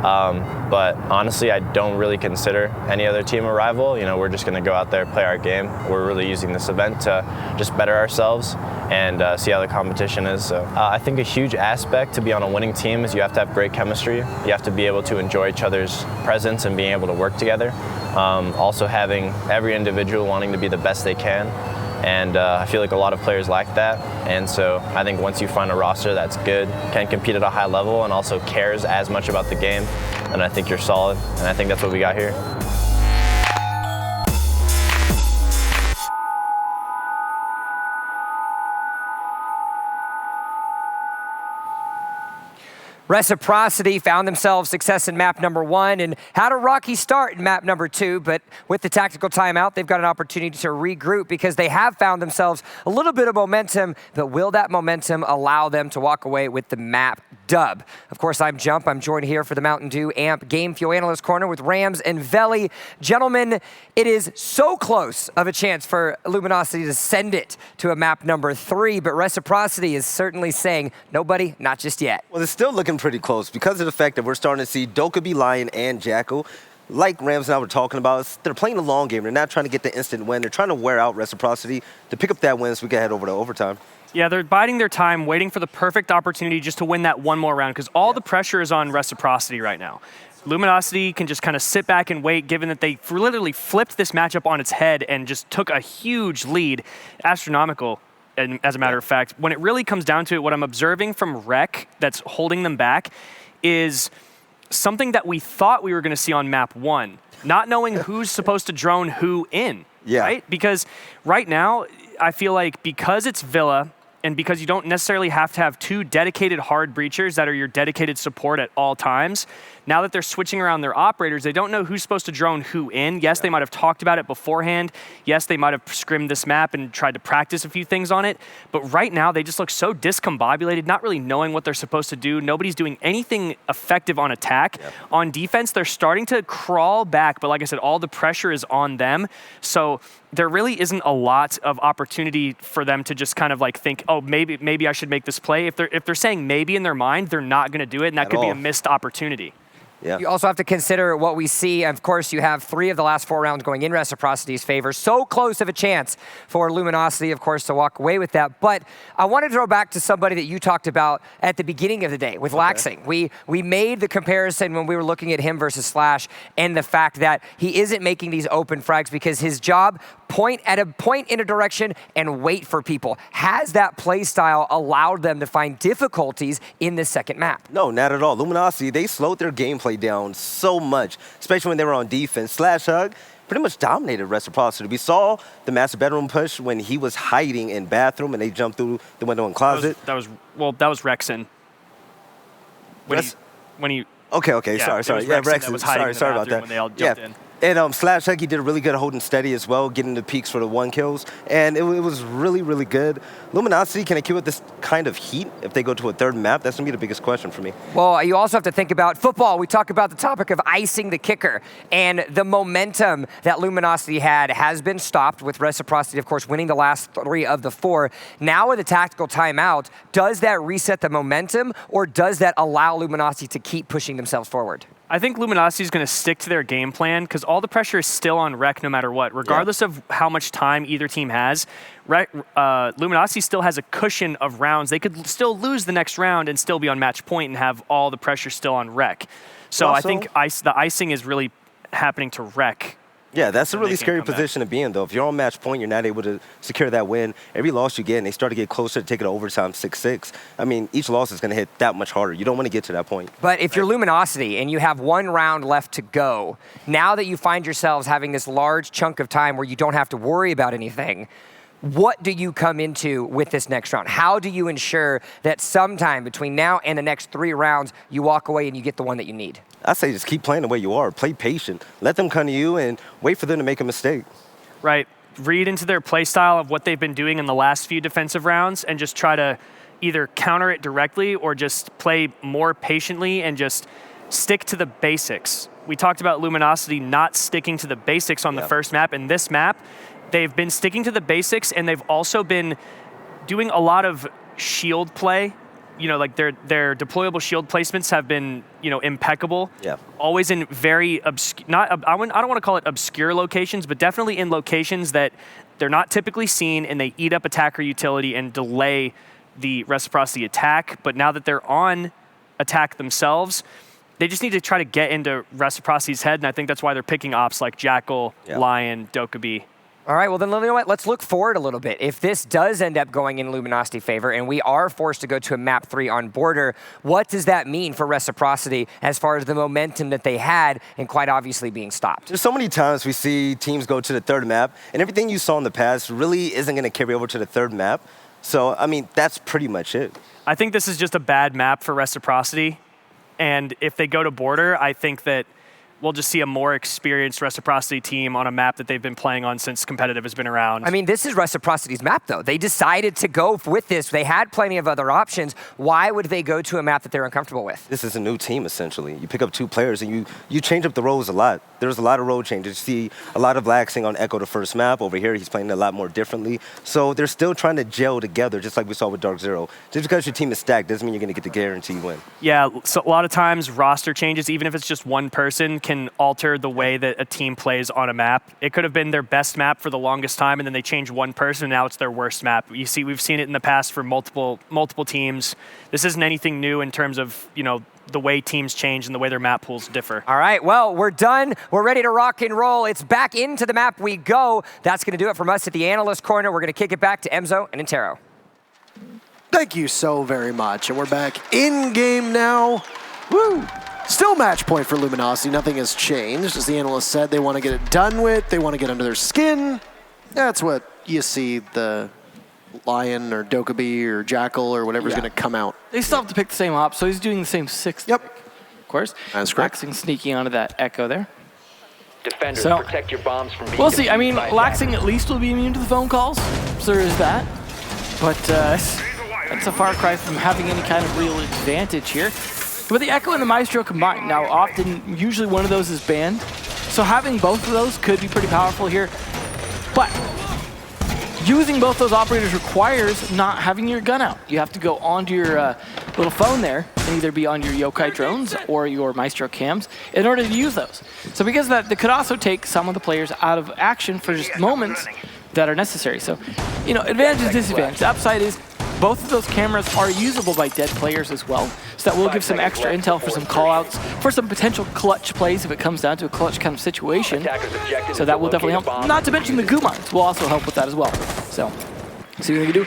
But honestly, I don't really consider any other team a rival. We're just going to go out there, play our game. We're really using this event to just better ourselves and see how the competition is. So I think a huge aspect to be on a winning team is you have to have great chemistry. You have to be able to enjoy each other's presence and being able to work together. Also having every individual wanting to be the best they can. And I feel like a lot of players lack that. And so I think once you find a roster that's good, can compete at a high level, and also cares as much about the game, then I think you're solid. And I think that's what we got here. Reciprocity found themselves success in map number 1 and had a rocky start in map number 2, but with the tactical timeout, they've got an opportunity to regroup because they have found themselves a little bit of momentum, but will that momentum allow them to walk away with the map dub? Of course, I'm Jump. I'm joined here for the Mountain Dew AMP Game Fuel Analyst Corner with Rams and Villla. Gentlemen, it is so close of a chance for Luminosity to send it to a map number 3, but Reciprocity is certainly saying, nobody, not just yet. Well, it's still looking pretty close because of the fact that we're starting to see Dokkaebi, Lion, and Jackal. Like Rams and I were talking about, they're playing the long game. They're not trying to get the instant win. They're trying to wear out Reciprocity to pick up that win so we can head over to overtime. Yeah, they're biding their time, waiting for the perfect opportunity just to win that one more round, because all the pressure is on Reciprocity right now. Luminosity can just kind of sit back and wait, given that they literally flipped this matchup on its head and just took a huge lead, astronomical, and as a matter of fact. When it really comes down to it, what I'm observing from Rec that's holding them back is something that we thought we were going to see on map 1, not knowing who's supposed to drone who in, right? Because right now, I feel like because it's Villla, and because you don't necessarily have to have 2 dedicated hard breachers that are your dedicated support at all times, now that they're switching around their operators, they don't know who's supposed to drone who in. Yes, they might have talked about it beforehand. Yes, they might have scrimmed this map and tried to practice a few things on it. But right now, they just look so discombobulated, not really knowing what they're supposed to do. Nobody's doing anything effective on attack. On defense, they're starting to crawl back. But like I said, all the pressure is on them. So there really isn't a lot of opportunity for them to just kind of like think, oh, maybe I should make this play. If they're saying maybe in their mind, they're not going to do it, and that could be a missed opportunity. Yeah. You also have to consider what we see. Of course, you have 3 of the last 4 rounds going in Reciprocity's favor. So close of a chance for Luminosity, of course, to walk away with that. But I want to throw back to somebody that you talked about at the beginning of the day with Laxing. We made the comparison when we were looking at him versus Slash and the fact that he isn't making these open frags because his job, point in a direction and wait for people. Has that play style allowed them to find difficulties in this second map? No, not at all. Luminosity, they slowed their gameplay down so much, especially when they were on defense. Slash Hug pretty much dominated Reciprocity. We saw the master bedroom push when he was hiding in bathroom and they jumped through the window and closet. That was Rexon. When he Okay, yeah, sorry. Yeah, Rexon, sorry about that. When they all jumped in. And Slash Huggy did a really good holding steady as well, getting the peaks for the 1 kills. And it was really, really good. Luminosity, can they keep with this kind of heat if they go to a 3rd map? That's going to be the biggest question for me. Well, you also have to think about football. We talk about the topic of icing the kicker. And the momentum that Luminosity had has been stopped with Reciprocity, of course, winning the last 3 of the 4. Now with a tactical timeout, does that reset the momentum or does that allow Luminosity to keep pushing themselves forward? I think Luminosity is going to stick to their game plan because all the pressure is still on Rec no matter what. Regardless of how much time either team has, Luminosity still has a cushion of rounds. They could still lose the next round and still be on match point and have all the pressure still on Rec. So also, I think the icing is really happening to Rec. Yeah, that's a really scary position to be in, though. If you're on match point, you're not able to secure that win. Every loss you get, and they start to get closer to taking it overtime 6-6. I mean, each loss is going to hit that much harder. You don't want to get to that point. But if you're Luminosity and you have 1 round left to go, now that you find yourselves having this large chunk of time where you don't have to worry about anything, what do you come into with this next round? How do you ensure that sometime between now and the next 3 rounds, you walk away and you get the one that you need? I say just keep playing the way you are. Play patient. Let them come to you and wait for them to make a mistake. Right. Read into their play style of what they've been doing in the last few defensive rounds and just try to either counter it directly or just play more patiently and just stick to the basics. We talked about Luminosity not sticking to the basics on the first map. And this map, they've been sticking to the basics, and they've also been doing a lot of shield play. You know, like their deployable shield placements have been, impeccable. Yeah. Always in very obscure, I don't want to call it obscure locations, but definitely in locations that they're not typically seen, and they eat up attacker utility and delay the Reciprocity attack. But now that they're on attack themselves, they just need to try to get into Reciprocity's head, and I think that's why they're picking ops like Jackal, Lion, Dokkaebi. All right, well then, you know what? Let's look forward a little bit. If this does end up going in Luminosity favor and we are forced to go to a map 3 on border, what does that mean for Reciprocity as far as the momentum that they had and quite obviously being stopped? There's so many times we see teams go to the 3rd map, and everything you saw in the past really isn't going to carry over to the 3rd map. So, I mean, that's pretty much it. I think this is just a bad map for Reciprocity, and if they go to border, I think that we'll just see a more experienced Reciprocity team on a map that they've been playing on since competitive has been around. I mean, this is Reciprocity's map, though. They decided to go with this. They had plenty of other options. Why would they go to a map that they're uncomfortable with? This is a new team, essentially. You pick up 2 players, and you change up the roles a lot. There's a lot of role changes. You see a lot of Laxing on Echo the first map. Over here, he's playing a lot more differently. So they're still trying to gel together, just like we saw with Dark Zero. Just because your team is stacked doesn't mean you're going to get the guaranteed win. Yeah, so a lot of times roster changes, even if it's just one person, can alter the way that a team plays on a map. It could have been their best map for the longest time, and then they change one person, and now it's their worst map. We've seen it in the past for multiple teams. This isn't anything new in terms of, the way teams change and the way their map pools differ. All right, well, we're done. We're ready to rock and roll. It's back into the map we go. That's going to do it from us at the analyst corner. We're going to kick it back to Emzo and Intero. Thank you so very much. And we're back in game now. Woo! Still match point for Luminosity. Nothing has changed. As the analyst said, they want to get it done with. They want to get under their skin. That's what you see the Lion or Dokkaebi or Jackal or whatever's going to come out. They still have to pick the same op, so he's doing the same 6. Yep. Of course. That's correct. Laxing sneaking onto that Echo there. Defenders, So, protect your bombs from being we'll see. I mean, defused by Laxing attackers. at least will be immune to the phone calls, so there is that. But that's a far cry from having any kind of real advantage here. But the Echo and the Maestro combined. Now, usually one of those is banned. So having both of those could be pretty powerful here. But using both those operators requires not having your gun out. You have to go onto your little phone there and either be on your Yokai drones or your Maestro cams in order to use those. So because of that, they could also take some of the players out of action for just moments that are necessary. So, advantage, disadvantage. The upside is both of those cameras are usable by dead players as well. So that will give some extra intel for some callouts, for some potential clutch plays if it comes down to a clutch kind of situation. So that will definitely help. Not to mention the Gumans will also help with that as well. So, see what we can do.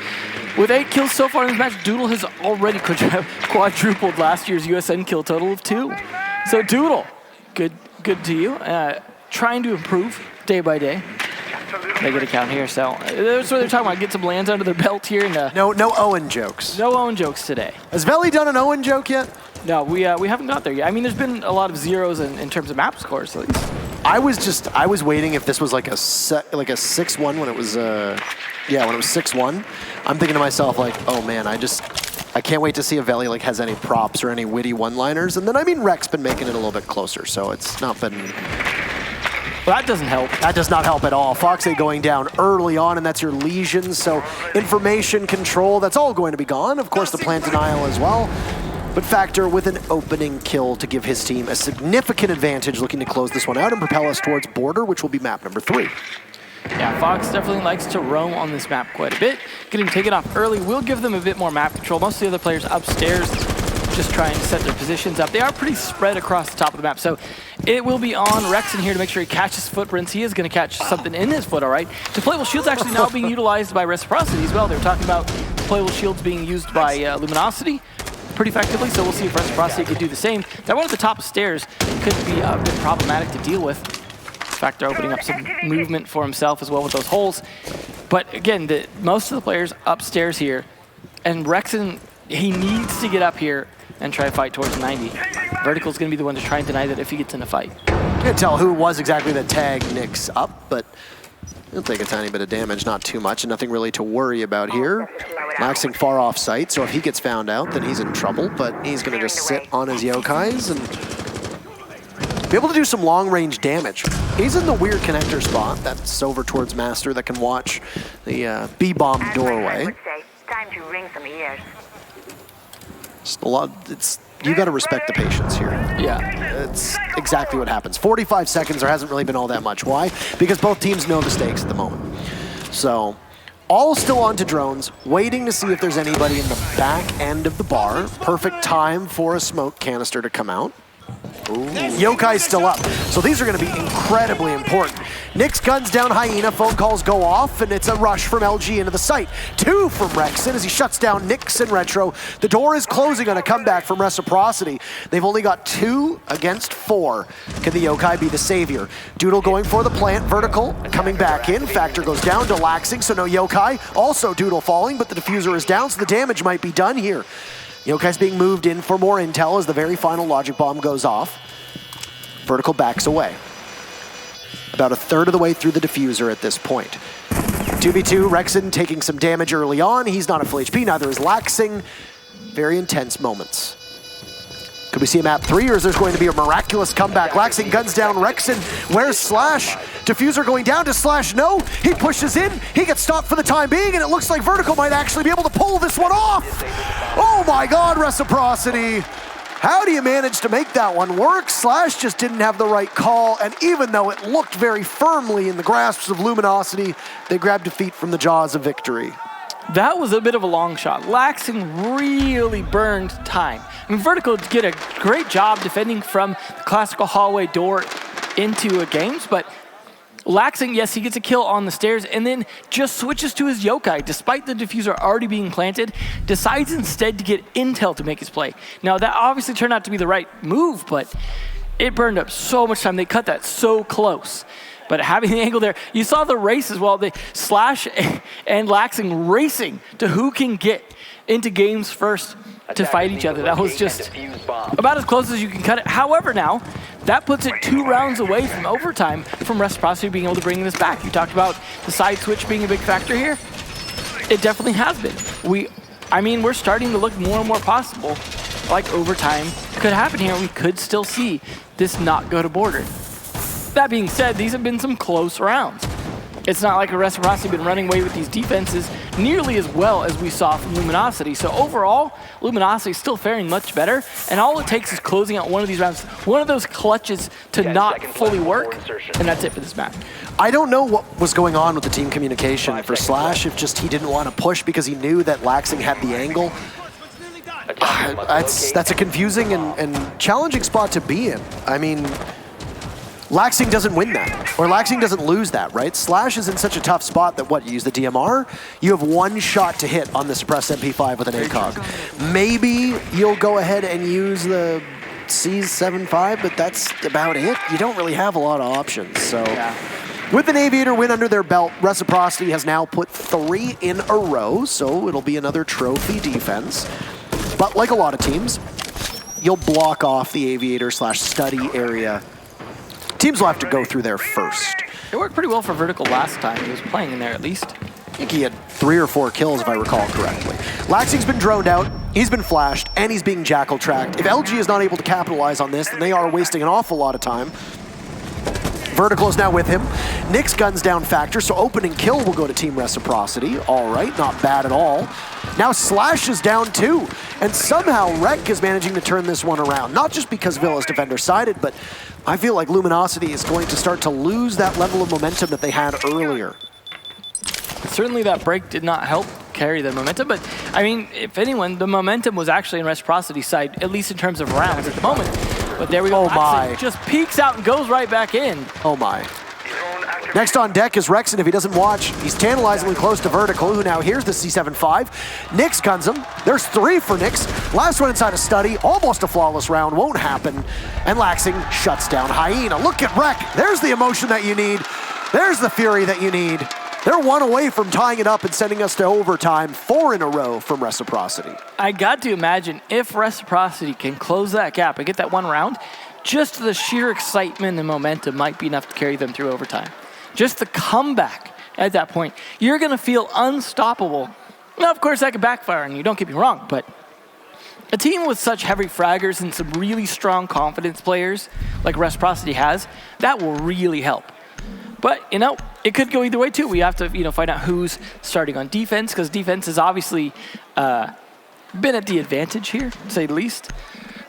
With 8 kills so far in this match, Doodle has already quadrupled last year's USN kill total of 2. So Doodle, good to you. Trying to improve day by day. They get a count here, so that's what they're talking about. Get some lands under their belt here. And, No Owen jokes. no Owen jokes today. Has Villla done an Owen joke yet? No, we haven't got there yet. I mean, there's been a lot of zeros in terms of map scores, at least. I was waiting if this was like a 6-1 when it was when it was 6-1. I'm thinking to myself like, oh man, I can't wait to see if Villla has any props or any witty one-liners. And then Rek's been making it a little bit closer, so it's not been. Well, that doesn't help. That does not help at all. Foxy going down early on, and that's your lesions. So information control, that's all going to be gone. Of course, the plant denial as well. But Factor with an opening kill to give his team a significant advantage, looking to close this one out and propel us towards border, which will be map number 3. Yeah, Fox definitely likes to roam on this map quite a bit. Getting taken off early will give them a bit more map control. Most of the other players upstairs just trying to set their positions up. They are pretty spread across the top of the map, so it will be on Rexon here to make sure he catches footprints. He is going to catch something in his foot, all right. Deployable shields actually now being utilized by Reciprocity as well. They were talking about deployable shields being used by Luminosity pretty effectively, so we'll see if Reciprocity could do the same. That one at the top of stairs could be a bit problematic to deal with. In fact, they're opening up some movement for himself as well with those holes. But again, most of the players upstairs here, and Rexon, he needs to get up here and try to fight towards 90. Vertical's going to be the one to try and deny that if he gets in a fight. Can't tell who it was exactly that tagged Nyx up, but he'll take a tiny bit of damage, not too much, and nothing really to worry about here. Laxing far off site, so if he gets found out, then he's in trouble, but he's going to just sit on his Yokais and be able to do some long-range damage. He's in the weird connector spot. That's over towards Master that can watch the B-bomb doorway. Time to ring some ears. You got to respect the patience here. Yeah. It's exactly what happens. 45 seconds, there hasn't really been all that much. Why? Because both teams know the stakes at the moment. So, all still onto drones, waiting to see if there's anybody in the back end of the bar. Perfect time for a smoke canister to come out. Ooh. Yokai's still up, so these are going to be incredibly important. Nyx guns down Hyena, phone calls go off, and it's a rush from LG into the site. 2 from Rexon as he shuts down Nyx and Retro. The door is closing on a comeback from Reciprocity. They've only got 2 against 4. Can the Yokai be the savior? Doodle going for the plant, vertical, coming back in. Factor goes down to Laxing, so no Yokai. Also Doodle falling, but the diffuser is down, so the damage might be done here. Yokai's being moved in for more intel as the very final logic bomb goes off. Vertical backs away. About a third of the way through the diffuser at this point. 2v2, Rexon taking some damage early on. He's not at full HP, neither is Laxing. Very intense moments. Could we see a map 3, or is there going to be a miraculous comeback? Laxing guns down Rexon. Where's Slash? Diffuser going down to Slash. No, he pushes in. He gets stopped for the time being, and it looks like Vertical might actually be able to pull this one off. Oh my God, Reciprocity. How do you manage to make that one work? Slash just didn't have the right call, and even though it looked very firmly in the grasps of Luminosity, they grabbed defeat from the jaws of victory. That was a bit of a long shot. Laxing really burned time. I mean, Vertical did a great job defending from the classical hallway door into games, but Laxing, yes, he gets a kill on the stairs and then just switches to his yokai. Despite the diffuser already being planted, decides instead to get intel to make his play. Now, that obviously turned out to be the right move, but it burned up so much time. They cut that so close. But having the angle there, you saw the race as well. They Slash and Laxing racing to who can get into games first to fight each other. That was just about as close as you can cut it. However, now, that puts it 2 rounds away from overtime from Reciprocity being able to bring this back. You talked about the side switch being a big factor here. It definitely has been. We're starting to look more and more possible like overtime could happen here. We could still see this not go to border. That being said, these have been some close rounds. It's not like a Reciprocity been running away with these defenses nearly as well as we saw from Luminosity. So overall, Luminosity is still faring much better, and all it takes is closing out one of these rounds, one of those clutches to not fully work, and that's it for this match. I don't know what was going on with the team communication for Slash, if just he didn't want to push because he knew that Laxing had the angle. That's a confusing and challenging spot to be in. I mean, Laxing doesn't win that, or Laxing doesn't lose that, right? Slash is in such a tough spot that you use the DMR, you have 1 shot to hit on the suppressed MP5 with an ACOG. Maybe you'll go ahead and use the C75, but that's about it. You don't really have a lot of options, so. Yeah. With an Aviator win under their belt, Reciprocity has now put 3 in a row, so it'll be another trophy defense. But like a lot of teams, you'll block off the Aviator/study area. Teams will have to go through there first. It worked pretty well for Vertical last time. He was playing in there at least. I think he had 3 or 4 kills if I recall correctly. Laxing's been droned out, he's been flashed, and he's being jackal tracked. If LG is not able to capitalize on this, then they are wasting an awful lot of time. Vertical is now with him. Nick's guns down factor, so opening kill will go to Team Reciprocity. All right, not bad at all. Now Slash is down too, and somehow Rec is managing to turn this one around. Not just because Villa's defender-sided, but I feel like Luminosity is going to start to lose that level of momentum that they had earlier. Certainly that break did not help carry the momentum, but I mean, if anyone, the momentum was actually in Reciprocity's side, at least in terms of rounds at the moment. But there we go. Oh my. Just peeks out and goes right back in. Oh my. Next on deck is Rexon. If he doesn't watch, he's tantalizingly close to Vertical, who now hears the C75. Nyx guns him. There's 3 for Nyx. Last one inside a study. Almost a flawless round. Won't happen. And Laxing shuts down Hyena. Look at Rec. There's the emotion that you need. There's the fury that you need. They're 1 away from tying it up and sending us to overtime. 4 in a row from Reciprocity. I got to imagine if Reciprocity can close that gap and get that 1 round, just the sheer excitement and momentum might be enough to carry them through overtime. Just the comeback at that point. You're going to feel unstoppable. Now, of course, that could backfire on you, don't get me wrong, but a team with such heavy fraggers and some really strong confidence players like Reciprocity has, that will really help. But, it could go either way, too. We have to, find out who's starting on defense, because defense has obviously been at the advantage here, to say the least.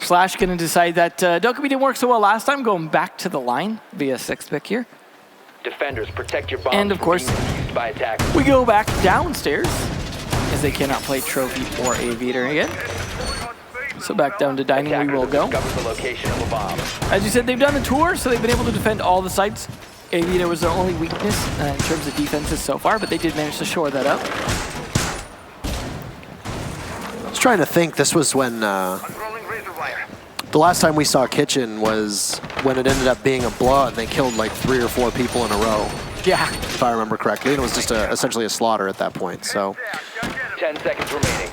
Slash going to decide that Dokkaebi didn't work so well last time, going back to the line via 6th pick here. Defenders, protect your bombs. And, of course, by attackers. we go back downstairs, as they cannot play Trophy or Aviator again. So back down to dining we will go. The location of a bomb. As you said, they've done the tour, so they've been able to defend all the sites. Aviator was their only weakness in terms of defenses so far, but they did manage to shore that up. I was trying to think, this was when the last time we saw Kitchen was when it ended up being a blowout and they killed like 3 or 4 people in a row. Yeah. If I remember correctly. And it was just essentially a slaughter at that point, so. 10 seconds remaining.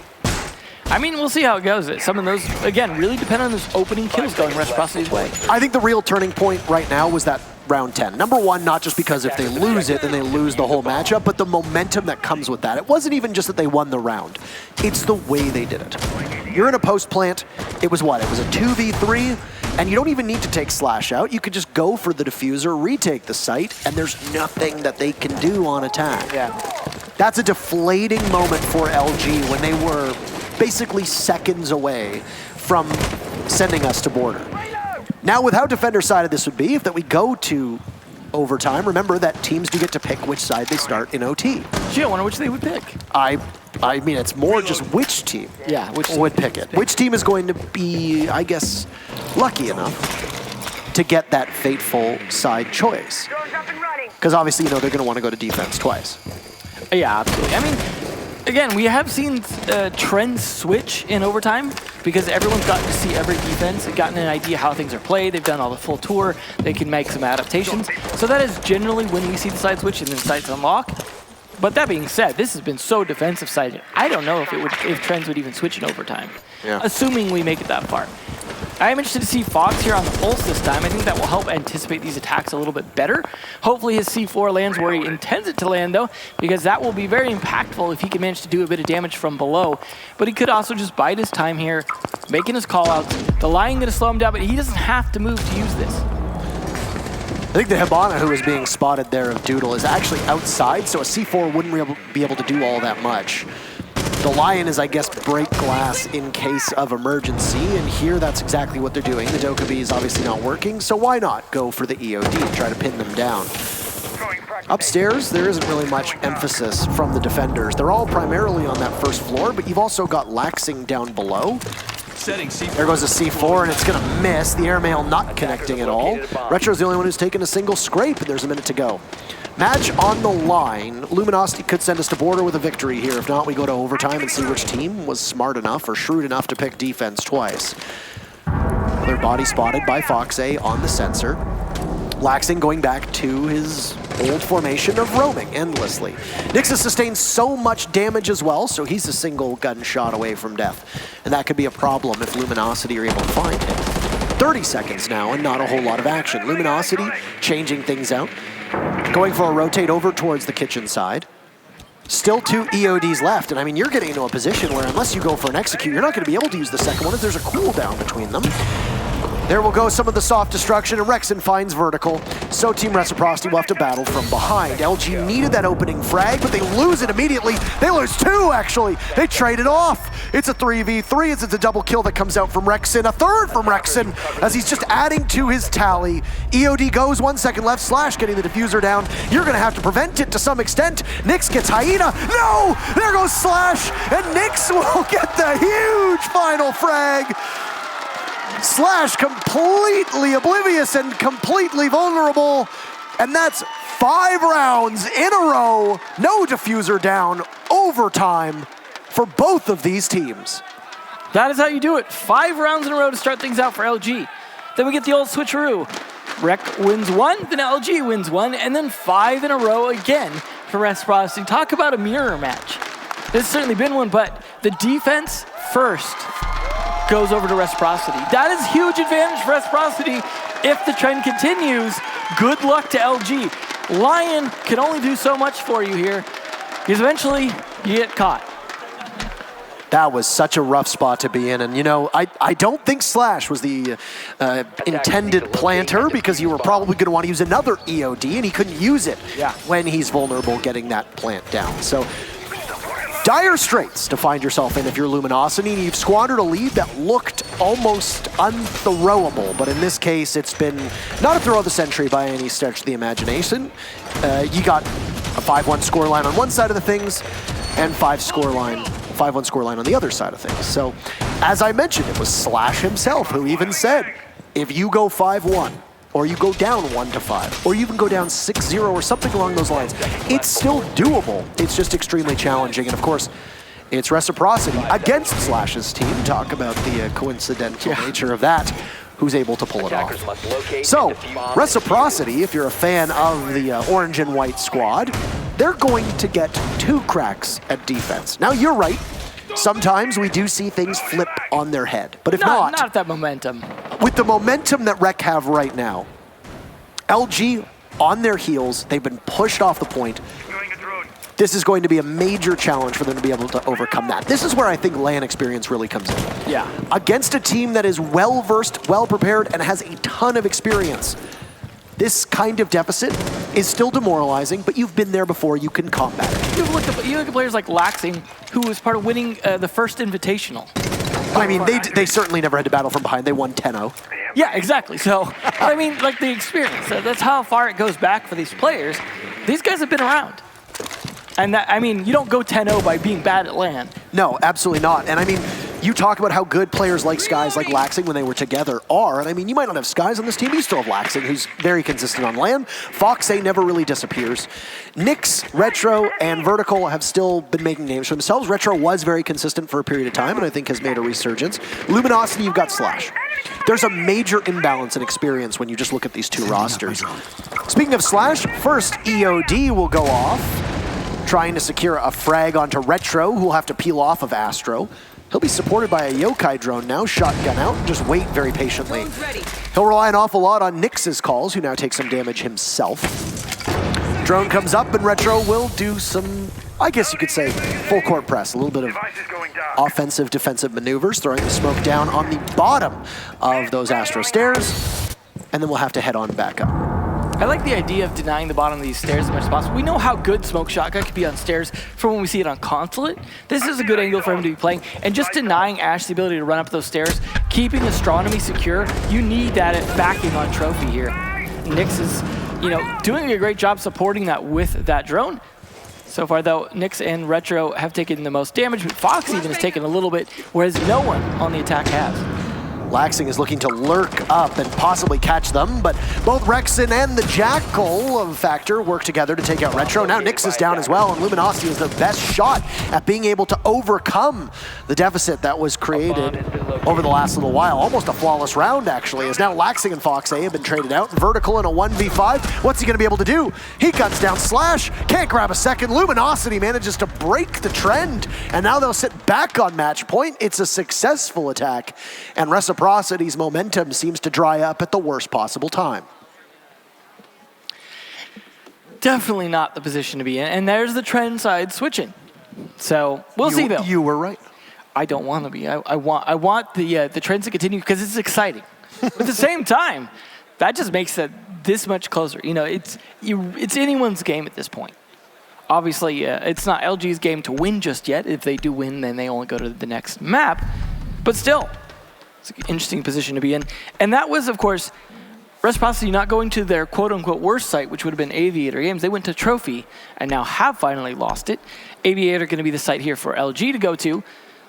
I mean, we'll see how it goes. Some of those, again, really depend on those opening kills going Reciprocity's way. I think the real turning point right now was that round 10. Number 1, not just because if they lose it, then they lose the whole matchup, but the momentum that comes with that. It wasn't even just that they won the round. It's the way they did it. You're in a post plant. It was what? It was a 2v3, and you don't even need to take Slash out. You could just go for the diffuser, retake the site, and there's nothing that they can do on attack. Yeah. That's a deflating moment for LG when they were basically seconds away from sending us to border. Now, with how defender-sided this would be, if that we go to overtime, remember that teams do get to pick which side they start in OT. Gee, I wonder which they would pick. I I mean, it's more just which team would pick it. Which team is going to be, I guess, lucky enough to get that fateful side choice? Because obviously, they're going to want to go to defense twice. Yeah, absolutely. I mean, again, we have seen trends switch in overtime because everyone's gotten to see every defense and gotten an idea how things are played. They've done all the full tour. They can make some adaptations. So that is generally when we see the side switch and then sides unlock. But that being said, this has been so defensive sided. I don't know if trends would even switch in overtime, assuming we make it that far. I am interested to see Fox here on the pulse this time. I think that will help anticipate these attacks a little bit better. Hopefully his C4 lands where he intends it to land, though, because that will be very impactful if he can manage to do a bit of damage from below. But he could also just bide his time here, making his call-outs. The Lion going to slow him down, but he doesn't have to move to use this. I think the Hibana who is being spotted there of Doodle is actually outside, so a C4 wouldn't be able to do all that much. The Lion is, I guess, break glass in case of emergency, and here that's exactly what they're doing. The Dokkaebi is obviously not working, so why not go for the EOD and try to pin them down? Upstairs, there isn't really much emphasis from the defenders. They're all primarily on that first floor, but you've also got Laxing down below. There goes a C4, and it's going to miss. The airmail not connecting at all. Retro's the only one who's taken a single scrape, and there's a minute to go. Match on the line. Luminosity could send us to border with a victory here. If not, we go to overtime and see which team was smart enough or shrewd enough to pick defense twice. Another body spotted by Foxay on the sensor. Laxing going back to his old formation of roaming endlessly. Nyx has sustained so much damage as well, so he's a single gunshot away from death. And that could be a problem if Luminosity are able to find him. 30 seconds now and not a whole lot of action. Luminosity changing things out. Going for a rotate over towards the kitchen side. Still 2 EODs left, and I mean, you're getting into a position where unless you go for an execute, you're not going to be able to use the second one if there's a cooldown between them. There will go some of the soft destruction, and Rexon finds vertical. So Team Reciprocity will have to battle from behind. LG needed that opening frag, but they lose it immediately. They lose 2, actually. They trade it off. It's a 3v3 as it's a double kill that comes out from Rexon. A third from Rexon as he's just adding to his tally. EOD goes, 1 second left. Slash getting the diffuser down. You're going to have to prevent it to some extent. Nyx gets Hyena. No! There goes Slash, and Nyx will get the huge final frag. Slash completely oblivious and completely vulnerable. And that's 5 rounds in a row. No diffuser down. Overtime for both of these teams. That is how you do it. 5 rounds in a row to start things out for LG. Then we get the old switcheroo. Rec wins 1, then LG wins 1, and then 5 in a row again for Reciprocity. Talk about a mirror match. This has certainly been one, but the defense first goes over to Reciprocity. That is huge advantage for Reciprocity. If the trend continues, good luck to LG. Lion can only do so much for you here, because eventually you get caught. That was such a rough spot to be in, and I don't think Slash was the intended planter, because you were probably going to want to use another EOD, and he couldn't use it when he's vulnerable getting that plant down. So dire straits to find yourself in if you're Luminosity. You've squandered a lead that looked almost unthrowable, but in this case, it's been not a throw of the century by any stretch of the imagination. You got a 5-1 scoreline on one side of the things, and 5-1 scoreline on the other side of things. So, as I mentioned, it was Slash himself who even said, if you go 5-1, or you go down 1-5, or you even go down 6-0 or something along those lines, it's still doable. It's just extremely challenging. And of course, it's Reciprocity against Slash's team. Talk about the coincidental nature of that. Who's able to pull it off. So, Reciprocity, if you're a fan of the orange and white squad, they're going to get 2 cracks at defense. Now, you're right. Sometimes we do see things flip on their head. But if not at that momentum. With the momentum that Rec have right now, LG on their heels, they've been pushed off the point. This is going to be a major challenge for them to be able to overcome that. This is where I think LAN experience really comes in. Yeah. Against a team that is well-versed, well-prepared, and has a ton of experience. This kind of deficit is still demoralizing, but you've been there before, you can combat it. You look at players like Laxing, who was part of winning the first Invitational. I mean, they certainly never had to battle from behind. They won 10-0. Yeah, exactly. So, I mean, like the experience, that's how far it goes back for these players. These guys have been around. And that, I mean, you don't go 10-0 by being bad at LAN. No, absolutely not. And I mean, you talk about how good players like Skies, like Laxing, when they were together are. And I mean, you might not have Skies on this team, but you still have Laxing, who's very consistent on LAN. Foxay never really disappears. Nyx, Retro, and Vertical have still been making names for themselves. Retro was very consistent for a period of time, and I think has made a resurgence. Luminosity, you've got Slash. There's a major imbalance in experience when you just look at these two rosters. Speaking of Slash, first EOD will go off, trying to secure a frag onto Retro, who will have to peel off of Astro. He'll be supported by a Yokai drone now, shotgun out, and just wait very patiently. He'll rely an awful lot on Nyx's calls, who now takes some damage himself. Drone comes up, and Retro will do some, I guess you could say, full court press. A little bit of offensive, defensive maneuvers, throwing the smoke down on the bottom of those Astro stairs, and then we'll have to head on back up. I like the idea of denying the bottom of these stairs as much as possible. We know how good Smoke Shotgun can be on stairs from when we see it on Consulate. This is a good angle for him to be playing. And just denying Ash the ability to run up those stairs, keeping Astronomy secure, you need that backing on Trophy here. Nyx is, doing a great job supporting that with that drone. So far, though, Nyx and Retro have taken the most damage, but Fox even has taken a little bit, whereas no one on the attack has. Laxing is looking to lurk up and possibly catch them, but both Rexon and the Jackal of Factor work together to take out Retro. Now Nyx is down as well, and Luminosity is the best shot at being able to overcome the deficit that was created over the last little while. Almost a flawless round, actually, as now Laxing and Foxay have been traded out. Vertical in a 1v5. What's he going to be able to do? He guns down Slash, can't grab a second. Luminosity manages to break the trend, and now they'll sit back on match point. It's a successful attack, and Reciprocity's momentum seems to dry up at the worst possible time. Definitely not the position to be in, and there's the trend side switching. So we'll see, though. You were right. I don't want to be. I want the trends to continue because it's exciting. At the same time, that just makes it this much closer. It's anyone's game at this point. Obviously, it's not LG's game to win just yet. If they do win, then they only go to the next map. But still, it's an interesting position to be in. And that was, of course, Reciprocity not going to their quote-unquote worst site, which would have been Aviator Games. They went to Trophy and now have finally lost it. Aviator going to be the site here for LG to go to.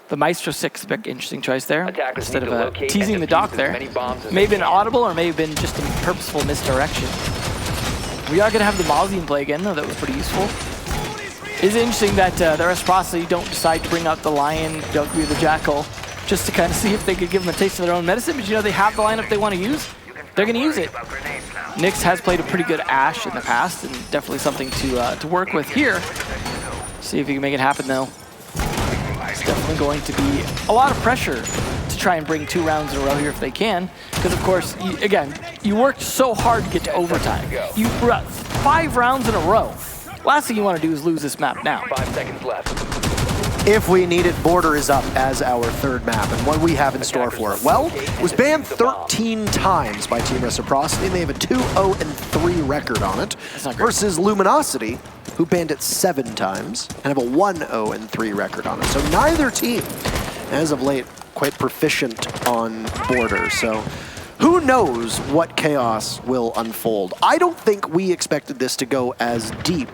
The Maestro 6 pick, interesting choice there. Instead of teasing the dock there. May have been audible or may have been just a purposeful misdirection. We are going to have the Mozzie in play again, though that was pretty useful. It's interesting that the Reciprocity don't decide to bring out the Lion, don't be the Jackal, just to kind of see if they could give them a taste of their own medicine. But they have the lineup they want to use. They're going to use it. Nyx has played a pretty good Ashe in the past, and definitely something to work with here. See if he can make it happen, though. It's definitely going to be a lot of pressure to try and bring 2 rounds in a row here if they can. Because, of course, you worked so hard to get to overtime. You brought 5 rounds in a row. Last thing you want to do is lose this map now. 5 seconds left. If we need it, Border is up as our third map, and what we have in store for it? Well, it was banned 13 times by Team Reciprocity, and they have a 2-0-3 record on it, versus Luminosity, who banned it 7 times, and have a 1-0-3 record on it. So neither team, as of late, quite proficient on Border, so who knows what chaos will unfold. I don't think we expected this to go as deep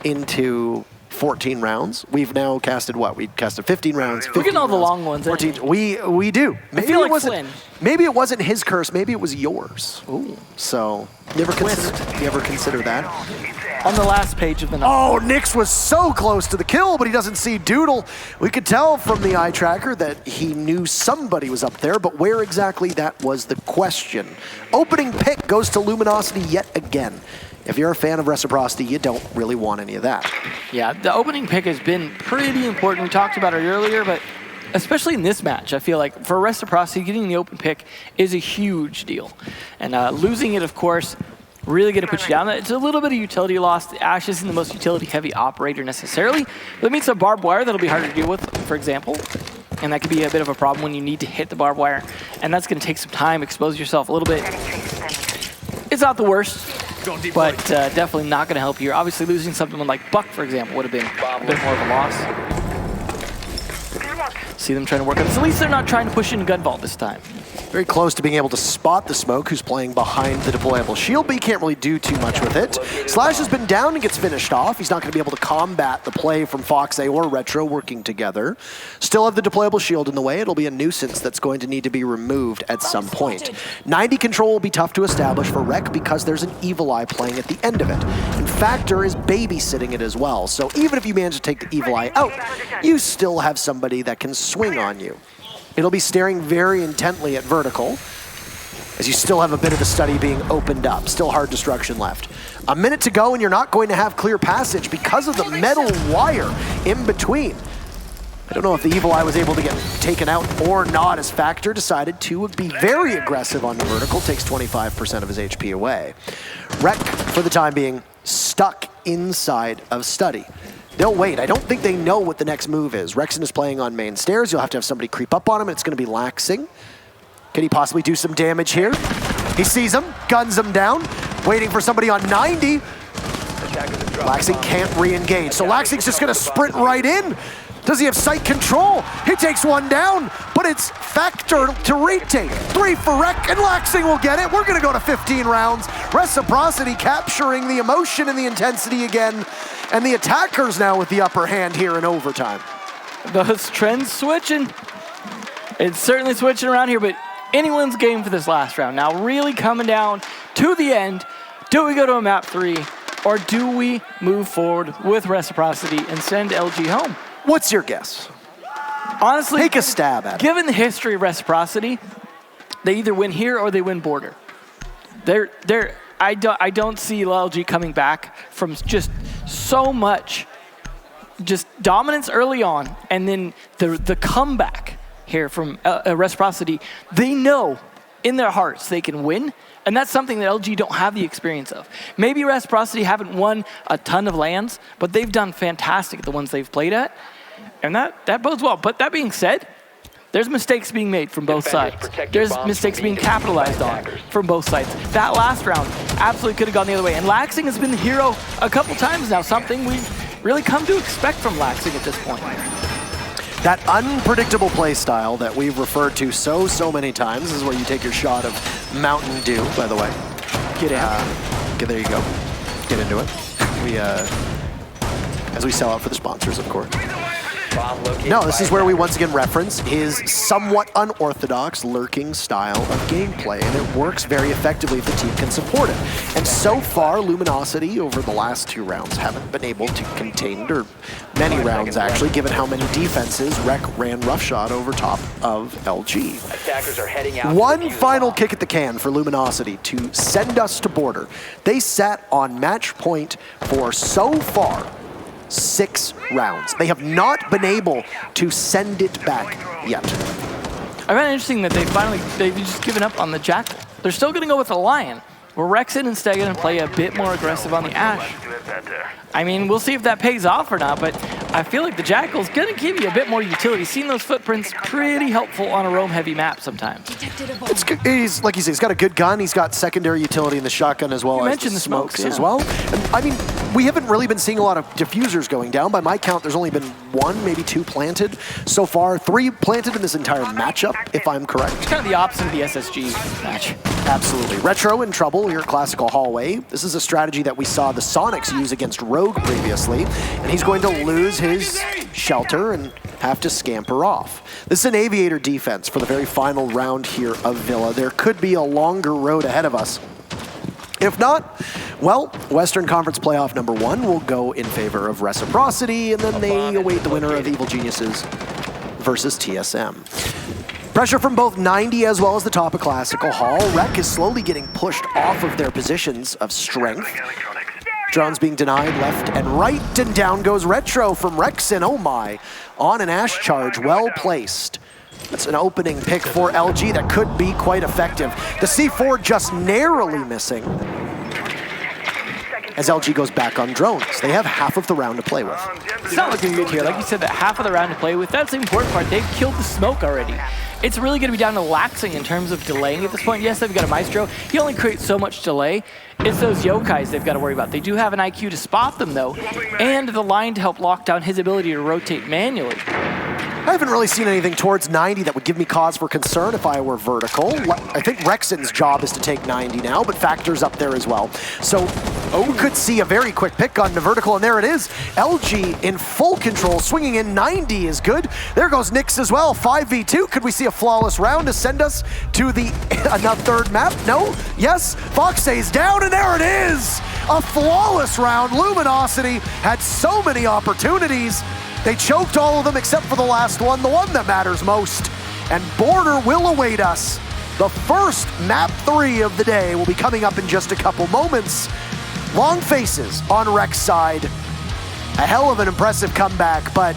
into 14 rounds. We've now casted what? We casted 15 rounds. We're getting all the long ones. 14. We do. Maybe feel like it wasn't. Flynn. Maybe it wasn't his curse. Maybe it was yours. Ooh. So you ever consider that? On the last page of the novel. Oh, Nyx was so close to the kill, but he doesn't see Doodle. We could tell from the eye tracker that he knew somebody was up there, but where exactly, that was the question. Opening pick goes to Luminosity yet again. If you're a fan of Reciprocity, you don't really want any of that. Yeah, the opening pick has been pretty important. We talked about it earlier, but especially in this match, I feel like for Reciprocity, getting the open pick is a huge deal. And losing it, of course, really going to put you down. It's a little bit of utility loss. Ashe isn't the most utility-heavy operator necessarily, but it means a barbed wire that'll be harder to deal with, for example. And that could be a bit of a problem when you need to hit the barbed wire. And that's going to take some time, expose yourself a little bit. It's not the worst, but definitely not going to help here. Obviously, losing something like Buck, for example, would have been a bit more of a loss. See them trying to work on this. At least they're not trying to push in Gun Vault this time. Very close to being able to spot the smoke, who's playing behind the deployable shield, but he can't really do too much with it. Slash has been down and gets finished off. He's not going to be able to combat the play from Foxay or Retro working together. Still have the deployable shield in the way. It'll be a nuisance that's going to need to be removed at some point. 90 control will be tough to establish for Rec because there's an Evil Eye playing at the end of it. And Factor is babysitting it as well. So even if you manage to take the Evil Eye out, you still have somebody that can swing on you. It'll be staring very intently at Vertical, as you still have a bit of the study being opened up. Still hard destruction left. A minute to go and you're not going to have clear passage because of the metal wire in between. I don't know if the Evil Eye was able to get taken out or not, as Factor decided to be very aggressive on Vertical, takes 25% of his HP away. Rec, for the time being, stuck inside of study. They'll wait. I don't think they know what the next move is. Rexon is playing on main stairs. You'll have to have somebody creep up on him, and it's going to be Laxing. Can he possibly do some damage here? He sees him, guns him down, waiting for somebody on 90. Laxing can't re-engage, so Laxing's just going to sprint right in. Does he have sight control? He takes one down, but it's Factor to retake. 3 for Rec, and Laxing will get it. We're going to go to 15 rounds. Reciprocity capturing the emotion and the intensity again. And the attackers now with the upper hand here in overtime. Those trends switching. It's certainly switching around here, but anyone's game for this last round. Now really coming down to the end. Do we go to a map 3, or do we move forward with Reciprocity and send LG home? What's your guess? Honestly, take a stab at it. Given the history of Reciprocity, they either win here or they win border. I don't see LG coming back from just so much just dominance early on, and then the comeback here from Reciprocity. They know in their hearts they can win, and that's something that LG don't have the experience of. Maybe Reciprocity haven't won a ton of LANs, but they've done fantastic at the ones they've played at, and that bodes well. But that being said, there's mistakes being made from both sides. There's mistakes being capitalized on from both sides. That last round absolutely could have gone the other way. And Laxing has been the hero a couple times now, something we've really come to expect from Laxing at this point. That unpredictable play style that we've referred to so many times is where you take your shot of Mountain Dew, by the way. Get in. Okay, there you go. Get into it. As we sell out for the sponsors, of course. No, this is where we once again reference his somewhat unorthodox lurking style of gameplay, and it works very effectively if the team can support it. And so far, Luminosity over the last 2 rounds haven't been able to contain, or many rounds actually, given how many defenses Rec ran roughshod over top of LG. Attackers are heading out. One final kick at the can for Luminosity to send us to border. They sat on match point for so far 6 rounds. They have not been able to send it back yet. I find it interesting that they've just given up on the Jackal. They're still going to go with the Lion. Where Rexon instead going to play a bit more aggressive on the Ashe. I mean, we'll see if that pays off or not, but I feel like the Jackal's going to give you a bit more utility. Seeing those footprints, pretty helpful on a roam-heavy map sometimes. It's good. He's, like you said, he's got a good gun. He's got secondary utility in the shotgun as well as the smokes as well. And, I mean, we haven't really been seeing a lot of diffusers going down. By my count, there's only been 1, maybe 2 planted so far. 3 planted in this entire matchup, if I'm correct. It's kind of the opposite of the SSG match. Absolutely. Retro in trouble, your classical hallway. This is a strategy that we saw the Sonics use against Rogue previously, and he's going to lose his shelter and have to scamper off. This is an Aviator defense for the very final round here of Villla. There could be a longer road ahead of us. If not, well, Western Conference Playoff number 1 will go in favor of Reciprocity, and then they await the winner of Evil Geniuses versus TSM. Pressure from both 90 as well as the top of Classical Hall. Rec is slowly getting pushed off of their positions of strength. Drones being denied left and right, and down goes Retro from Rexon. Oh my, on an Ashe charge, well placed. That's an opening pick for LG that could be quite effective. The C4 just narrowly missing as LG goes back on drones. They have half of the round to play with. It's not looking good here. Like you said, that half of the round to play with, that's the important part. They've killed the smoke already. It's really going to be down to Laxing in terms of delaying at this point. Yes, they've got a Maestro. He only creates so much delay. It's those Yokais they've got to worry about. They do have an IQ to spot them, though, and the line to help lock down his ability to rotate manually. I haven't really seen anything towards 90 that would give me cause for concern if I were vertical. I think Rexon's job is to take 90 now, but Factor's up there as well. So we could see a very quick pick on the vertical, and there it is. LG in full control, swinging in 90 is good. There goes Nyx as well, 5v2. Could we see a flawless round to send us to the another third map? No? Yes? Foxay's down, and there it is! A flawless round. Luminosity had so many opportunities. They choked all of them except for the last one, the one that matters most. And Border will await us. The first map 3 of the day will be coming up in just a couple moments. Long faces on Rex side. A hell of an impressive comeback, but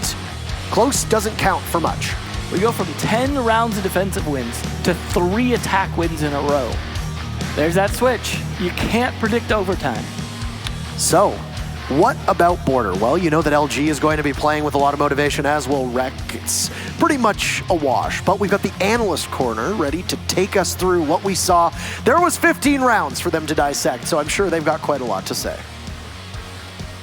close doesn't count for much. We go from 10 rounds of defensive wins to 3 attack wins in a row. There's that switch. You can't predict overtime. So, what about Border? Well, you know that LG is going to be playing with a lot of motivation, as will Rec. It's pretty much a wash, but we've got the analyst corner ready to take us through what we saw. There was 15 rounds for them to dissect, so I'm sure they've got quite a lot to say.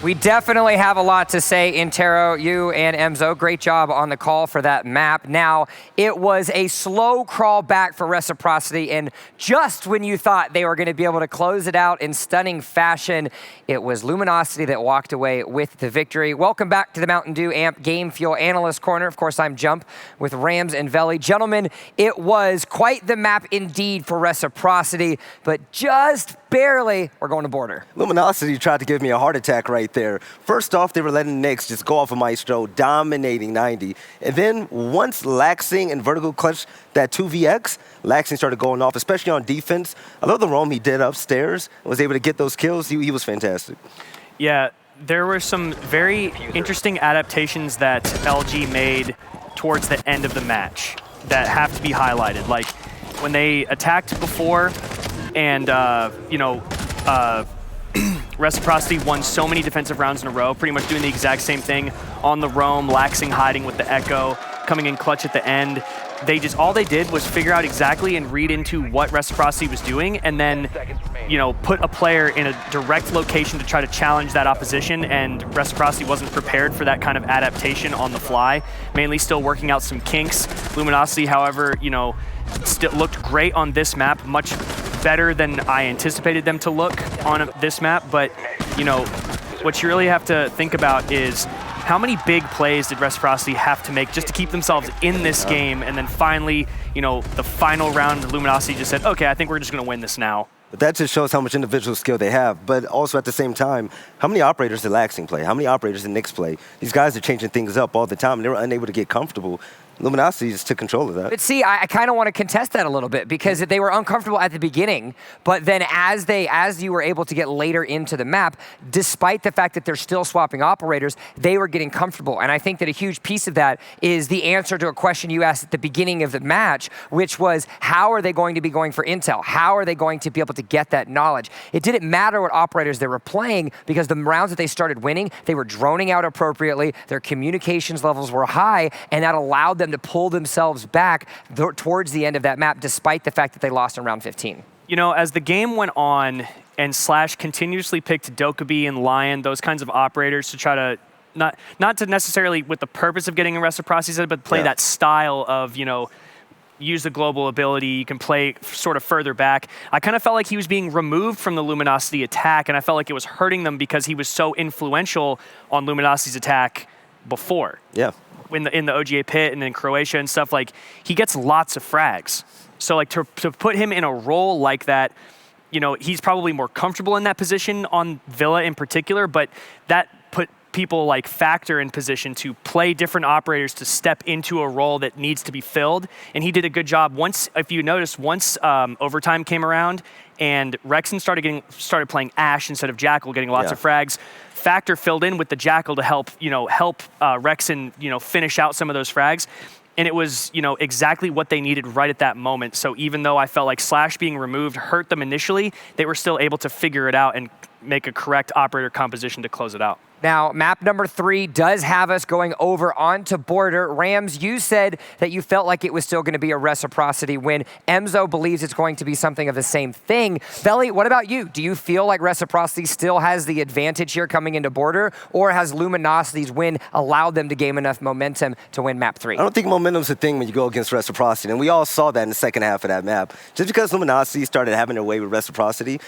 We definitely have a lot to say, Intero, you and Emzo. Great job on the call for that map. Now, it was a slow crawl back for Reciprocity, and just when you thought they were going to be able to close it out in stunning fashion, it was Luminosity that walked away with the victory. Welcome back to the Mountain Dew AMP Game Fuel Analyst Corner. Of course, I'm Jump with Rams and Villla. Gentlemen, it was quite the map indeed for Reciprocity, but just barely, we're going to Border. Luminosity tried to give me a heart attack right there. First off, they were letting Nyx just go off of Maestro, dominating 90. And then once Laxing and Vertical clutched that 2vx, Laxing started going off, especially on defense. I love the roam he did upstairs, was able to get those kills. He was fantastic. Yeah, there were some very interesting adaptations that LG made towards the end of the match that have to be highlighted. Like when they attacked before and, Reciprocity won so many defensive rounds in a row, pretty much doing the exact same thing on the roam, Laxing hiding with the Echo, coming in clutch at the end. All they did was figure out exactly and read into what Reciprocity was doing, and then, put a player in a direct location to try to challenge that opposition, and Reciprocity wasn't prepared for that kind of adaptation on the fly, mainly still working out some kinks. Luminosity, however, still looked great on this map, much better than I anticipated them to look on this map, but what you really have to think about is how many big plays did Reciprocity have to make just to keep themselves in this game, and then finally, the final round, Luminosity just said, okay, I think we're just going to win this now. But that just shows how much individual skill they have, but also at the same time, how many operators did Laxing play? How many operators did Nyx play? These guys are changing things up all the time, and they were unable to get comfortable. Luminosity just took control of that. But see, I kind of want to contest that a little bit because they were uncomfortable at the beginning, but then as you were able to get later into the map, despite the fact that they're still swapping operators, they were getting comfortable. And I think that a huge piece of that is the answer to a question you asked at the beginning of the match, which was, how are they going to be going for intel? How are they going to be able to get that knowledge? It didn't matter what operators they were playing because the rounds that they started winning, they were droning out appropriately, their communications levels were high, and that allowed them to pull themselves back towards the end of that map, despite the fact that they lost in round 15. As the game went on and Slash continuously picked Dokkaebi and Lion, those kinds of operators to try to, not to necessarily with the purpose of getting a Reciprocity, but play that style of, use the global ability, you can play sort of further back. I kind of felt like he was being removed from the Luminosity attack, and I felt like it was hurting them because he was so influential on Luminosity's attack before. Yeah. In the OGA pit and in Croatia and stuff, like, he gets lots of frags. So, like, to put him in a role like that, he's probably more comfortable in that position on Villla in particular, but that put people like Factor in position to play different operators to step into a role that needs to be filled, and he did a good job. Once overtime came around and Rexon started playing Ashe instead of Jackal, getting lots of frags, Factor filled in with the Jackal to help Rexon, finish out some of those frags. And it was, exactly what they needed right at that moment. So even though I felt like Slash being removed hurt them initially, they were still able to figure it out and, make a correct operator composition to close it out. Now, map number 3 does have us going over onto border. Rams, you said that you felt like it was still going to be a Reciprocity win. Emzo believes it's going to be something of the same thing. Belly, what about you? Do you feel like Reciprocity still has the advantage here coming into border, or has Luminosity's win allowed them to gain enough momentum to win map 3? I don't think momentum's a thing when you go against Reciprocity, and we all saw that in the second half of that map. Just because Luminosity started having their way with Reciprocity,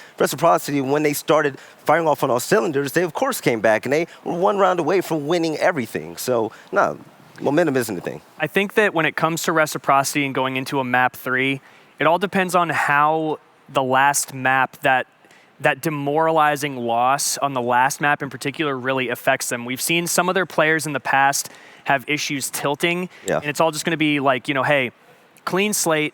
when they started firing off on all cylinders, they of course came back, and they were one round away from winning everything. So, no, momentum isn't a thing. I think that when it comes to Reciprocity and going into a map 3, it all depends on how the last map, that demoralizing loss on the last map in particular, really affects them. We've seen some of their players in the past have issues tilting, and it's all just going to be like, hey, clean slate,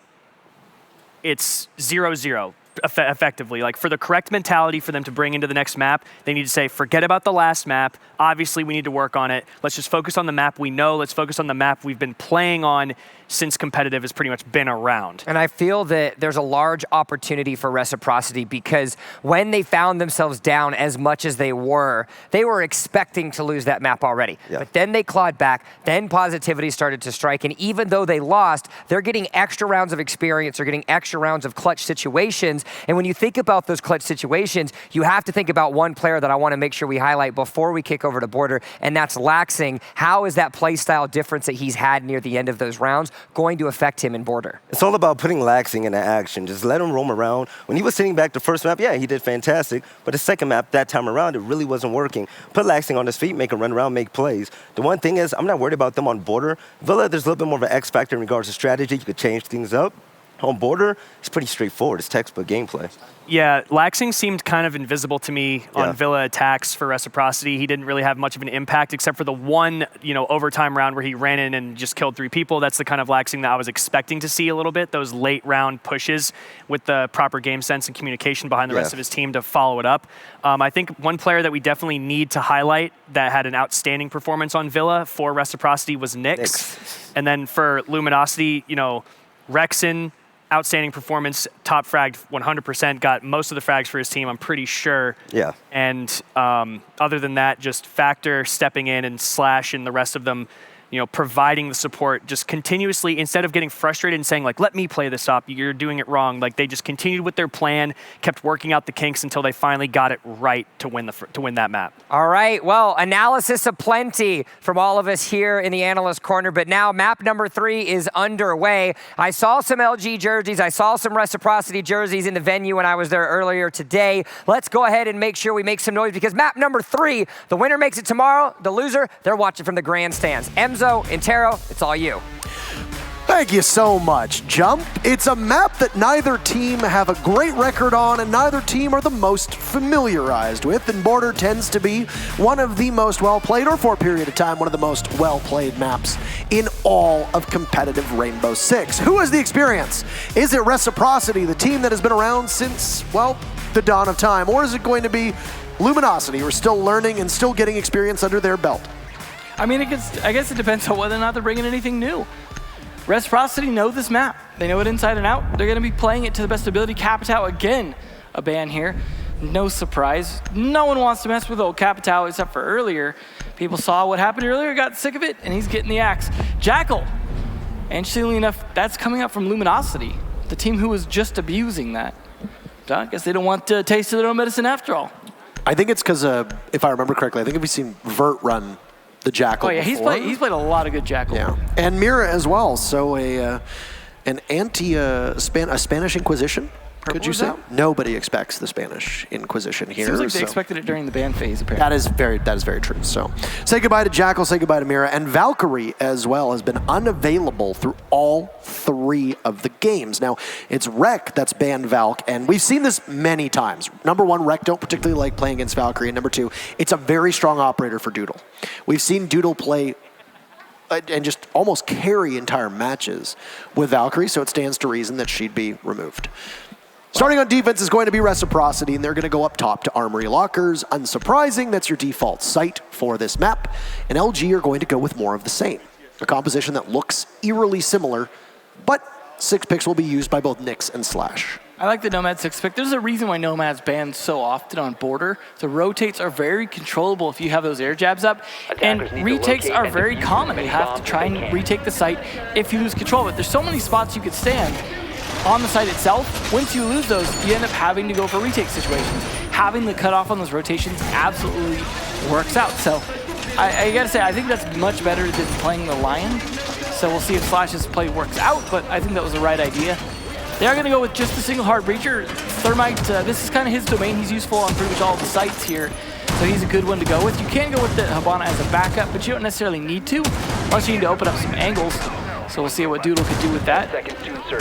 it's 0-0. Effectively, like for the correct mentality for them to bring into the next map, they need to say, forget about the last map. Obviously, we need to work on it. Let's just focus on the map we know. Let's focus on the map we've been playing on since competitive has pretty much been around. And I feel that there's a large opportunity for Reciprocity, because when they found themselves down as much as they were expecting to lose that map already. But then they clawed back, then positivity started to strike, and even though they lost, they're getting extra rounds of experience, they're getting extra rounds of clutch situations. And when you think about those clutch situations, you have to think about one player that I want to make sure we highlight before we kick over to border, and that's Laxing. How is that play style difference that he's had near the end of those rounds going to affect him in border? It's all about putting Laxing into action. Just let him roam around. When he was sitting back the first map, yeah, he did fantastic. But the second map, that time around, it really wasn't working. Put Laxing on his feet, make him run around, make plays. The one thing is, I'm not worried about them on border. Villla, there's a little bit more of an X factor in regards to strategy. You could change things up. On border, it's pretty straightforward. It's textbook gameplay. Yeah, Laxing seemed kind of invisible to me on Villla attacks for Reciprocity. He didn't really have much of an impact except for the one, overtime round where he ran in and just killed 3 people. That's the kind of Laxing that I was expecting to see a little bit, those late round pushes with the proper game sense and communication behind the rest of his team to follow it up. I think one player that we definitely need to highlight that had an outstanding performance on Villla for Reciprocity was Nyx. And then for Luminosity, Rexon, outstanding performance, top fragged 100%, got most of the frags for his team, I'm pretty sure. Yeah. And other than that, just Factor stepping in and Slash and the rest of them, providing the support just continuously, instead of getting frustrated and saying, like, let me play this up, you're doing it wrong. Like, they just continued with their plan, kept working out the kinks until they finally got it right to win that map. All right, well, analysis aplenty from all of us here in the analyst corner, but now map number 3 is underway. I saw some LG jerseys, I saw some Reciprocity jerseys in the venue when I was there earlier today. Let's go ahead and make sure we make some noise, because map number 3, the winner makes it tomorrow, the loser, they're watching from the grandstands. Emzo, Intero, it's all you. Thank you so much, Jump. It's a map that neither team have a great record on and neither team are the most familiarized with, and Border tends to be one of the most well-played, or for a period of time, one of the most well-played maps in all of competitive Rainbow Six. Who has the experience? Is it Reciprocity, the team that has been around since, well, the dawn of time, or is it going to be Luminosity, who are still learning and still getting experience under their belt? I mean, I guess it depends on whether or not they're bringing anything new. Reciprocity know this map. They know it inside and out. They're going to be playing it to the best ability. Capitao, again, a ban here. No surprise. No one wants to mess with old Capitao except for earlier. People saw what happened earlier, got sick of it, and he's getting the axe. Jackal, interestingly enough, that's coming up from Luminosity, the team who was just abusing that. So I guess they don't want to taste of their own medicine after all. I think it's because, if I remember correctly, I think we've seen Vert run the Jackal. Oh yeah, before. he's played a lot of good Jackal. Yeah, and Mira as well. So an Spanish Inquisition. Could you say? Nobody expects the Spanish Inquisition here. Seems like they expected it during the ban phase, apparently. That is very true. So say goodbye to Jackal, say goodbye to Mira, and Valkyrie as well has been unavailable through all 3 of the games. Now, it's Rek that's banned Valk, and we've seen this many times. Number 1, Rek don't particularly like playing against Valkyrie, and number 2, it's a very strong operator for Doodle. We've seen Doodle play and just almost carry entire matches with Valkyrie, so it stands to reason that she'd be removed. Starting on defense is going to be Reciprocity, and they're going to go up top to Armory Lockers. Unsurprising, that's your default site for this map. And LG are going to go with more of the same. A composition that looks eerily similar, but 6 picks will be used by both Nyx and Slash. I like the Nomad 6 pick. There's a reason why Nomad's banned so often on border. The rotates are very controllable if you have those air jabs up, and retakes are very common. You have to try and retake the site if you lose control of it. There's so many spots you could stand on the site itself. Once you lose those, you end up having to go for retake situations. Having the cutoff on those rotations absolutely works out. So I gotta say, I think that's much better than playing the Lion. So we'll see if Slash's play works out, but I think that was the right idea. They are going to go with just a single hard breacher. Thermite, this is kind of his domain. He's useful on pretty much all the sites here, so he's a good one to go with. You can go with the Habana as a backup, but you don't necessarily need to, unless you need to open up some angles. So we'll see what Doodle could do with that.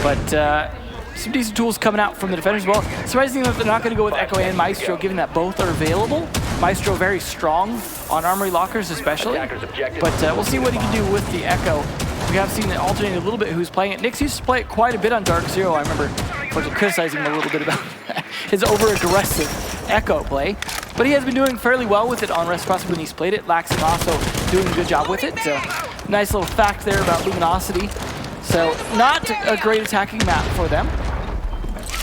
But some decent tools coming out from the defenders as well. Surprisingly enough, they're not going to go with Echo and Maestro, given that both are available. Maestro very strong on armory lockers especially, but we'll see what he can do with the Echo. We have seen it alternate a little bit who's playing it. Nyx used to play it quite a bit on Dark Zero. I remember criticizing him a little bit about his over-aggressive Echo play. But he has been doing fairly well with it on Reciprocity when he's played it. Laxing also doing a good job with it. So nice little fact there about Luminosity. So not a great attacking map for them.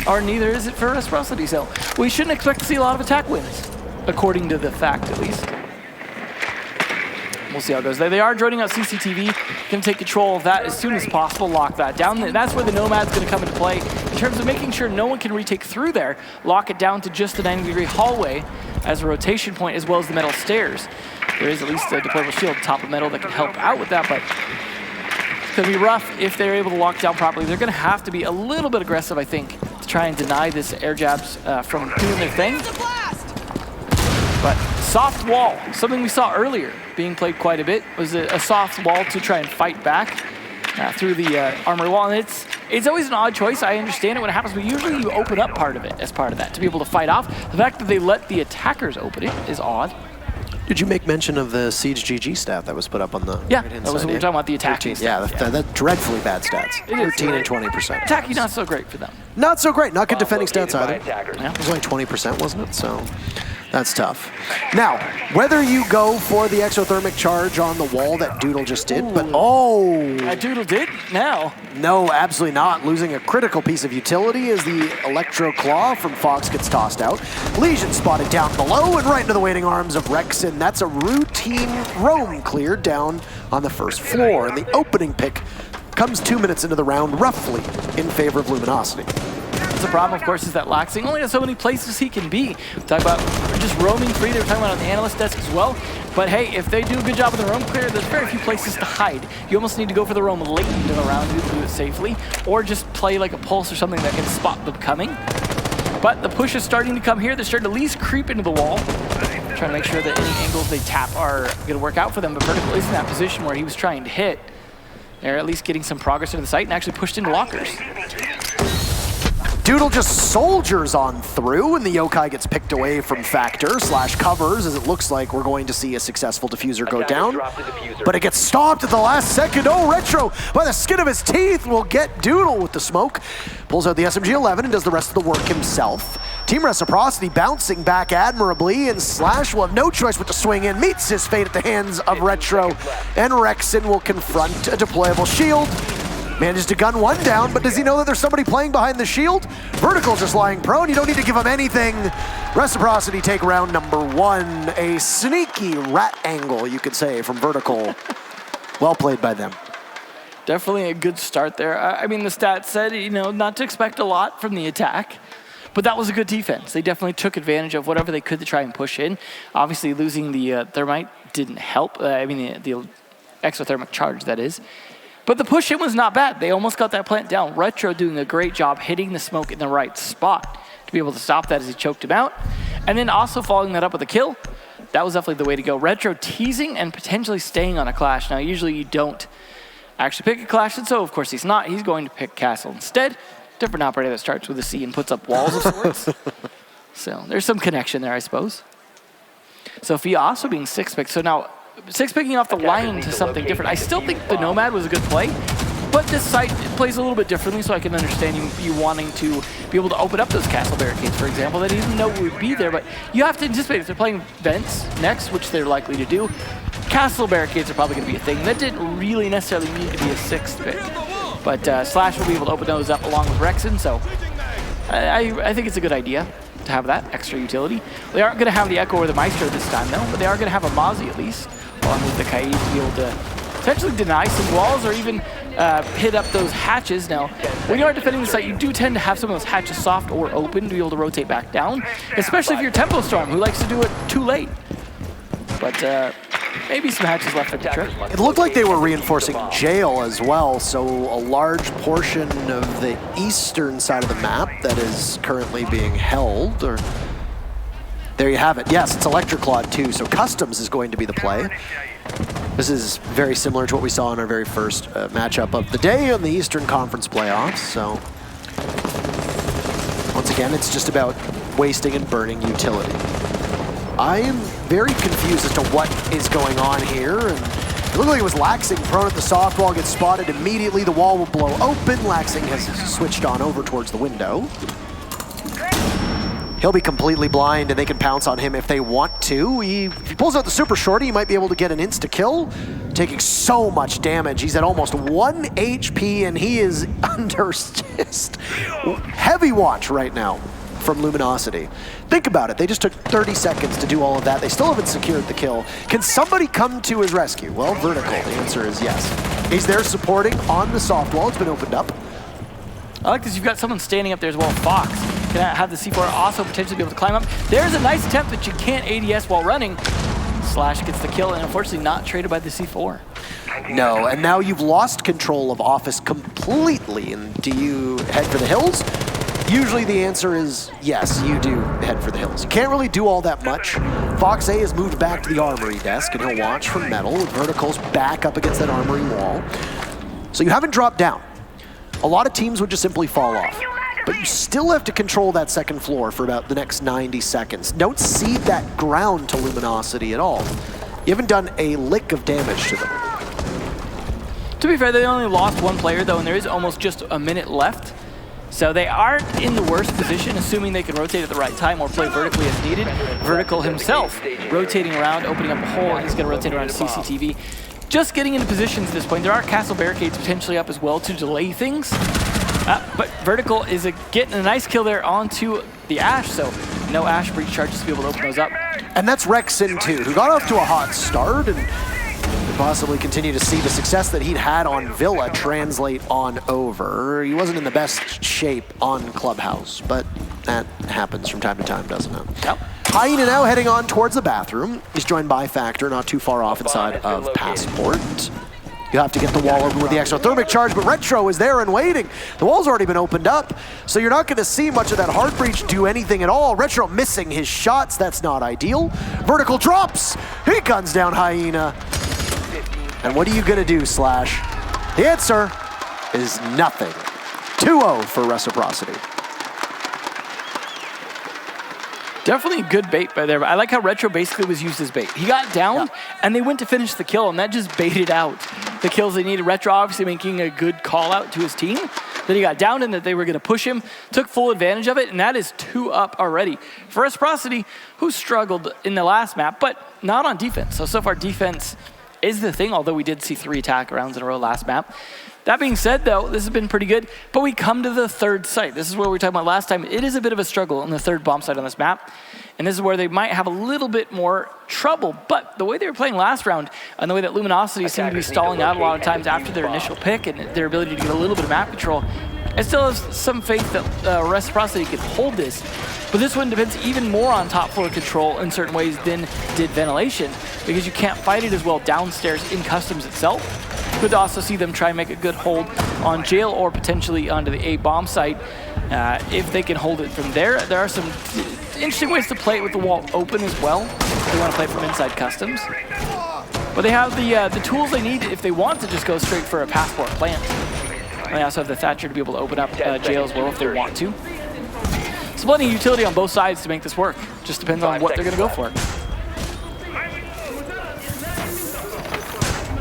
Or neither is it for Reciprocity. So we shouldn't expect to see a lot of attack wins, according to the fact at least. We'll see how it goes. They are droning out CCTV. Going to take control of that as soon as possible, lock that down. That's where the Nomad's going to come into play in terms of making sure no one can retake through there, lock it down to just the 90-degree hallway as a rotation point, as well as the metal stairs. There is at least a deployable shield top of metal that can help out with that, but it's going to be rough if they're able to lock down properly. They're going to have to be a little bit aggressive, I think, to try and deny this air jabs from doing their thing. But soft wall, something we saw earlier being played quite a bit, was a soft wall to try and fight back through the armory wall. And it's always an odd choice. I understand it when it happens, but usually you open up part of it as part of that to be able to fight off. The fact that they let the attackers open it is odd. Did you make mention of the Siege GG stat that was put up on the Yeah, right-hand that was side? what we were talking about, the attacking stats. Yeah, that's dreadfully bad stats. 13 and 20%. Attacking not so great for them. Not so great. Not good defending stats either. Yeah. It was only 20%, wasn't it? So that's tough. Now, whether you go for the exothermic charge on the wall that Doodle just did, but Doodle did now. No, absolutely not. Losing a critical piece of utility as the Electro Claw from Fox gets tossed out. Legion spotted down below and right into the waiting arms of Rex, and that's a routine roam clear down on the first floor. And the opening pick comes 2 minutes into the round, roughly in favor of Luminosity. The problem, of course, is that Laxing only has so many places he can be. We talk about just roaming free. They were talking about on the analyst desk as well. But hey, if they do a good job with the roam clear, there's very few places to hide. You almost need to go for the roam late into the round to do it safely, or just play like a pulse or something that can spot them coming. But the push is starting to come here. They're starting to at least creep into the wall, trying to make sure that any angles they tap are going to work out for them. But Vertical is in that position where he was trying to hit. They're at least getting some progress into the site and actually pushed into lockers. Doodle just soldiers on through, and the Yokai gets picked away from Factor / covers, as it looks like we're going to see a successful diffuser go down. But it gets stopped at the last second. Oh, Retro, by the skin of his teeth, will get Doodle with the smoke. Pulls out the SMG-11 and does the rest of the work himself. Team Reciprocity bouncing back admirably, and Slash will have no choice but to swing in, meets his fate at the hands of Retro, and Rexon will confront a deployable shield. Manages to gun one down, but does he know that there's somebody playing behind the shield? Vertical's just lying prone. You don't need to give him anything. Reciprocity take round number 1. A sneaky rat angle, you could say, from Vertical. Well played by them. Definitely a good start there. I mean, the stats said, not to expect a lot from the attack, but that was a good defense. They definitely took advantage of whatever they could to try and push in. Obviously, losing the Thermite didn't help. The exothermic charge, that is. But the push-in was not bad. They almost got that plant down. Retro doing a great job hitting the smoke in the right spot to be able to stop that as he choked him out. And then also following that up with a kill. That was definitely the way to go. Retro teasing and potentially staying on a clash. Now, usually you don't actually pick a clash, and so of course he's not. He's going to pick Castle instead. Different operator that starts with a C and puts up walls of sorts. So there's some connection there, I suppose. So Villla also being 6-picked. So now, 6-picking off the Lion to something different. I still think the Nomad was a good play, but this site plays a little bit differently, so I can understand you wanting to be able to open up those castle barricades, for example, that you didn't know would be there, but you have to anticipate if they're playing vents next, which they're likely to do, castle barricades are probably going to be a thing. That didn't really necessarily need to be a 6th pick. But Slash will be able to open those up along with Rexen, so I think it's a good idea to have that extra utility. They aren't going to have the Echo or the Maestro this time, though, but they are going to have a Mozzie at least, along with the Kaid to be able to potentially deny some walls or even hit up those hatches. Now, when you are defending the site, you do tend to have some of those hatches soft or open to be able to rotate back down, especially if you're Tempo Storm, who likes to do it too late. But maybe some hatches left at the trick. It looked like they were reinforcing jail as well, so a large portion of the eastern side of the map that is currently being held. Or there you have it. Yes, it's Electric Clawed too, so Customs is going to be the play. This is very similar to what we saw in our very first matchup of the day on the Eastern Conference playoffs. So once again, it's just about wasting and burning utility. I am very confused as to what is going on here. And it looked like it was Laxing prone at the soft wall, gets spotted immediately. The wall will blow open. Laxing has switched on over towards the window. He'll be completely blind, and they can pounce on him if they want to. If he pulls out the super shorty, he might be able to get an insta-kill, taking so much damage. He's at almost 1 HP, and he is under just heavy watch right now from Luminosity. Think about it. They just took 30 seconds to do all of that. They still haven't secured the kill. Can somebody come to his rescue? Well, Vertical, the answer is yes. He's there supporting on the soft wall. It's been opened up. I like this. You've got someone standing up there as well. Fox can have the C4 also potentially be able to climb up. There's a nice attempt that you can't ADS while running. Slash gets the kill, and unfortunately not traded by the C4. No, and now you've lost control of Office completely. And do you head for the hills? Usually the answer is yes, you do head for the hills. You can't really do all that much. Fox A has moved back to the armory desk, and he'll watch from Metal. Vertical's back up against that armory wall. So you haven't dropped down. A lot of teams would just simply fall off. But you still have to control that second floor for about the next 90 seconds. Don't cede that ground to Luminosity at all. You haven't done a lick of damage to them. To be fair, they only lost one player, though, and there is almost just a minute left. So they aren't in the worst position, assuming they can rotate at the right time or play vertically as needed. Vertical himself rotating around, opening up a hole, and he's going to rotate around CCTV. Just getting into positions at this point. There are castle barricades potentially up as well to delay things. But Vertical is getting a nice kill there onto the Ash, so no Ash breach charges to be able to open those up. And that's Rexen too, who got off to a hot start and could possibly continue to see the success that he'd had on Villla translate on over. He wasn't in the best shape on Clubhouse, but that happens from time to time, doesn't it? Yep. Hyena now heading on towards the bathroom. He's joined by Factor, not too far off inside of Passport. You have to get the wall open with the exothermic charge, but Retro is there and waiting. The wall's already been opened up, so you're not going to see much of that hard breach do anything at all. Retro missing his shots, that's not ideal. Vertical drops, he guns down Hyena. And what are you going to do, Slash? The answer is nothing. 2-0 for Reciprocity. Definitely a good bait by there, but I like how Retro basically was used as bait. He got down, and they went to finish the kill, and that just baited out the kills they needed. Retro obviously making a good call out to his team, that he got down and that they were going to push him, took full advantage of it, and that is 2 up already. For Reciprocity, who struggled in the last map, but not on defense. So far defense is the thing, although we did see 3 attack rounds in a row last map. That being said, though, this has been pretty good, but we come to the third site. This is where we were talking about last time. It is a bit of a struggle on the third bomb site on this map, and this is where they might have a little bit more trouble, but the way they were playing last round, and the way that Luminosity seemed to be stalling out a lot of times after their initial pick, and their ability to get a little bit of map control, I still have some faith that Reciprocity could hold this, but this one depends even more on top floor control in certain ways than did Ventilation, because you can't fight it as well downstairs in Customs itself. Could also see them try and make a good hold on jail or potentially onto the A bomb site. If they can hold it from there, there are some interesting ways to play it with the wall open as well. If they want to play from inside Customs. But they have the tools they need if they want to just go straight for a passport plant. And they also have the Thatcher to be able to open up jail as well if they want to. So plenty of utility on both sides to make this work. Just depends on what they're going to go for.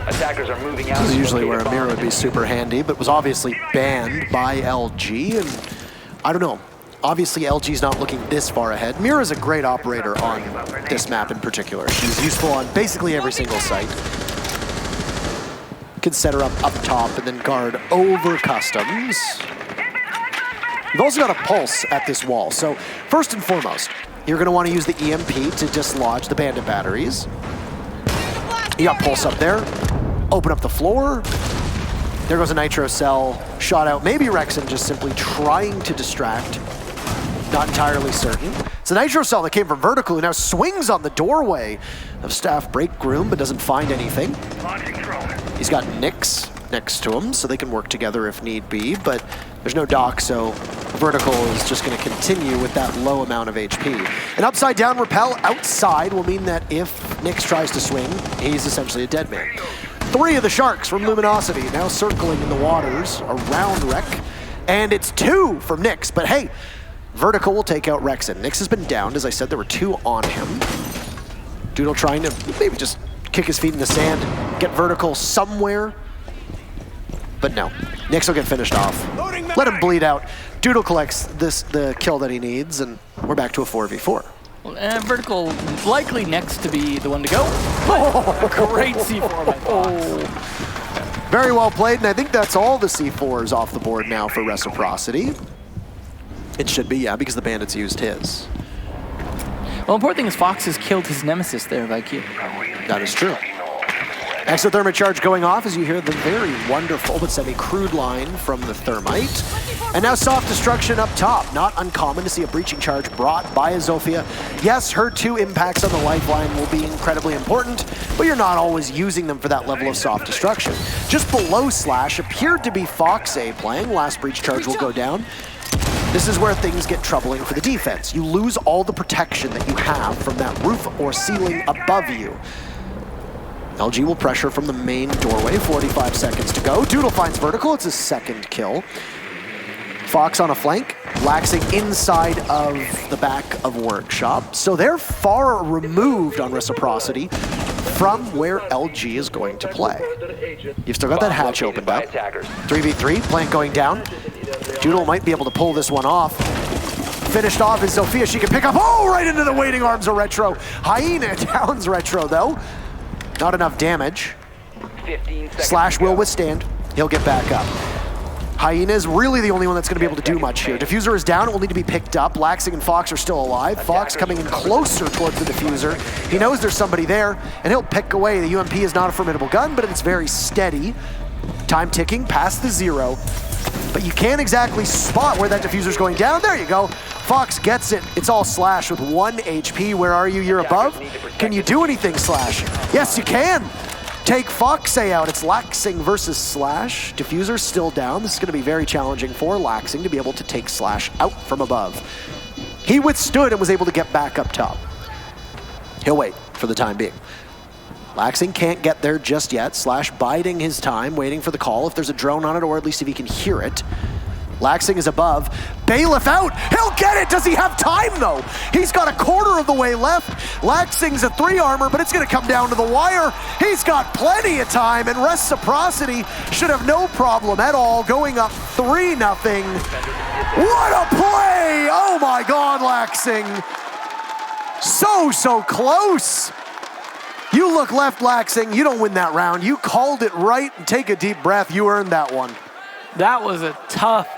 Attackers are moving out. This is usually where a mirror would be super handy, but was obviously banned by LG, and I don't know. Obviously, LG's not looking this far ahead. Mira's a great operator on this map in particular. She's useful on basically every single site. can set her up top and then guard over Customs. You've also got a pulse at this wall. So first and foremost, you're going to want to use the EMP to dislodge the bandit batteries. You got pulse up there. Open up the floor. There goes a nitro cell. Shot out. Maybe Rexen just simply trying to distract. Not entirely certain. It's a nitro cell that came from Vertical who now swings on the doorway of Staff Break Room but doesn't find anything. He's got Nyx next to him so they can work together if need be, but there's no dock, so Vertical is just going to continue with that low amount of HP. An upside down repel outside will mean that if Nyx tries to swing, he's essentially a dead man. 3 of the Sharks from Luminosity now circling in the waters around Rec, and it's 2 from Nyx, but hey, Vertical will take out Rexen. Nyx has been downed. As I said, there were 2 on him. Doodle trying to maybe just kick his feet in the sand, get Vertical somewhere. But no, Nyx will get finished off. Let him bleed out. Doodle collects the kill that he needs, and we're back to a 4v4. Well, Vertical likely next to be the one to go. Oh, great C4 by Fox. Very well played, and I think that's all the C4s off the board now for Reciprocity. It should be, yeah, because the bandits used his. Well, important thing is Fox has killed his nemesis there, Viking. That is true. Exothermic charge going off as you hear the very wonderful but semi-crude line from the Thermite. And now soft destruction up top. Not uncommon to see a breaching charge brought by Azofia. Yes, her 2 impacts on the lifeline will be incredibly important, but you're not always using them for that level of soft destruction. Just below Slash appeared to be Fox A playing. Last breach charge will go down. This is where things get troubling for the defense. You lose all the protection that you have from that roof or ceiling above you. LG will pressure from the main doorway, 45 seconds to go. Doodle finds Vertical, it's his 2nd kill. Fox on a flank, Laxing inside of the back of Workshop. So they're far removed on Reciprocity from where LG is going to play. You've still got that hatch opened up. 3v3, plank going down. Doodle might be able to pull this one off. Finished off is Zofia, she can pick up, oh, right into the waiting arms of Retro. Hyena downs Retro though. Not enough damage. Slash will withstand. He'll get back up. Hyena is really the only one that's going to be able to do much here. Diffuser is down. It will need to be picked up. Laxing and Fox are still alive. Fox coming in closer towards the diffuser. He knows there's somebody there, and he'll pick away. The UMP is not a formidable gun, but it's very steady. Time ticking past the 0. But you can't exactly spot where that diffuser's going down. There you go. Fox gets it. It's all Slash with 1 HP. Where are you? You're above? Can you do anything, Slash? Yes, you can. Take Foxay out. It's Laxing versus Slash. Diffuser's still down. This is going to be very challenging for Laxing to be able to take Slash out from above. He withstood and was able to get back up top. He'll wait for the time being. Laxing can't get there just yet. Slash biding his time, waiting for the call, if there's a drone on it, or at least if he can hear it. Laxing is above. Bailiff out! He'll get it! Does he have time, though? He's got a quarter of the way left. Laxing's a 3 armor, but it's going to come down to the wire. He's got plenty of time, and Reciprocity should have no problem at all, going up 3-0. What a play! Oh my God, Laxing. So close. You look left, Laxing. You don't win that round. You called it right, and take a deep breath. You earned that one. That was a tough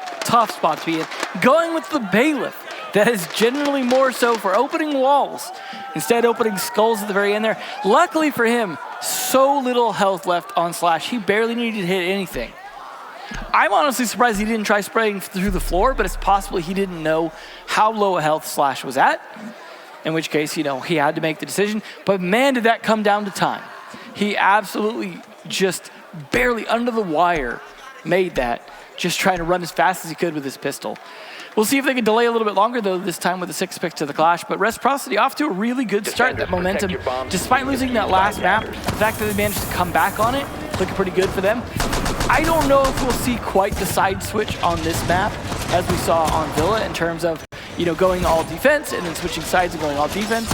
spot to be in. Going with the Bailiff, that is generally more so for opening walls, instead opening skulls at the very end there. Luckily for him, so little health left on Slash. He barely needed to hit anything. I'm honestly surprised he didn't try spraying through the floor, but it's possible he didn't know how low a health Slash was at, in which case, he had to make the decision. But man, did that come down to time. He absolutely just barely under the wire made that, just trying to run as fast as he could with his pistol. We'll see if they can delay a little bit longer, though, this time with a 6 pick to the Clash. But Reciprocity off to a really good start. That momentum, despite losing that last map, the fact that they managed to come back on it, looking pretty good for them. I don't know if we'll see quite the side switch on this map as we saw on Villla in terms of, going all defense and then switching sides and going all defense.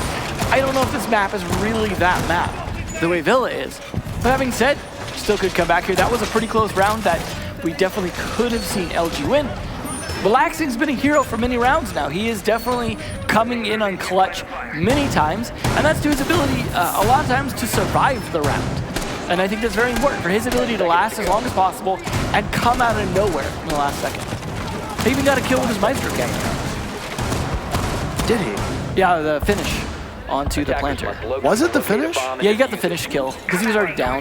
I don't know if this map is really that map, the way Villla is. But having said, still could come back here. That was a pretty close round that we definitely could have seen LG win. But Laxing's been a hero for many rounds now. He is definitely coming in on clutch many times, and that's to his ability a lot of times to survive the round. And I think that's very important for his ability to last as long as possible and come out of nowhere in the last second. He even got a kill with his Maestro cannon. Did he? Yeah, the finish onto the planter. Was it the finish? Yeah, he got the finish kill because he was already down.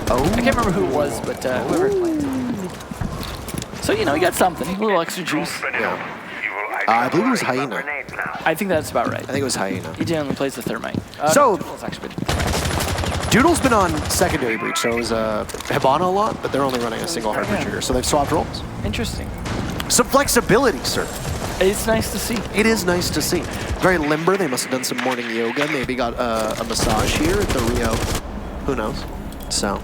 Oh. I can't remember who it was, but whoever it played. So, you know, he got something, a little extra juice. Yeah. I believe it was Hyena. I think that's about right. I think it was Hyena. He generally plays the Thermite. So, Doodle's actually been Doodle's been on secondary breach, so it was Hibana a lot, but they're only running a single heartbeat trigger, so they've swapped roles. interesting. Some flexibility, sir. It's nice to see. It is nice to see. Very limber. They must have done some morning yoga. Maybe got a massage here at the Rio. Who knows? So,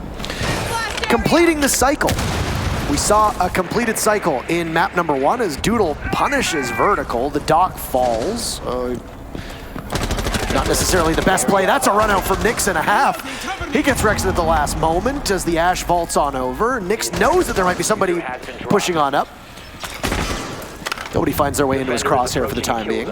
completing the cycle. We saw a completed cycle in map number 1 as Doodle punishes Vertical. The dock falls. Not necessarily the best play. That's a run out from Nyx and a half. He gets Rexed at the last moment as the Ash vaults on over. Nyx knows that there might be somebody pushing on up. Nobody finds their way into his crosshair for the time being.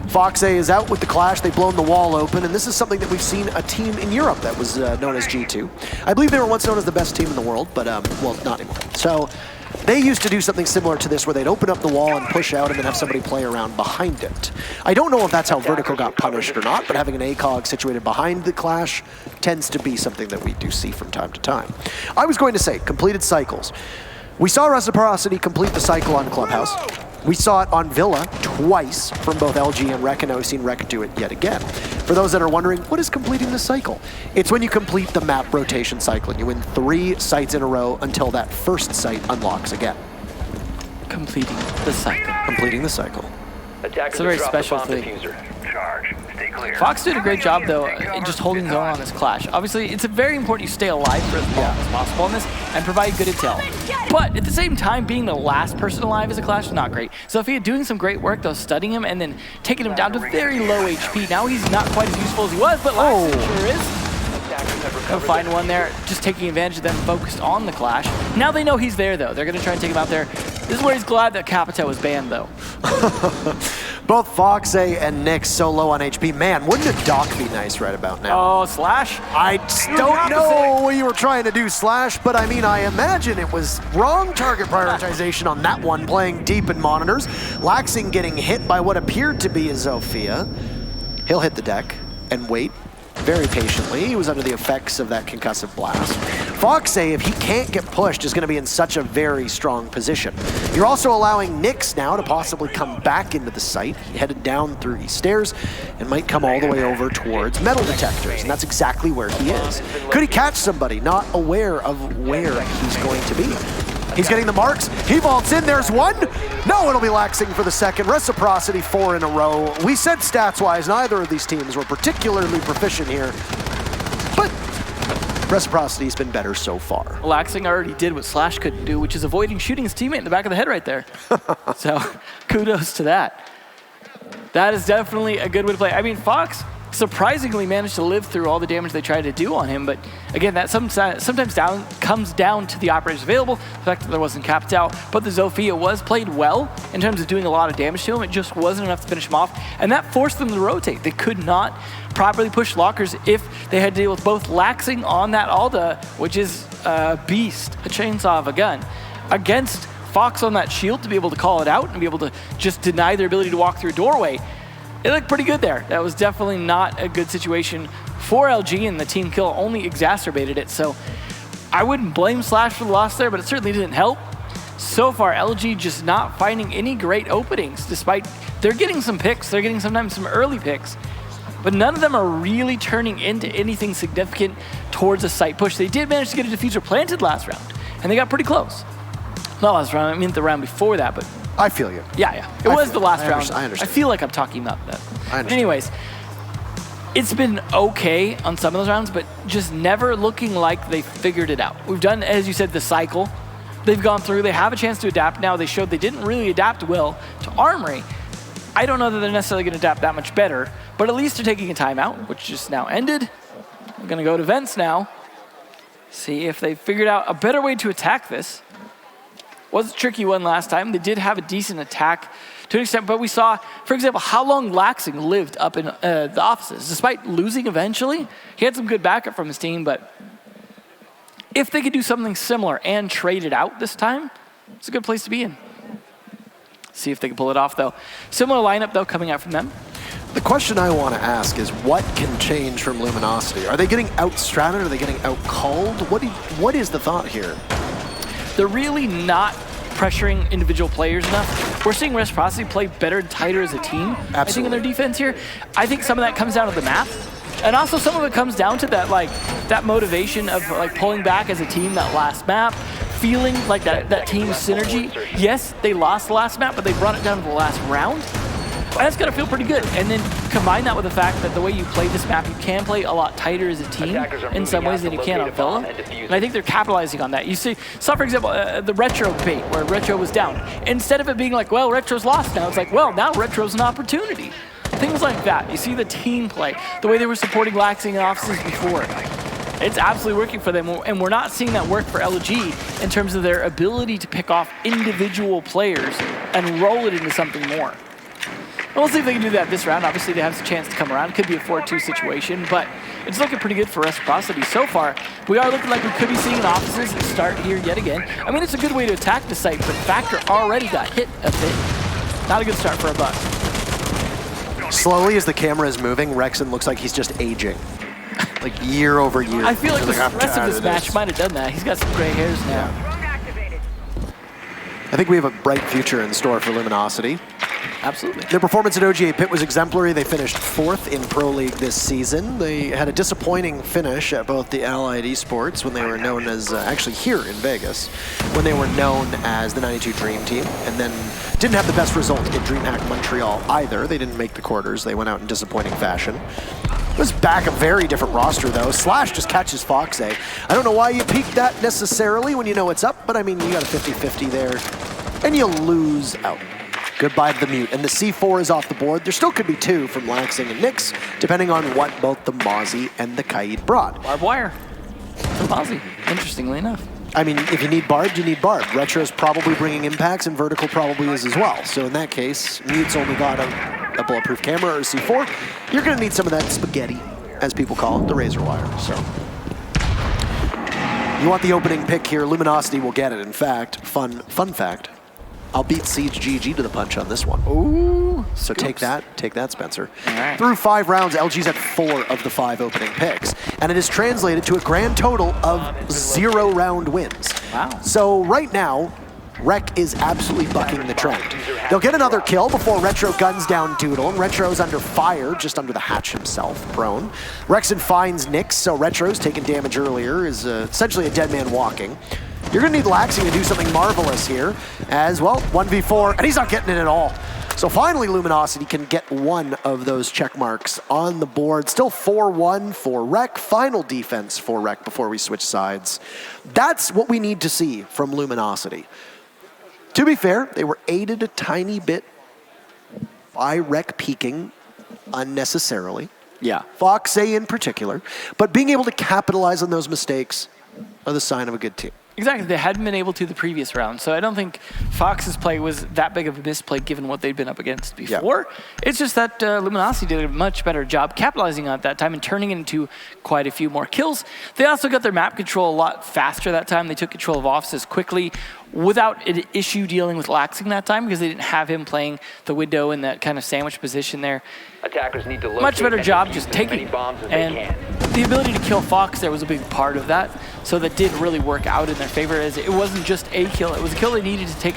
Foxay is out with the clash. They've blown the wall open, and this is something that we've seen a team in Europe that was known as G2. I believe they were once known as the best team in the world, but, well, not anymore. So they used to do something similar to this where they'd open up the wall and push out and then have somebody play around behind it. I don't know if that's how Vertical got punished or not, but having an ACOG situated behind the clash tends to be something that we do see from time to time. I was going to say, completed cycles. We saw Reciprocity complete the cycle on Clubhouse. We saw it on Villla twice from both LG and Rec, and now we've seen Rec do it yet again. For those that are wondering, what is completing the cycle? It's when you complete the map rotation cycle. You win 3 sites in a row until that first site unlocks again. Completing the cycle. Completing the cycle. It's a very special thing. Charge. Stay clear. Fox did a great job, though, in just holding his own on this clash. Obviously, it's very important you stay alive for as long as possible on this and provide good intel. But at the same time, being the last person alive as a clash is not great. Sophia doing some great work, though, studying him and then taking him down to very low HP. Now he's not quite as useful as he was, but Laxton sure is. He'll find one there, just taking advantage of them focused on the clash. Now they know he's there, though. They're going to try and take him out there. This is where he's glad that Capita was banned, though. Both Foxay and Nyx so low on HP. Man, wouldn't a dock be nice right about now? Oh, Slash? I don't know what you were trying to do, Slash, but I mean, I imagine it was wrong target prioritization on that one, playing deep in monitors. Laxing getting hit by what appeared to be a Zofia. He'll hit the deck and wait very patiently. He was under the effects of that concussive blast. Foxay, if he can't get pushed, is going to be in such a very strong position. You're also allowing Nyx now to possibly come back into the site. He headed down through East Stairs and might come all the way over towards metal detectors, and that's exactly where he is. Could he catch somebody not aware of where he's going to be? He's getting the marks. He vaults in. There's one. No, it'll be Laxing for the second. Reciprocity 4 in a row. We said stats-wise, neither of these teams were particularly proficient here, but Reciprocity's been better so far. Laxing already did what Slash couldn't do, which is avoiding shooting his teammate in the back of the head right there. So kudos to that. That is definitely a good way to play. I mean, Fox surprisingly managed to live through all the damage they tried to do on him, but again, that sometimes comes down to the operators available, the fact that there wasn't capped out, but the Zofia was played well in terms of doing a lot of damage to him. It just wasn't enough to finish him off, and that forced them to rotate. They could not properly push lockers if they had to deal with both Laxing on that Alda, which is a beast, a chainsaw of a gun, against Fox on that shield to be able to call it out and be able to just deny their ability to walk through a doorway. It looked pretty good there. That was definitely not a good situation for LG, and the team kill only exacerbated it. So I wouldn't blame Slash for the loss there, but it certainly didn't help. So far, LG just not finding any great openings, despite they're getting some picks. They're getting sometimes some early picks, but none of them are really turning into anything significant towards a site push. They did manage to get a diffuser planted last round, and they got pretty close. Not last round, I mean the round before that, but I feel you. Yeah. It was the last round. I understand. I feel like I'm talking about that. I understand. Anyways, it's been okay on some of those rounds, but just never looking like they figured it out. We've done, as you said, the cycle. They've gone through. They have a chance to adapt now. They showed they didn't really adapt well to Armory. I don't know that they're necessarily going to adapt that much better, but at least they're taking a timeout, which just now ended. We're going to go to vents now. See if they figured out a better way to attack this. Was a tricky one last time. They did have a decent attack to an extent, but we saw, for example, how long Laxing lived up in the offices. Despite losing eventually, he had some good backup from his team, but if they could do something similar and trade it out this time, it's a good place to be in. See if they can pull it off, though. Similar lineup, though, coming out from them. The question I want to ask is, what can change from Luminosity? Are they getting out-stratted? Are they getting out-called? What is the thought here? They're really not pressuring individual players enough. We're seeing Reciprocity play better and tighter as a team. Absolutely. I think in their defense here. I think some of that comes down to the map. And also some of it comes down to that that motivation of pulling back as a team that last map, feeling like that team's synergy. Yes, they lost the last map, but they brought it down to the last round. And that's going to feel pretty good. And then combine that with the fact that the way you play this map, you can play a lot tighter as a team in some ways than you can on Villla. And I think they're capitalizing on that. You see, for example, the Retro bait, where Retro was down. Instead of it being like, well, Retro's lost now, it's like, well, now Retro's an opportunity. Things like that. You see the team play, the way they were supporting Laxing and offices before. It's absolutely working for them, and we're not seeing that work for LG in terms of their ability to pick off individual players and roll it into something more. We'll see if they can do that this round. Obviously, they have a chance to come around. It could be a 4-2 situation, but it's looking pretty good for Reciprocity so far. We are looking like we could be seeing offices start here yet again. I mean, it's a good way to attack the site, but Factor already got hit a bit. Not a good start for a buck. Slowly, as the camera is moving, Rexon looks like he's just aging. Like year over year. I feel like the rest of this match might have done that. He's got some gray hairs now. I think we have a bright future in store for Luminosity. Absolutely. Their performance at OGA Pit was exemplary. They finished 4th in Pro League this season. They had a disappointing finish at both the Allied Esports when they were known as, actually here in Vegas, when they were known as the 92 Dream Team, and then didn't have the best result in DreamHack Montreal either. They didn't make the quarters. They went out in disappointing fashion. It was back a very different roster, though. Slash just catches Fox A. I don't know why you peaked that necessarily when you know it's up, but I mean, you got a 50-50 there, and you lose out. Goodbye to the mute, and the C4 is off the board. There still could be 2 from Laxing and Nyx, depending on what both the Mozzie and the Kaid brought. Barbed wire for Mozzie, interestingly enough. I mean, if you need barbed, you need barbed. Retro's probably bringing impacts, and Vertical probably is as well. So in that case, mute's only got a bulletproof camera or a C4. You're going to need some of that spaghetti, as people call it, the razor wire. So you want the opening pick here. Luminosity will get it. In fact, fun fact. I'll beat Siege GG to the punch on this one. Ooh. So take that, Spencer. All right. Through 5 rounds, LG's at 4 of the 5 opening picks. And it is translated to a grand total of 0 round wins. Wow. So right now, Rec is absolutely bucking the trend. They'll get another kill before Retro guns down Doodle, and Retro's under fire, just under the hatch himself, prone. Rexon finds Nyx, so Retro's taking damage earlier, is essentially a dead man walking. You're going to need Laxing to do something marvelous here, as well, 1v4, and he's not getting it at all. So finally, Luminosity can get one of those check marks on the board. Still 4-1 for Rec. Final defense for Rec before we switch sides. That's what we need to see from Luminosity. To be fair, they were aided a tiny bit by Rec peaking unnecessarily. Yeah. Fox A in particular. But being able to capitalize on those mistakes are the sign of a good team. Exactly. They hadn't been able to the previous round, so I don't think Fox's play was that big of a misplay given what they'd been up against before. Yeah. It's just that Luminosity did a much better job capitalizing on it that time and turning it into quite a few more kills. They also got their map control a lot faster that time. They took control of offices quickly without an issue dealing with Laxing that time because they didn't have him playing the window in that kind of sandwich position there. Attackers need to locate much better job and just defuse as many taking bombs as and they can. the ability to kill Fox there was a big part of that, so that did really work out in their favor as it wasn't just a kill, it was a kill they needed to take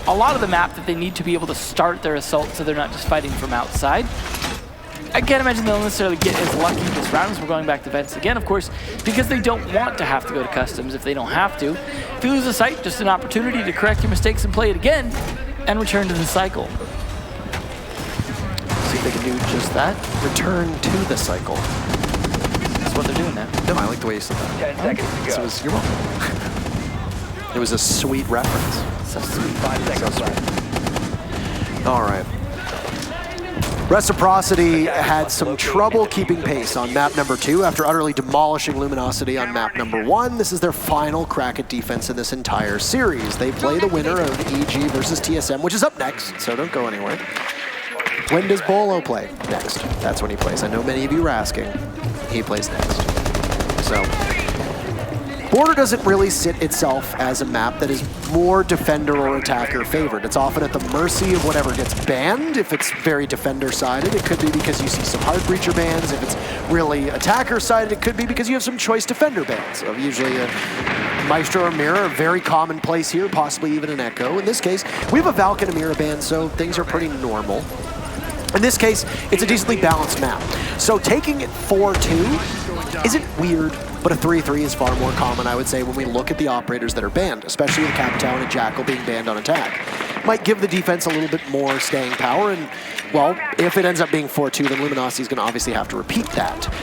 a lot of the map that they need to be able to start their assault so they're not just fighting from outside. I can't imagine they'll necessarily get as lucky this round as we're going back to vents again, of course, because they don't want to have to go to customs if they don't have to. If you lose a site, just an opportunity to correct your mistakes and play it again and return to the cycle. See if they can do just that. Return to the cycle. That's what they're doing now. No, I like the way you said that. 10 seconds to go. You're welcome. It was a sweet reference. So sweet. 5 seconds left. All right. Reciprocity had some trouble keeping pace on map number 2 after utterly demolishing Luminosity on map number 1. This is their final crack at defense in this entire series. They play the winner of EG versus TSM, which is up next, so don't go anywhere. When does Bolo play? Next. That's when he plays. I know many of you are asking. He plays next. So Border doesn't really sit itself as a map that is more defender or attacker favored. It's often at the mercy of whatever gets banned. If it's very defender-sided, it could be because you see some hard breacher bans. If it's really attacker-sided, it could be because you have some choice defender bans. So usually a Maestro or Mirror, a very commonplace here, possibly even an Echo. In this case, we have a Valk and a Mirror ban, so things are pretty normal. In this case, it's a decently balanced map. So taking it 4-2 isn't weird, but a 3-3 is far more common, I would say, when we look at the operators that are banned, especially with Capital and Jackal being banned on attack. Might give the defense a little bit more staying power, and, well, if it ends up being 4-2, then Luminosity is going to obviously have to repeat that.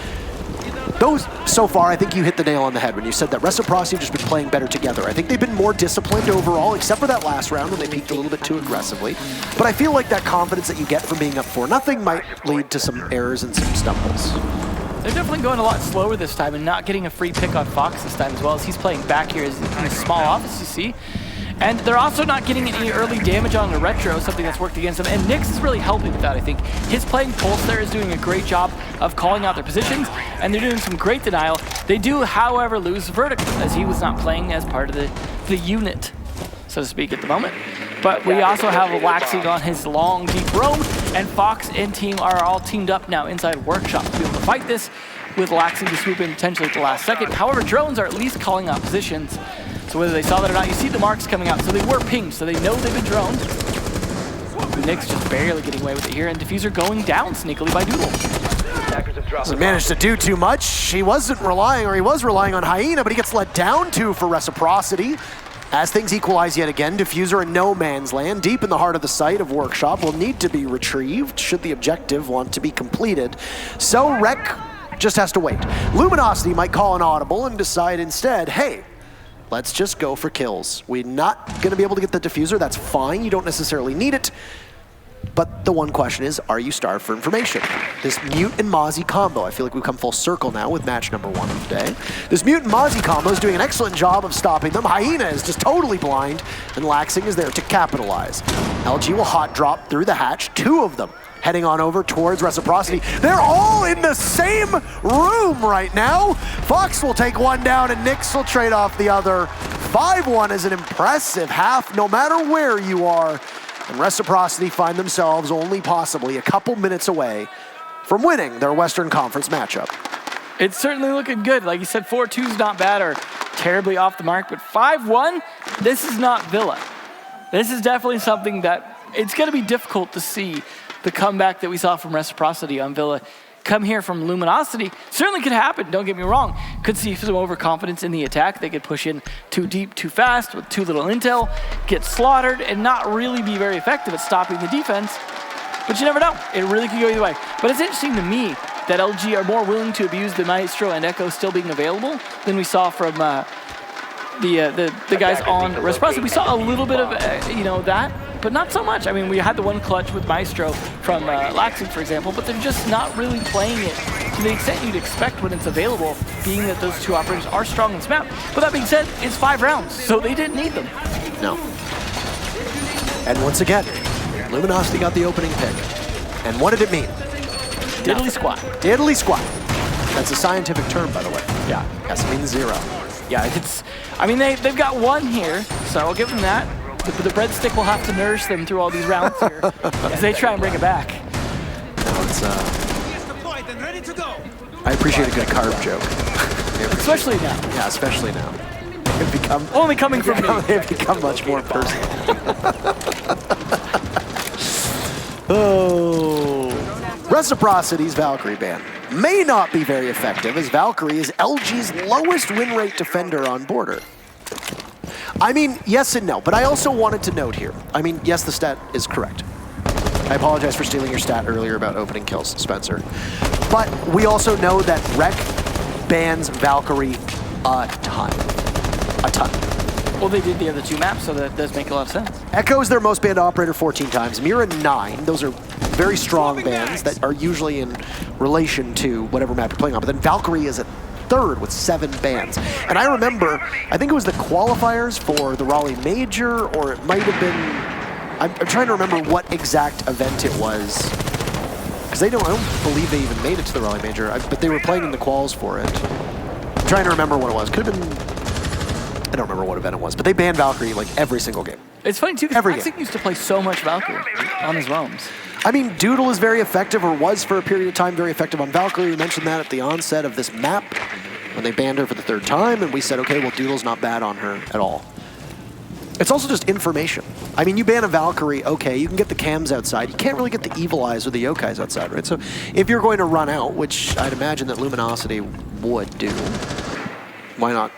Those, so far, I think you hit the nail on the head when you said that Reciprocity have just been playing better together. I think they've been more disciplined overall, except for that last round when they peaked a little bit too aggressively. But I feel like that confidence that you get from being up 4-0 might lead to some errors and some stumbles. They're definitely going a lot slower this time and not getting a free pick on Fox this time as well, as he's playing back here in a small office, you see. And they're also not getting any early damage on the Retro, something that's worked against them. And Nyx is really helping with that, I think. His playing Pulse there is doing a great job of calling out their positions, and they're doing some great denial. They do, however, lose Vertical, as he was not playing as part of the unit, so to speak, at the moment. But we also have Laxing on his long, deep roam, and Fox and team are all teamed up now inside Workshop to be able to fight this, with Laxing to swoop in potentially at the last second. However, drones are at least calling out positions. So whether they saw that or not, you see the marks coming out. So they were pinged, so they know they've been droned. Nyx just barely getting away with it here, and Diffuser going down sneakily by Doodle. Doesn't manage to do too much. He was relying on Hyena, but he gets let down too for Reciprocity. As things equalize yet again, Diffuser in no man's land, deep in the heart of the site of Workshop, will need to be retrieved should the objective want to be completed. So Rec just has to wait. Luminosity might call an audible and decide instead, hey, let's just go for kills. We're not going to be able to get the Diffuser. That's fine. You don't necessarily need it. But the one question is, are you starved for information? This Mute and Mozzie combo, I feel like we've come full circle now with match number 1 of the day. This Mute and Mozzie combo is doing an excellent job of stopping them. Hyena is just totally blind, and Laxing is there to capitalize. LG will hot drop through the hatch, 2 of them heading on over towards Reciprocity. They're all in the same room right now. Fox will take one down and Nyx will trade off the other. 5-1 is an impressive half, no matter where you are. And Reciprocity find themselves only possibly a couple minutes away from winning their Western Conference matchup. It's certainly looking good. Like you said, 4-2 is not bad or terribly off the mark, but 5-1, this is not Villla. This is definitely something that it's going to be difficult to see the comeback that we saw from Reciprocity on Villla come here from Luminosity. Certainly could happen, don't get me wrong. Could see some overconfidence in the attack. They could push in too deep, too fast, with too little intel, get slaughtered, and not really be very effective at stopping the defense. But you never know. It really could go either way. But it's interesting to me that LG are more willing to abuse the Maestro and Echo still being available than we saw from the guys on Reciprocity. We saw a little bit of, that, but not so much. I mean, we had the one clutch with Maestro from Laxing, for example, but they're just not really playing it to the extent you'd expect when it's available, being that those 2 operators are strong in this map. But that being said, it's 5 rounds, so they didn't need them. No. And once again, Luminosity got the opening pick. And what did it mean? Diddly squat. Diddly squat. That's a scientific term, by the way. Yeah. Yes, it means 0. Yeah, they've got 1 here, so I'll give them that. The breadstick will have to nourish them through all these rounds here as they try and bring it back. No, I appreciate a good carb joke. Especially now. Yeah, especially now. They've become, only coming from me. They've become much more personal. Oh. Reciprocity's Valkyrie ban may not be very effective, as Valkyrie is LG's lowest win rate defender on Border. I mean, yes and no, but I also wanted to note here. I mean, yes, the stat is correct. I apologize for stealing your stat earlier about opening kills, Spencer. But we also know that Rec bans Valkyrie a ton. A ton. Well, they did the other 2 maps, so that does make a lot of sense. Echo is their most banned operator 14 times. Mira 9. Those are very strong bans that are usually in relation to whatever map you're playing on. But then Valkyrie is at 3rd with 7 bans. And I remember, I think it was the qualifiers for the Raleigh Major, or it might have been, I'm trying to remember what exact event it was. Because I don't believe they even made it to the Raleigh Major, but they were playing in the quals for it. I'm trying to remember what it was. Could have been I don't remember what event it was, but they banned Valkyrie like every single game. It's funny too, because Every Toxic used to play so much Valkyrie on his roams. I mean, Doodle is very effective, or was for a period of time very effective on Valkyrie. We mentioned that at the onset of this map when they banned her for the 3rd time, and we said, okay, well, Doodle's not bad on her at all. It's also just information. I mean, you ban a Valkyrie, okay, you can get the cams outside. You can't really get the Evil Eyes or the Yokais outside, right? So if you're going to run out, which I'd imagine that Luminosity would do, why not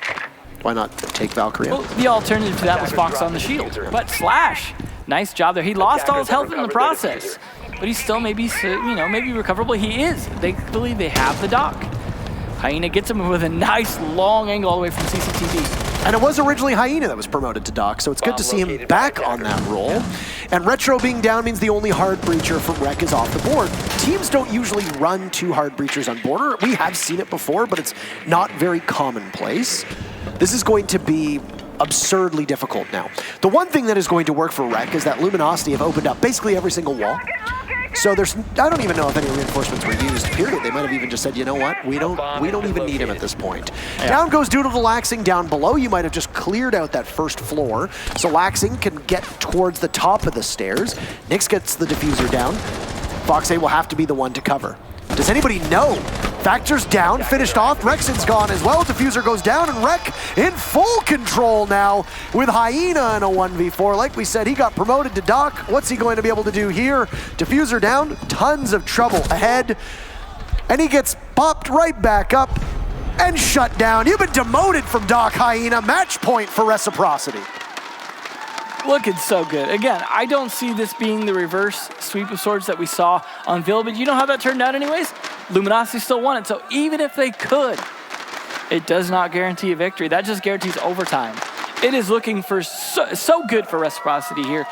take Valkyrie out? Well, the alternative to that was Fox on the shield. But Slash, nice job there. He lost all his health in the process, but he's still maybe, maybe recoverable. He is. They believe they have the dock. Hyena gets him with a nice long angle all the way from CCTV. And it was originally Hyena that was promoted to Doc, so it's good to see him back on that role. And Retro being down means the only hard breacher from Rec is off the board. Teams don't usually run 2 hard breachers on border. We have seen it before, but it's not very commonplace. This is going to be absurdly difficult now. The one thing that is going to work for Rec is that Luminosity have opened up basically every single wall. So I don't even know if any reinforcements were used, period. They might have even just said, you know what, we don't even need him at this point. Yeah. Down goes Doodle to Laxing. Down below, you might have just cleared out that first floor, so Laxing can get towards the top of the stairs. Nyx gets the diffuser down. Foxay will have to be the one to cover. Does anybody know? Factor's down, finished off. Rexon's gone as well. Diffuser goes down, and Rec in full control now with Hyena in a 1v4. Like we said, he got promoted to Doc. What's he going to be able to do here? Diffuser down, tons of trouble ahead. And he gets popped right back up and shut down. You've been demoted from Doc, Hyena. Match point for Reciprocity. Looking so good. Again, I don't see this being the reverse sweep of swords that we saw on Villla, but you know how that turned out anyways? Luminosity still won it, so even if they could, it does not guarantee a victory. That just guarantees overtime. It is looking for so good for Reciprocity here.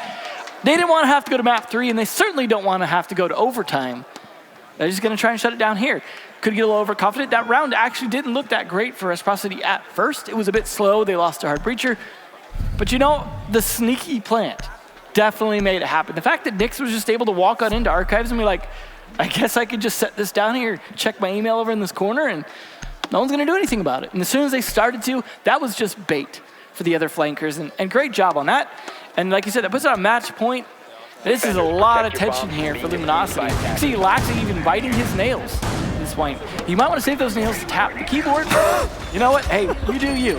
They didn't want to have to go to map 3, and they certainly don't want to have to go to overtime. They're just going to try and shut it down here. Could get a little overconfident. That round actually didn't look that great for Reciprocity at first. It was a bit slow. They lost a hard breacher. But you know, the sneaky plant definitely made it happen. The fact that Nyx was just able to walk on into archives and be like, I guess I could just set this down here, check my email over in this corner, and no one's going to do anything about it. And as soon as they started to, that was just bait for the other flankers. And great job on that. And like you said, that puts it on match point. This is a lot of tension here for Luminosity. See, Laxing even biting his nails at this point. You might want to save those nails to tap the keyboard. You know what? Hey, you do you.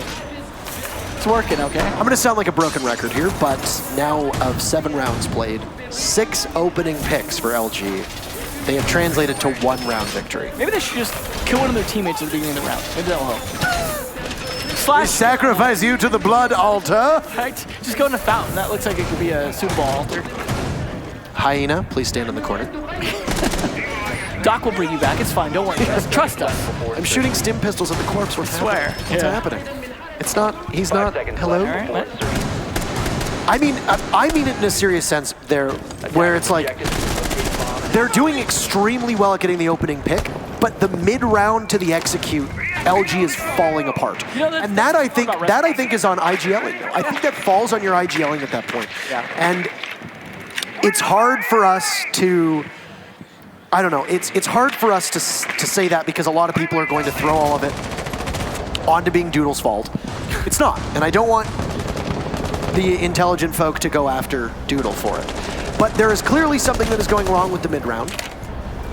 It's working, okay? I'm going to sound like a broken record here, but now of 7 rounds played, 6 opening picks for LG. They have translated to 1 round victory. Maybe they should just kill one of their teammates at the beginning of the round. Maybe that'll help. Slash. We sacrifice you to the blood altar. Right? Just go in a fountain. That looks like it could be a suitable altar. Hyena, please stand in the corner. Doc will bring you back. It's fine. Don't worry. Trust us. I'm shooting stim pistols at the corpse. What's happening? What's happening? It's not, he's not, hello? Right, I mean it in a serious sense there, where it's like, they're doing extremely well at getting the opening pick, but the mid-round to the execute, LG is falling apart. You know, and that I think is on IGLing. I think that falls on your IGLing at that point. Yeah. And it's hard for us to, I don't know, it's hard for us to say that because a lot of people are going to throw all of it onto being Doodle's fault. It's not, and I don't want the intelligent folk to go after Doodle for it. But there is clearly something that is going wrong with the mid-round,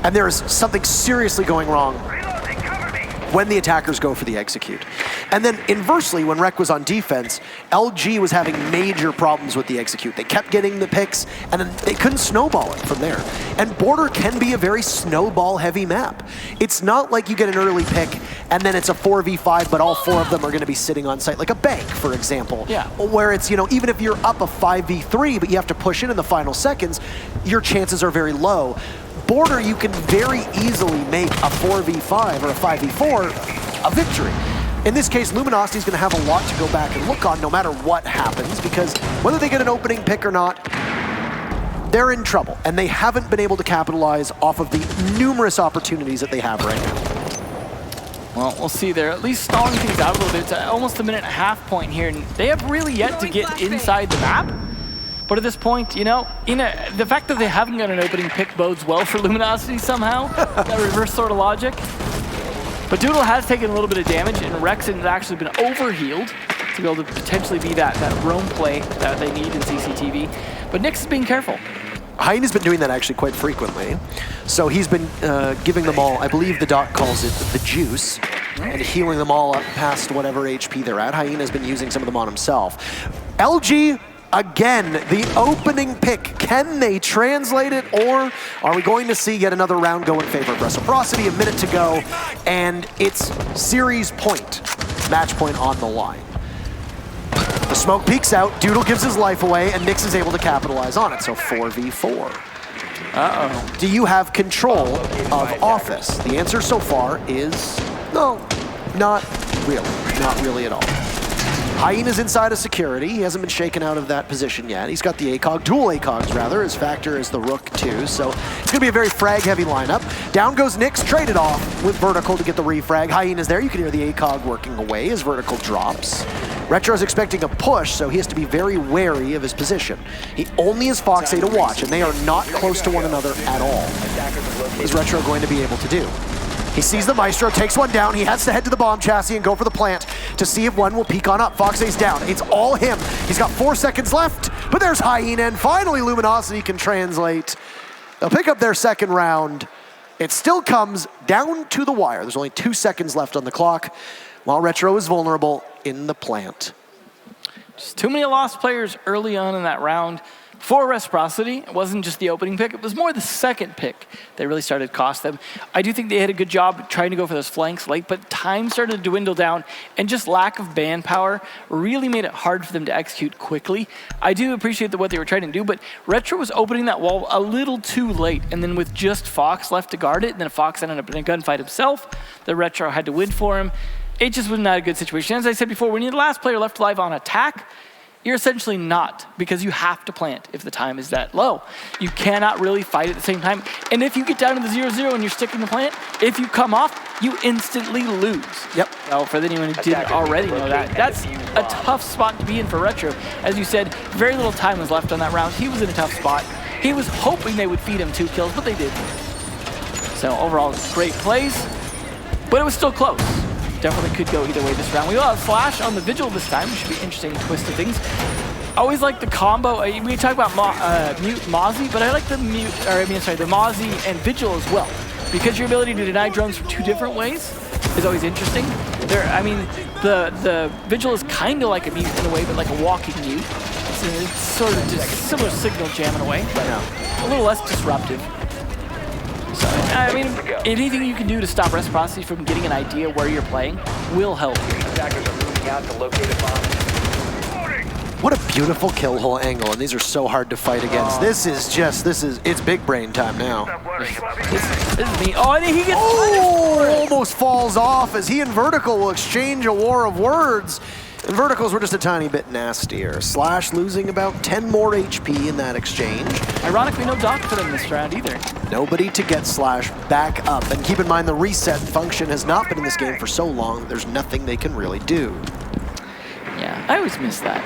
and there is something seriously going wrong when the attackers go for the execute. And then inversely, when Rec was on defense, LG was having major problems with the execute. They kept getting the picks, and then they couldn't snowball it from there. And Border can be a very snowball-heavy map. It's not like you get an early pick, and then it's a 4v5, but all 4 of them are going to be sitting on site, like a bank, for example. Yeah. Where it's, you know, even if you're up a 5v3, but you have to push in the final seconds, your chances are very low. Border, you can very easily make a 4v5 or a 5v4 a victory. In this case, Luminosity is going to have a lot to go back and look on no matter what happens, because whether they get an opening pick or not, they're in trouble, and they haven't been able to capitalize off of the numerous opportunities that they have right now. Well, we'll see. They're at least stalling things out a little bit. It's almost a 1.5 point here, and they have really yet to get inside the map. But at this point, you know, the fact that they haven't got an opening pick bodes well for Luminosity somehow. That reverse sort of logic. But Doodle has taken a little bit of damage, and Rex has actually been overhealed. to be able to potentially be that roam play that they need in CCTV. But Nyx is being careful. Hyena's been doing that actually quite frequently. So he's been giving them all, I believe the doc calls it the juice, and healing them all up past whatever HP they're at. Hyena's been using some of them on himself. LG, again, the opening pick. Can they translate it, or are we going to see yet another round go in favor of Reciprocity? A minute to go, and it's series point, match point on the line. The smoke peeks out, Doodle gives his life away, and Nyx is able to capitalize on it, so 4v4. Uh-oh. Do you have control of Office? The answer so far is no, not really at all. Hyena's inside of security. He hasn't been shaken out of that position yet. He's got the ACOG, dual ACOGs rather. His factor is the Rook too, so it's gonna be a very frag-heavy lineup. Down goes Nyx, traded off with Vertical to get the refrag. Hyena's there. You can hear the ACOG working away as Vertical drops. Retro's expecting a push, so he has to be very wary of his position. He only has Fox A to watch, and they are not close to one another at all. What is Retro going to be able to do? He sees the Maestro, takes one down. He has to head to the bomb chassis and go for the plant to see if one will peek on up. Fox A's down. It's all him. He's got 4 seconds left, but there's Hyena, and finally Luminosity can translate. They'll pick up their second round. It still comes down to the wire. There's only 2 seconds left on the clock, while Retro is vulnerable in the plant. Just too many lost players early on in that round. For Reciprocity, it wasn't just the opening pick, it was more the second pick that really started to cost them. I do think they had a good job trying to go for those flanks late, but time started to dwindle down, and just lack of manpower really made it hard for them to execute quickly. I do appreciate what they were trying to do, but Retro was opening that wall a little too late, and then with just Fox left to guard it, and then Fox ended up in a gunfight himself, the Retro had to win for him. It just was not a good situation. As I said before, when you're the last player left alive on attack, you're essentially not, because you have to plant if the time is that low. You cannot really fight at the same time. And if you get down to the 0-0 and you're sticking the plant, if you come off, you instantly lose. Yep. Well, for anyone who didn't already know that, that's a tough spot to be in for Retro. As you said, very little time was left on that round. He was in a tough spot. He was hoping they would feed him 2 kills, but they didn't. So overall, great plays, but it was still close. Definitely could go either way this round. We will have Flash on the Vigil this time, which should be interesting twist of things. I always like the combo. We talk about Mute Mozzie, but I like the the Mozzie and Vigil as well, because your ability to deny drones from 2 different ways is always interesting. The Vigil is kind of like a mute in a way, but like a walking mute. It's sort of just similar signal jam in a way, but a little less disruptive. So, I mean, anything you can do to stop Reciprocity from getting an idea where you're playing will help. Attackers are moving out to locate a bomb. What a beautiful kill hole angle, and these are so hard to fight against. It's big brain time now. This is me. Oh, and he gets almost falls off as he and Vertical will exchange a war of words. And Verticals were just a tiny bit nastier. Slash losing about 10 more HP in that exchange. Ironically, no doc for them this round either. Nobody to get Slash back up. And keep in mind, the reset function has not been in this game for so long that there's nothing they can really do. Yeah, I always miss that.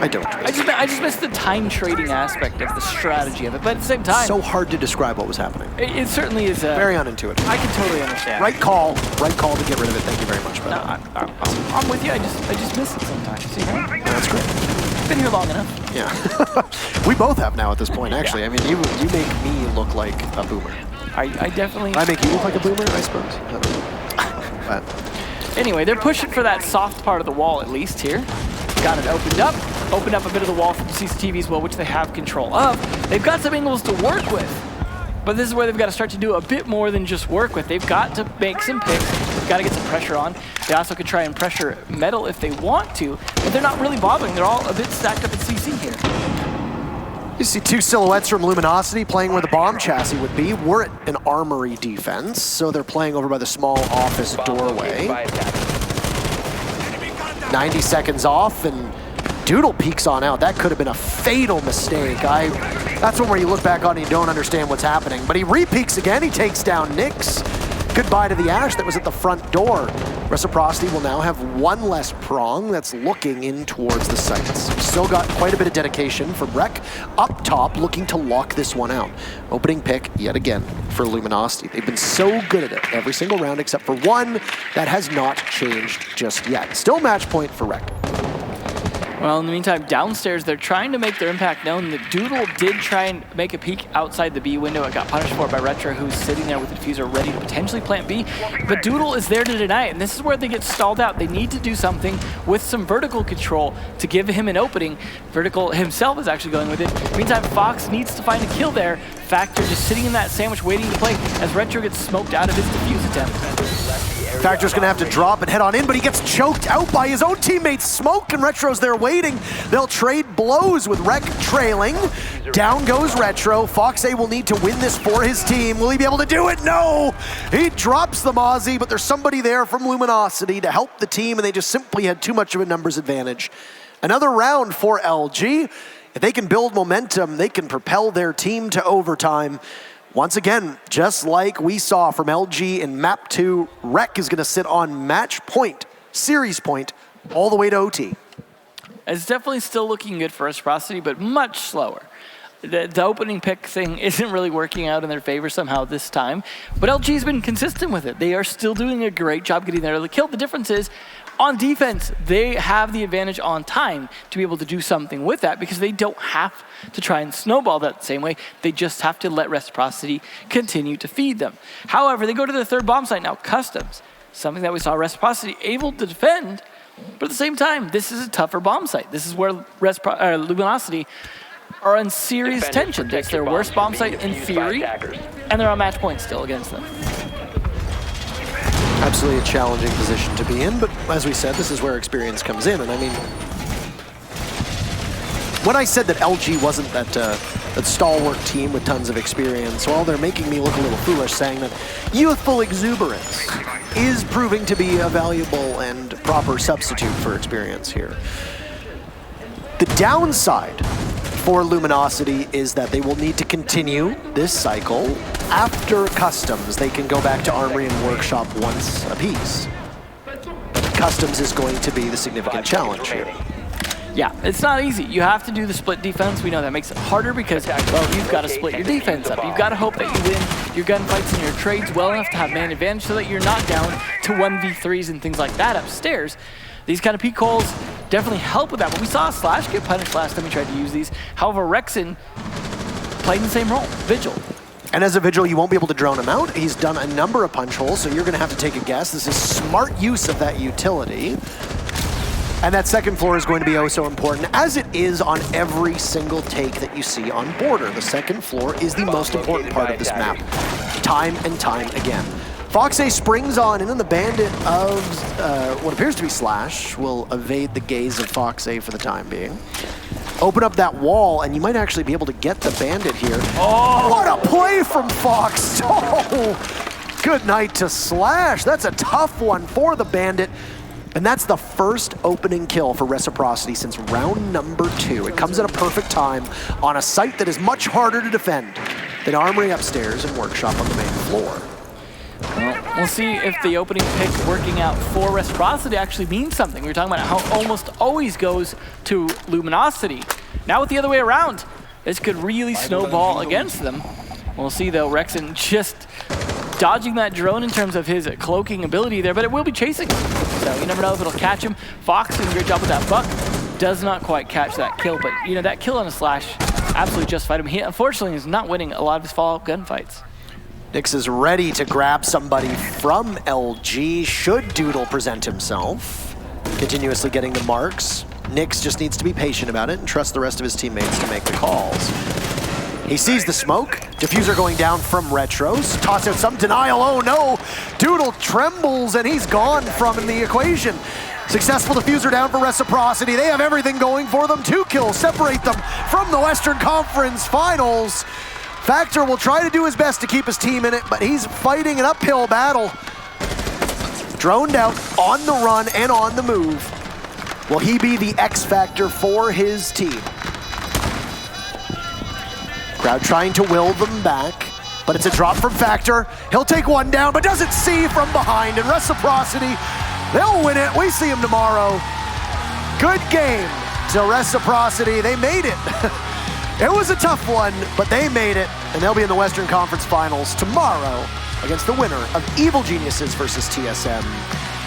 I don't. I just miss the time trading aspect of the strategy of it, but at the same time, so hard to describe what was happening. It certainly is very unintuitive. I can totally understand. Right call to get rid of it. Thank you very much. No, I'm with you. I just miss it sometimes. See, right? That's great. Been here long enough. Yeah, we both have now at this point. Actually, yeah. I mean, you make me look like a boomer. I definitely. I make you look like a boomer, I suppose. I don't know. But anyway, they're pushing for that soft part of the wall at least here. Got it opened up a bit of the wall for the CCTV as well, which they have control of. They've got some angles to work with, but this is where they've got to start to do a bit more than just work with. They've got to make some picks. They've got to get some pressure on. They also could try and pressure Metal if they want to, but they're not really bothering. They're all a bit stacked up at CC here. You see 2 silhouettes from Luminosity playing where the bomb chassis would be. We're at an armory defense, so they're playing over by the small office doorway. 90 seconds off, and Doodle peeks on out. That could have been a fatal mistake. That's one where you look back on and you don't understand what's happening. But he re-peeks again. He takes down Nyx. Goodbye to the Ash that was at the front door. Reciprocity will now have 1 less prong that's looking in towards the sights. Still got quite a bit of dedication from Rec up top, looking to lock this one out. Opening pick yet again for Luminosity. They've been so good at it every single round except for one. That has not changed just yet. Still match point for Rec. Well, in the meantime, downstairs, they're trying to make their impact known. The Doodle did try and make a peek outside the B window. It got punished for it by Retro, who's sitting there with the diffuser ready to potentially plant B. But Doodle is there to deny it, and this is where they get stalled out. They need to do something with some vertical control to give him an opening. Vertical himself is actually going with it. Meantime, Fox needs to find a kill there. Factor just sitting in that sandwich waiting to play as Retro gets smoked out of his defuse attempt. Factor's gonna have to drop and head on in, but he gets choked out by his own teammates. Smoke and Retro's there waiting. They'll trade blows with Rec trailing. Down goes Retro. Fox A will need to win this for his team. Will he be able to do it? No! He drops the Mozzie, but there's somebody there from Luminosity to help the team, and they just simply had too much of a numbers advantage. Another round for LG. If they can build momentum, they can propel their team to overtime. Once again, just like we saw from LG in Map 2, Rec is going to sit on match point, series point, all the way to OT. It's definitely still looking good for Reciprocity, but much slower. The opening pick thing isn't really working out in their favor somehow this time, but LG's been consistent with it. They are still doing a great job getting there to the kill. The difference is, on defense, they have the advantage on time to be able to do something with that because they don't have to try and snowball that the same way. They just have to let Reciprocity continue to feed them. However, they go to the third bomb site now, Customs, something that we saw Reciprocity able to defend, but at the same time, this is a tougher bomb site. This is where Luminosity are in serious tension. It's their worst bomb site in theory, and they're on match point still against them. Absolutely a challenging position to be in, but as we said, this is where experience comes in. And I mean, when I said that LG wasn't that stalwart team with tons of experience, well, they're making me look a little foolish saying that youthful exuberance is proving to be a valuable and proper substitute for experience here. The downside for Luminosity is that they will need to continue this cycle. After Customs, they can go back to Armory and Workshop once apiece. But Customs is going to be the significant challenge here. Yeah, it's not easy. You have to do the split defense. We know that makes it harder because, well, you've got to split your defense up. You've got to hope that you win your gunfights and your trades well enough to have man advantage so that you're not down to 1v3s and things like that upstairs. These kind of peak holes definitely help with that. But we saw Slash get punished last time he tried to use these. However, Rexon played in the same role, Vigil. And as a Vigil, you won't be able to drone him out. He's done a number of punch holes, so you're going to have to take a guess. This is smart use of that utility. And that second floor is going to be oh so important, as it is on every single take that you see on Border. The second floor is the most important part of this map, time and time again. Fox A springs on, and then the bandit of what appears to be Slash will evade the gaze of Fox A for the time being. Open up that wall, and you might actually be able to get the bandit here. Oh, what a play from Fox! Oh, good night to Slash. That's a tough one for the bandit. And that's the first opening kill for Reciprocity since round number 2. It comes at a perfect time on a site that is much harder to defend than Armory upstairs and Workshop on the main floor. Well, we'll see if the opening pick working out for Reciprocity actually means something. We were talking about how it almost always goes to Luminosity. Now with the other way around, this could really snowball against them. We'll see though, Rexon just dodging that drone in terms of his cloaking ability there, but it will be chasing him. So you never know if it'll catch him. Fox doing a great job with that buck. Does not quite catch that kill, but you know, that kill on a Slash absolutely justified him. He unfortunately is not winning a lot of his follow-up gunfights. Nyx is ready to grab somebody from LG should Doodle present himself. Continuously getting the marks. Nyx just needs to be patient about it and trust the rest of his teammates to make the calls. He sees the smoke. Diffuser going down from Retros. Toss out some denial. Oh no! Doodle trembles and he's gone from the equation. Successful diffuser down for Reciprocity. They have everything going for them. 2 kills separate them from the Western Conference Finals. Factor will try to do his best to keep his team in it, but he's fighting an uphill battle. Droned out, on the run, and on the move. Will he be the X factor for his team? Crowd trying to will them back, but it's a drop from Factor. He'll take one down, but doesn't see from behind. And Reciprocity, they'll win it. We see him tomorrow. Good game to Reciprocity. They made it. It was a tough one, but they made it, and they'll be in the Western Conference Finals tomorrow against the winner of Evil Geniuses versus TSM.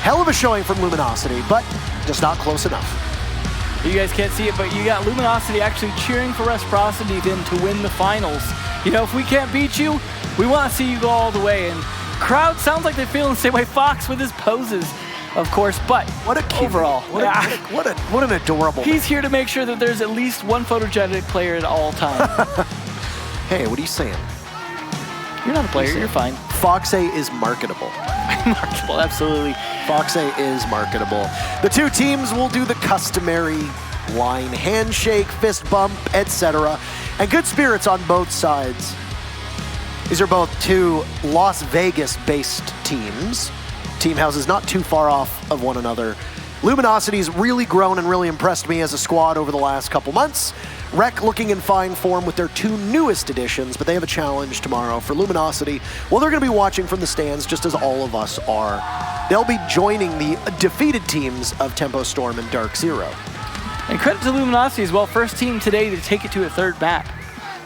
Hell of a showing from Luminosity, but just not close enough. You guys can't see it, but you got Luminosity actually cheering for Reciprocity then to win the finals. You know, if we can't beat you, we want to see you go all the way. And crowd sounds like they're feeling the same way. Fox with his poses, of course, but What a cute, overall, what an adorable he's here to make sure that there's at least one photogenic player at all times. Hey, what are you saying? You're not a player, you're fine. Foxay is marketable. Marketable, absolutely. Foxay is marketable. The two teams will do the customary line handshake, fist bump, etc. And good spirits on both sides. These are both two Las Vegas-based teams. Team houses not too far off of one another. Luminosity's really grown and really impressed me as a squad over the last couple months. Rec looking in fine form with their two newest additions, but they have a challenge tomorrow for Luminosity. Well, they're going to be watching from the stands just as all of us are. They'll be joining the defeated teams of Tempo Storm and Dark Zero. And credit to Luminosity as well, first team today to take it to a third map.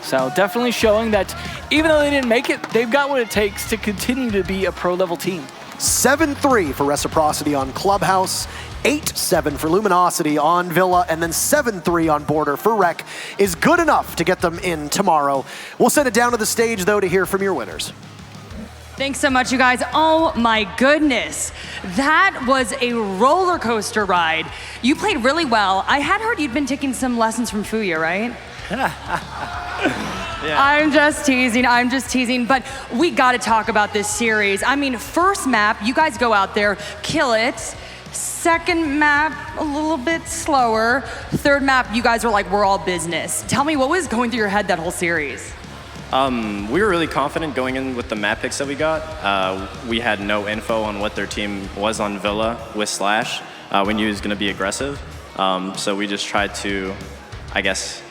So definitely showing that even though they didn't make it, they've got what it takes to continue to be a pro-level team. 7-3 for Reciprocity on Clubhouse, 8-7 for Luminosity on Villla, and then 7-3 on Border for Rec is good enough to get them in tomorrow. We'll send it down to the stage, though, to hear from your winners. Thanks so much, you guys. Oh my goodness. That was a roller coaster ride. You played really well. I had heard you'd been taking some lessons from Fuya, right? Yeah. I'm just teasing, but we gotta talk about this series. I mean, first map, you guys go out there, kill it. Second map, a little bit slower. Third map, you guys are like, we're all business. Tell me, what was going through your head that whole series? We were really confident going in with the map picks that we got. We had no info on what their team was on Villla with Slash. We knew he was gonna be aggressive. So we just tried to, I guess,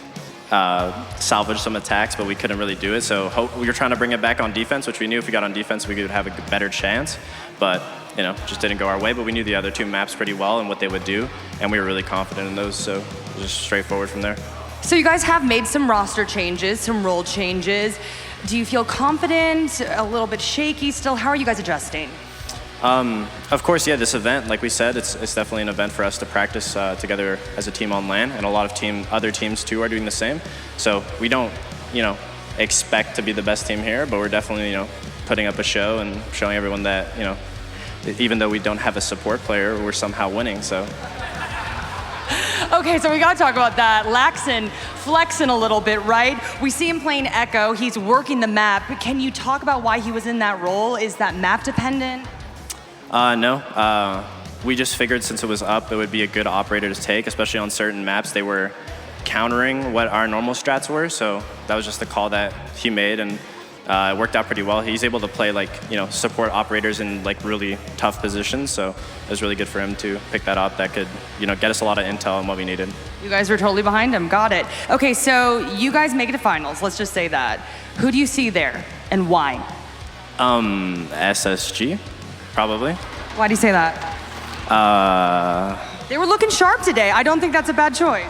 salvage some attacks, but we couldn't really do it. So we were trying to bring it back on defense, which we knew if we got on defense, we could have a better chance. But you know, just didn't go our way. But we knew the other two maps pretty well and what they would do, and we were really confident in those. So it was just straightforward from there. So you guys have made some roster changes, some role changes. Do you feel confident, a little bit shaky still? How are you guys adjusting? Of course, yeah, this event, like we said, it's definitely an event for us to practice together as a team on LAN, and a lot of other teams too are doing the same. So we don't, expect to be the best team here, but we're definitely, putting up a show and showing everyone that, even though we don't have a support player, we're somehow winning, so. Okay, so we gotta talk about that. Laxon flexing a little bit, right? We see him playing Echo, he's working the map. Can you talk about why he was in that role? Is that map dependent? No. We just figured since it was up, it would be a good operator to take, especially on certain maps. They were countering what our normal strats were, so that was just the call that he made, and it worked out pretty well. He's able to play support operators in really tough positions, so it was really good for him to pick that up. That could get us a lot of intel on what we needed. You guys were totally behind him, got it. Okay, so you guys make it to finals, let's just say that. Who do you see there, and why? SSG, probably. Why do you say that? They were looking sharp today. I don't think that's a bad choice.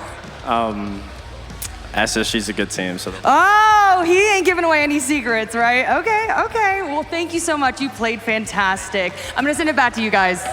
SSG's a good team, so. Oh, he ain't giving away any secrets, right? Okay. Well, thank you so much. You played fantastic. I'm gonna send it back to you guys.